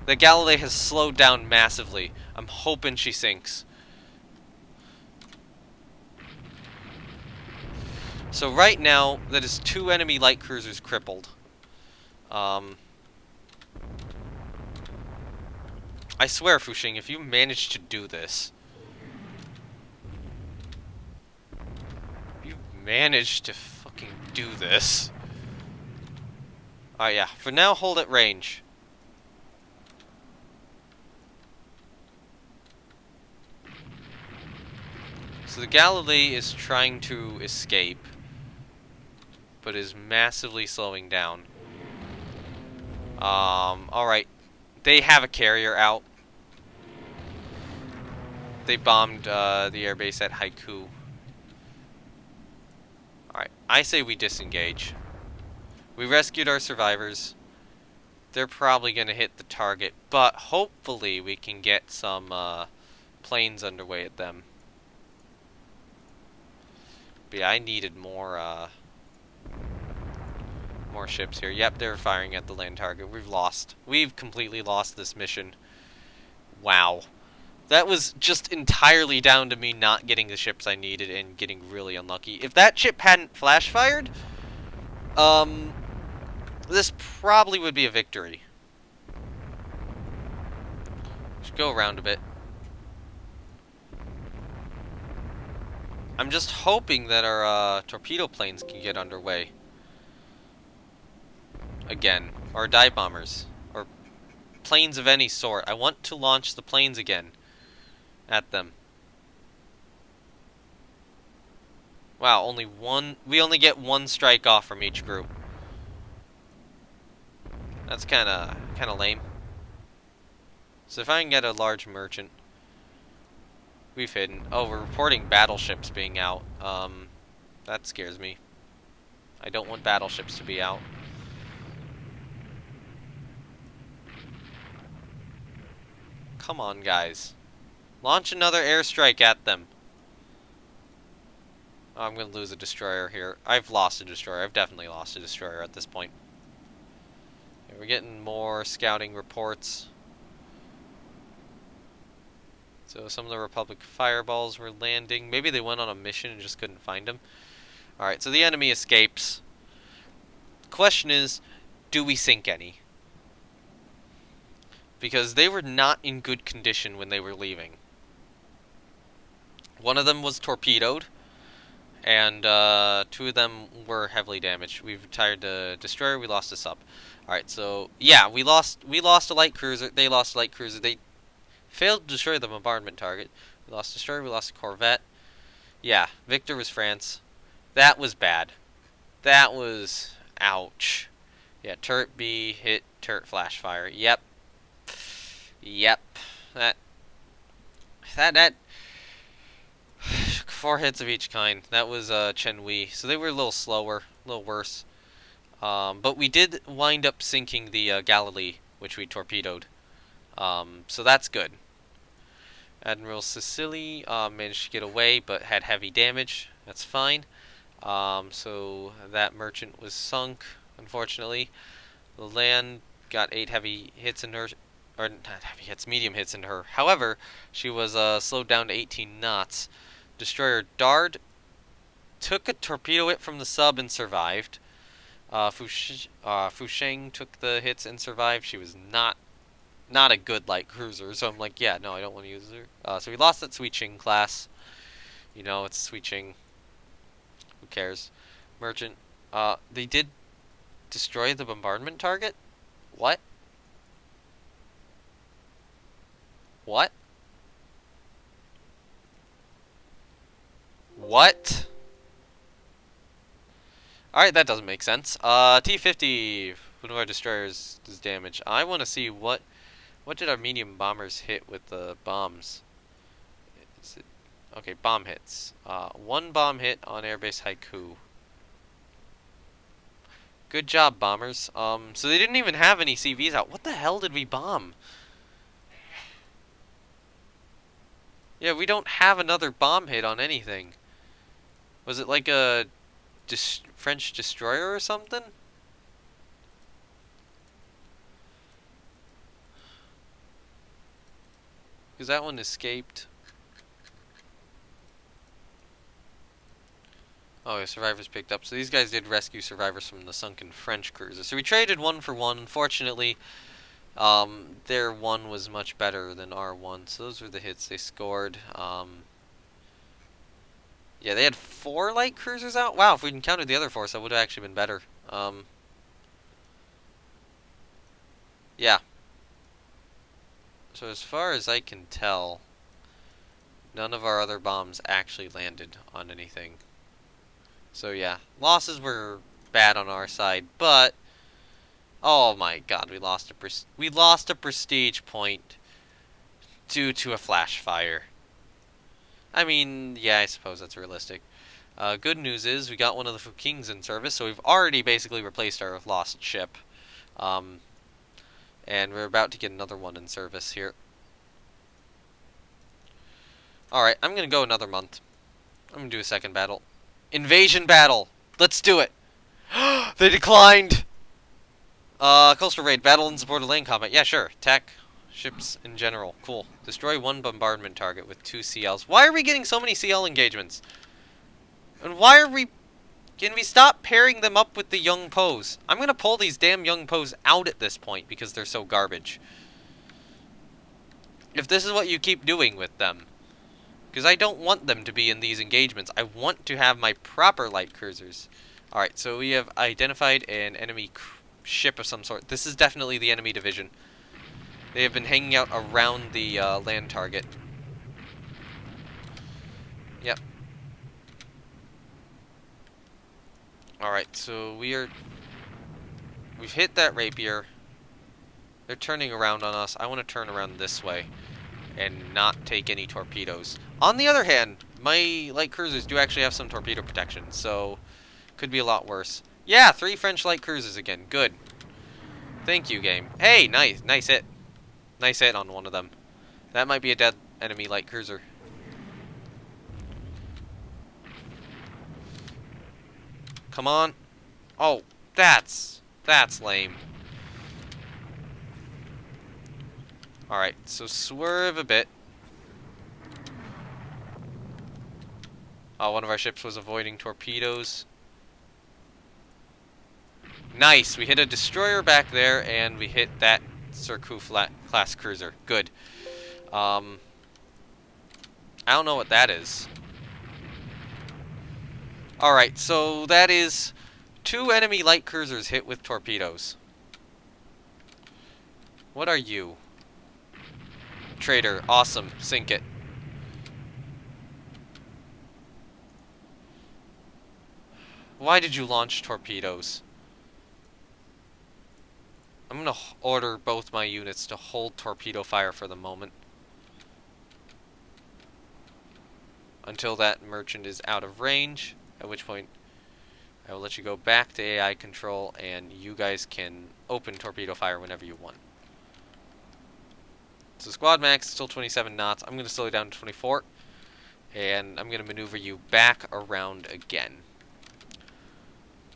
The Galilee has slowed down massively. I'm hoping she sinks. So right now, that is 2 enemy light cruisers crippled. I swear, Fushing, if you manage to do this... If you manage to fucking do this... Alright, yeah. For now, hold at range. So the Galilee is trying to escape, but is massively slowing down. Alright. They have a carrier out. They bombed the airbase at Haiku. Alright, I say we disengage. We rescued our survivors. They're probably going to hit the target, but hopefully we can get some planes underway at them. But yeah, I needed more ships here. Yep, they're firing at the land target. We've lost. We've completely lost this mission. Wow. That was just entirely down to me not getting the ships I needed and getting really unlucky. If that ship hadn't flash fired, this probably would be a victory. Should go around a bit. I'm just hoping that our torpedo planes can get underway again, or dive bombers, or planes of any sort. I want to launch the planes again at them. Wow, only one. We only get 1 strike off from each group. That's kind of lame. So if I can get a large merchant. We've hidden. Oh, we're reporting battleships being out. That scares me. I don't want battleships to be out. Come on, guys. Launch another airstrike at them. Oh, I'm going to lose a destroyer here. I've lost a destroyer. I've definitely lost a destroyer at this point. Okay, we're getting more scouting reports. So some of the Republic fireballs were landing. Maybe they went on a mission and just couldn't find them. Alright, so the enemy escapes. Question is, do we sink any? Because they were not in good condition when they were leaving. One of them was torpedoed, and two of them were heavily damaged. We retired the destroyer, we lost a sub. Alright, so yeah, we lost a light cruiser, they lost a light cruiser, they failed to destroy the bombardment target. We lost a destroyer, we lost a corvette. Yeah, Victor was France. That was bad. That was ouch. Yeah, turret B hit turret flash fire. Yep. That 4 hits of each kind. That was Chen Wei. So they were a little slower, a little worse. But we did wind up sinking the Galilee, which we torpedoed. So that's good. Admiral Sicily managed to get away, but had heavy damage. That's fine. So that merchant was sunk, unfortunately. The land got 8 heavy hits in her, or not heavy hits, medium hits in her. However, she was slowed down to 18 knots. Destroyer Dard took a torpedo hit from the sub and survived. Fusheng took the hits and survived. She was not a good light cruiser, so I'm like, yeah, no, I don't want to use her. So we lost that Sui Ching class. You know, it's Sui Ching. Who cares? Merchant. They did destroy the bombardment target? What? What? What? Alright, that doesn't make sense. T-50, one of our destroyers is damaged. I want to see what did our medium bombers hit with the bombs? Is it, okay, bomb hits. 1 bomb hit on Airbase Haiku. Good job, bombers. So they didn't even have any CVs out. What the hell did we bomb? Yeah, we don't have another bomb hit on anything. Was it like a French destroyer or something? Because that one escaped. Oh, yeah, survivors picked up. So these guys did rescue survivors from the sunken French cruiser. So we traded 1 for 1. Unfortunately, their 1 was much better than our 1. So those were the hits they scored. Yeah, they had 4 light cruisers out. Wow, if we'd encountered the other force, that would have actually been better. Yeah. So as far as I can tell, none of our other bombs actually landed on anything. So yeah, losses were bad on our side, but oh my god, we lost a prestige point due to a flash fire. I mean, yeah, I suppose that's realistic. Good news is we got one of the Fukings in service, so we've already basically replaced our lost ship. And we're about to get another one in service here. Alright, I'm gonna go another month. I'm gonna do a second battle. Invasion battle! Let's do it! They declined! Coastal raid, battle in support of land combat. Yeah, sure. Attack ships in general. Cool. Destroy 1 bombardment target with 2 CLs. Why are we getting so many CL engagements? And why are we... Can we stop pairing them up with the young Poes? I'm gonna pull these damn young Poes out at this point because they're so garbage. If this is what you keep doing with them. Because I don't want them to be in these engagements. I want to have my proper light cruisers. Alright, so we have identified an enemy ship of some sort. This is definitely the enemy division. They have been hanging out around the land target. Yep. Alright, so we've hit that rapier. They're turning around on us. I want to turn around this way and not take any torpedoes. On the other hand, my light cruisers do actually have some torpedo protection, so could be a lot worse. Yeah, 3 French light cruisers again. Good. Thank you, game. Hey, nice hit. Nice hit on one of them. That might be a dead enemy light cruiser. Come on. Oh, that's lame. Alright, so swerve a bit. Oh, one of our ships was avoiding torpedoes. Nice! We hit a destroyer back there, and we hit that Surcouf class cruiser. Good. I don't know what that is. Alright, so that is 2 enemy light cruisers hit with torpedoes. What are you? Trader. Awesome. Sink it. Why did you launch torpedoes? I'm gonna order both my units to hold torpedo fire for the moment. Until that merchant is out of range, at which point I will let you go back to AI control and you guys can open torpedo fire whenever you want. So squad max is still 27 knots. I'm going to slow it down to 24. And I'm going to maneuver you back around again.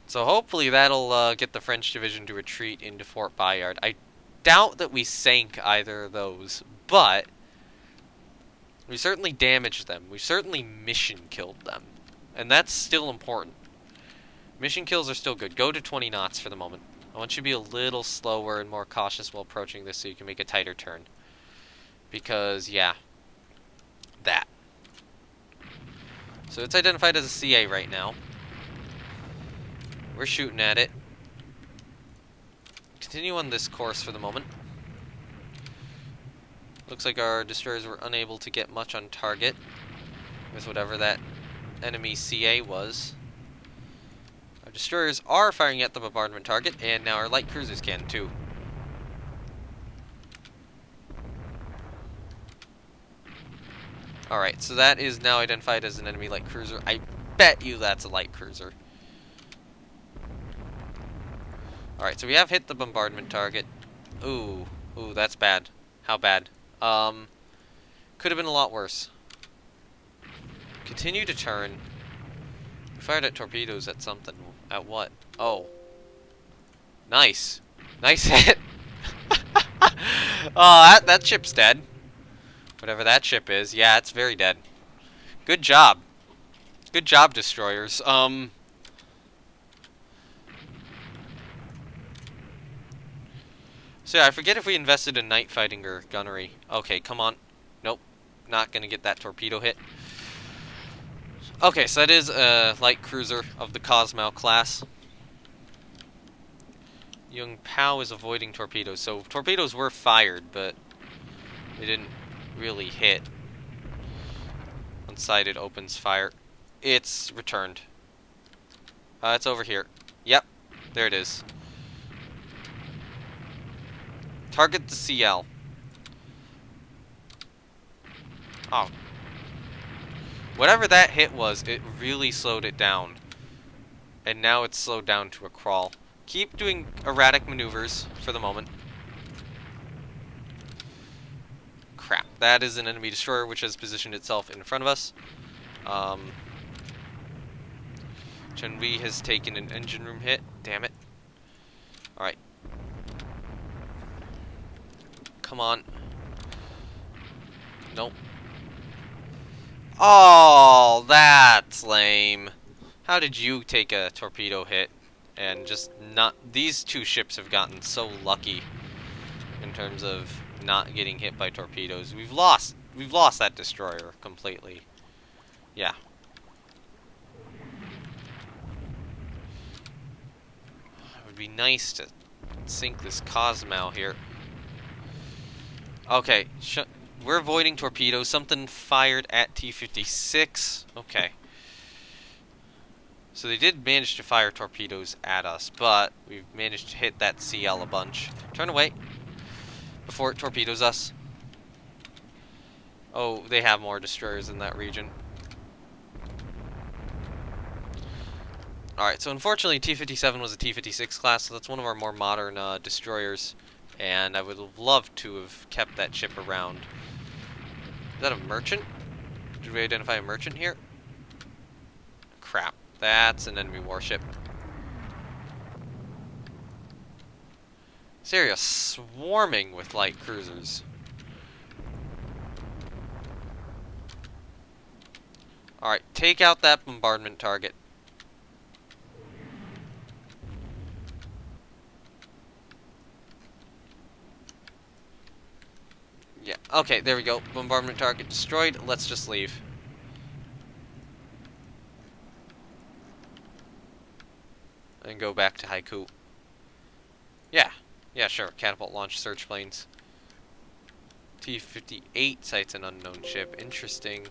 So hopefully that'll get the French division to retreat into Fort Bayard. I doubt that we sank either of those, but we certainly damaged them. We certainly mission killed them. And that's still important. Mission kills are still good. Go to 20 knots for the moment. I want you to be a little slower and more cautious while approaching this so you can make a tighter turn. Because, yeah. That. So it's identified as a CA right now. We're shooting at it. Continue on this course for the moment. Looks like our destroyers were unable to get much on target with whatever that enemy CA was. Our destroyers are firing at the bombardment target, and now our light cruisers can too. Alright, so that is now identified as an enemy light cruiser. I bet you that's a light cruiser. Alright, so we have hit the bombardment target. Ooh, that's bad. How bad? Could have been a lot worse. Continue to turn. We fired at torpedoes at something. At what? Oh. Nice. Nice hit. Oh, that ship's dead. Whatever that ship is. Yeah, it's very dead. Good job. Good job, destroyers. So yeah, I forget if we invested in night fighting or gunnery. Okay, come on. Nope. Not gonna get that torpedo hit. Okay, so that is a light cruiser of the Cosmo class. Young Pao is avoiding torpedoes. So torpedoes were fired, but they didn't really hit. One-sided opens fire. It's returned. It's over here. Yep, there it is. Target the CL. Oh. Whatever that hit was, it really slowed it down. And now it's slowed down to a crawl. Keep doing erratic maneuvers for the moment. Crap. That is an enemy destroyer which has positioned itself in front of us. Chen-Wei has taken an engine room hit. Damn it. Alright. Come on. Nope. Oh, that's lame. How did you take a torpedo hit and just not... These two ships have gotten so lucky in terms of not getting hit by torpedoes. We've lost that destroyer completely. Yeah. It would be nice to sink this Cosmo here. Okay, we're avoiding torpedoes. Something fired at T-56. Okay. So they did manage to fire torpedoes at us, but we've managed to hit that CL a bunch. Turn away before it torpedoes us. Oh, they have more destroyers in that region. Alright, so unfortunately T-57 was a T-56 class, so that's one of our more modern destroyers. And I would have loved to have kept that ship around. Is that a merchant? Did we identify a merchant here? Crap. That's an enemy warship. Syria swarming with light cruisers. Alright, take out that bombardment target. Yeah, okay, there we go. Bombardment target destroyed. Let's just leave. And go back to Haiku. Yeah. Yeah, sure. Catapult launch search planes. T-58 sights an unknown ship. Interesting.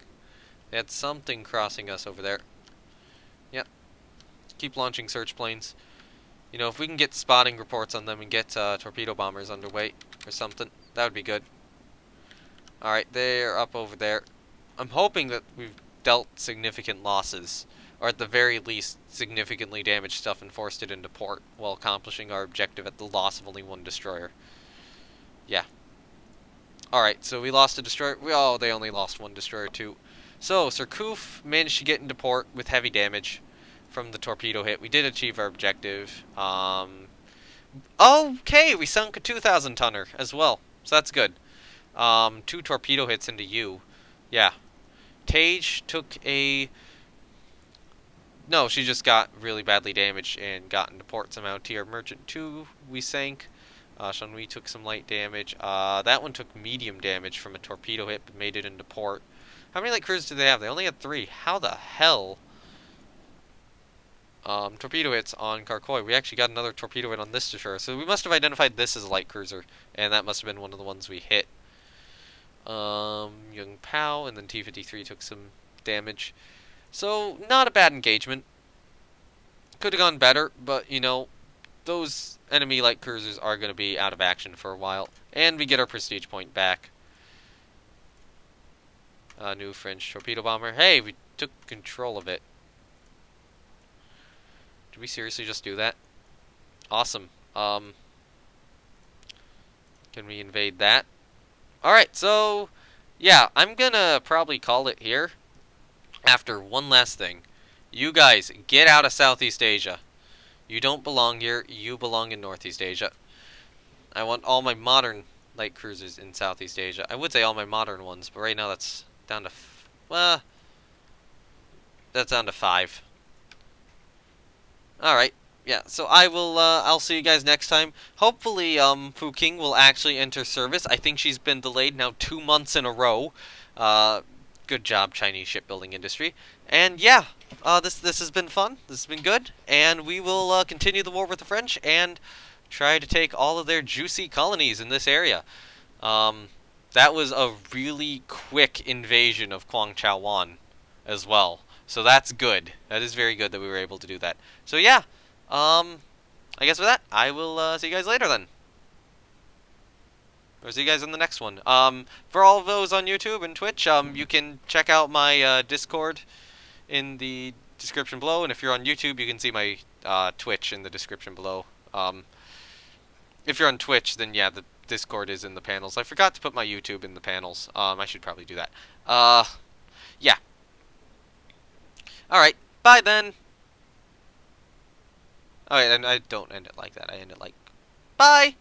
They had something crossing us over there. Yep. Keep launching search planes. You know, if we can get spotting reports on them and get torpedo bombers underway or something, that would be good. Alright, they're up over there. I'm hoping that we've dealt significant losses, or at the very least, significantly damaged stuff and forced it into port while accomplishing our objective at the loss of only one destroyer. Yeah. Alright, so we lost a destroyer. They only lost one destroyer too. So, Surcouf managed to get into port with heavy damage from the torpedo hit. We did achieve our objective. Okay, we sunk a 2,000 tonner as well, so that's good. 2 torpedo hits into you. Yeah. Tage took a... No, she just got really badly damaged and got into port somehow. TR Merchant 2, we sank. Shanhui took some light damage. That one took medium damage from a torpedo hit, but made it into port. How many light cruisers do they have? They only had 3. How the hell? Torpedo hits on Karkoi. We actually got another torpedo hit on this destroyer, so we must have identified this as a light cruiser, and that must have been one of the ones we hit. Young Pao, and then T-53 took some damage. So, not a bad engagement. Could have gone better, but, you know, those enemy light cruisers are going to be out of action for a while. And we get our prestige point back. New French torpedo bomber. Hey, we took control of it. Did we seriously just do that? Awesome. Can we invade that? Alright, so... yeah, I'm gonna probably call it here. After one last thing. You guys, get out of Southeast Asia. You don't belong here. You belong in Northeast Asia. I want all my modern light cruisers in Southeast Asia. I would say all my modern ones, but right now that's down to... well, that's down to 5. Alright. Yeah, so I'll see you guys next time. Hopefully, Fuking will actually enter service. I think she's been delayed now 2 months in a row. Good job, Chinese shipbuilding industry. And yeah, this has been fun. This has been good. And we will continue the war with the French and try to take all of their juicy colonies in this area. That was a really quick invasion of Kwangchawan as well. So that's good. That is very good that we were able to do that. So yeah, I guess with that, I will see you guys later then. Or see you guys in the next one. For all of those on YouTube and Twitch, you can check out my Discord in the description below. And if you're on YouTube, you can see my Twitch in the description below. If you're on Twitch, then yeah, the Discord is in the panels. I forgot to put my YouTube in the panels. I should probably do that. Yeah. Alright, bye then. Alright, and I don't end it like that. I end it like, bye!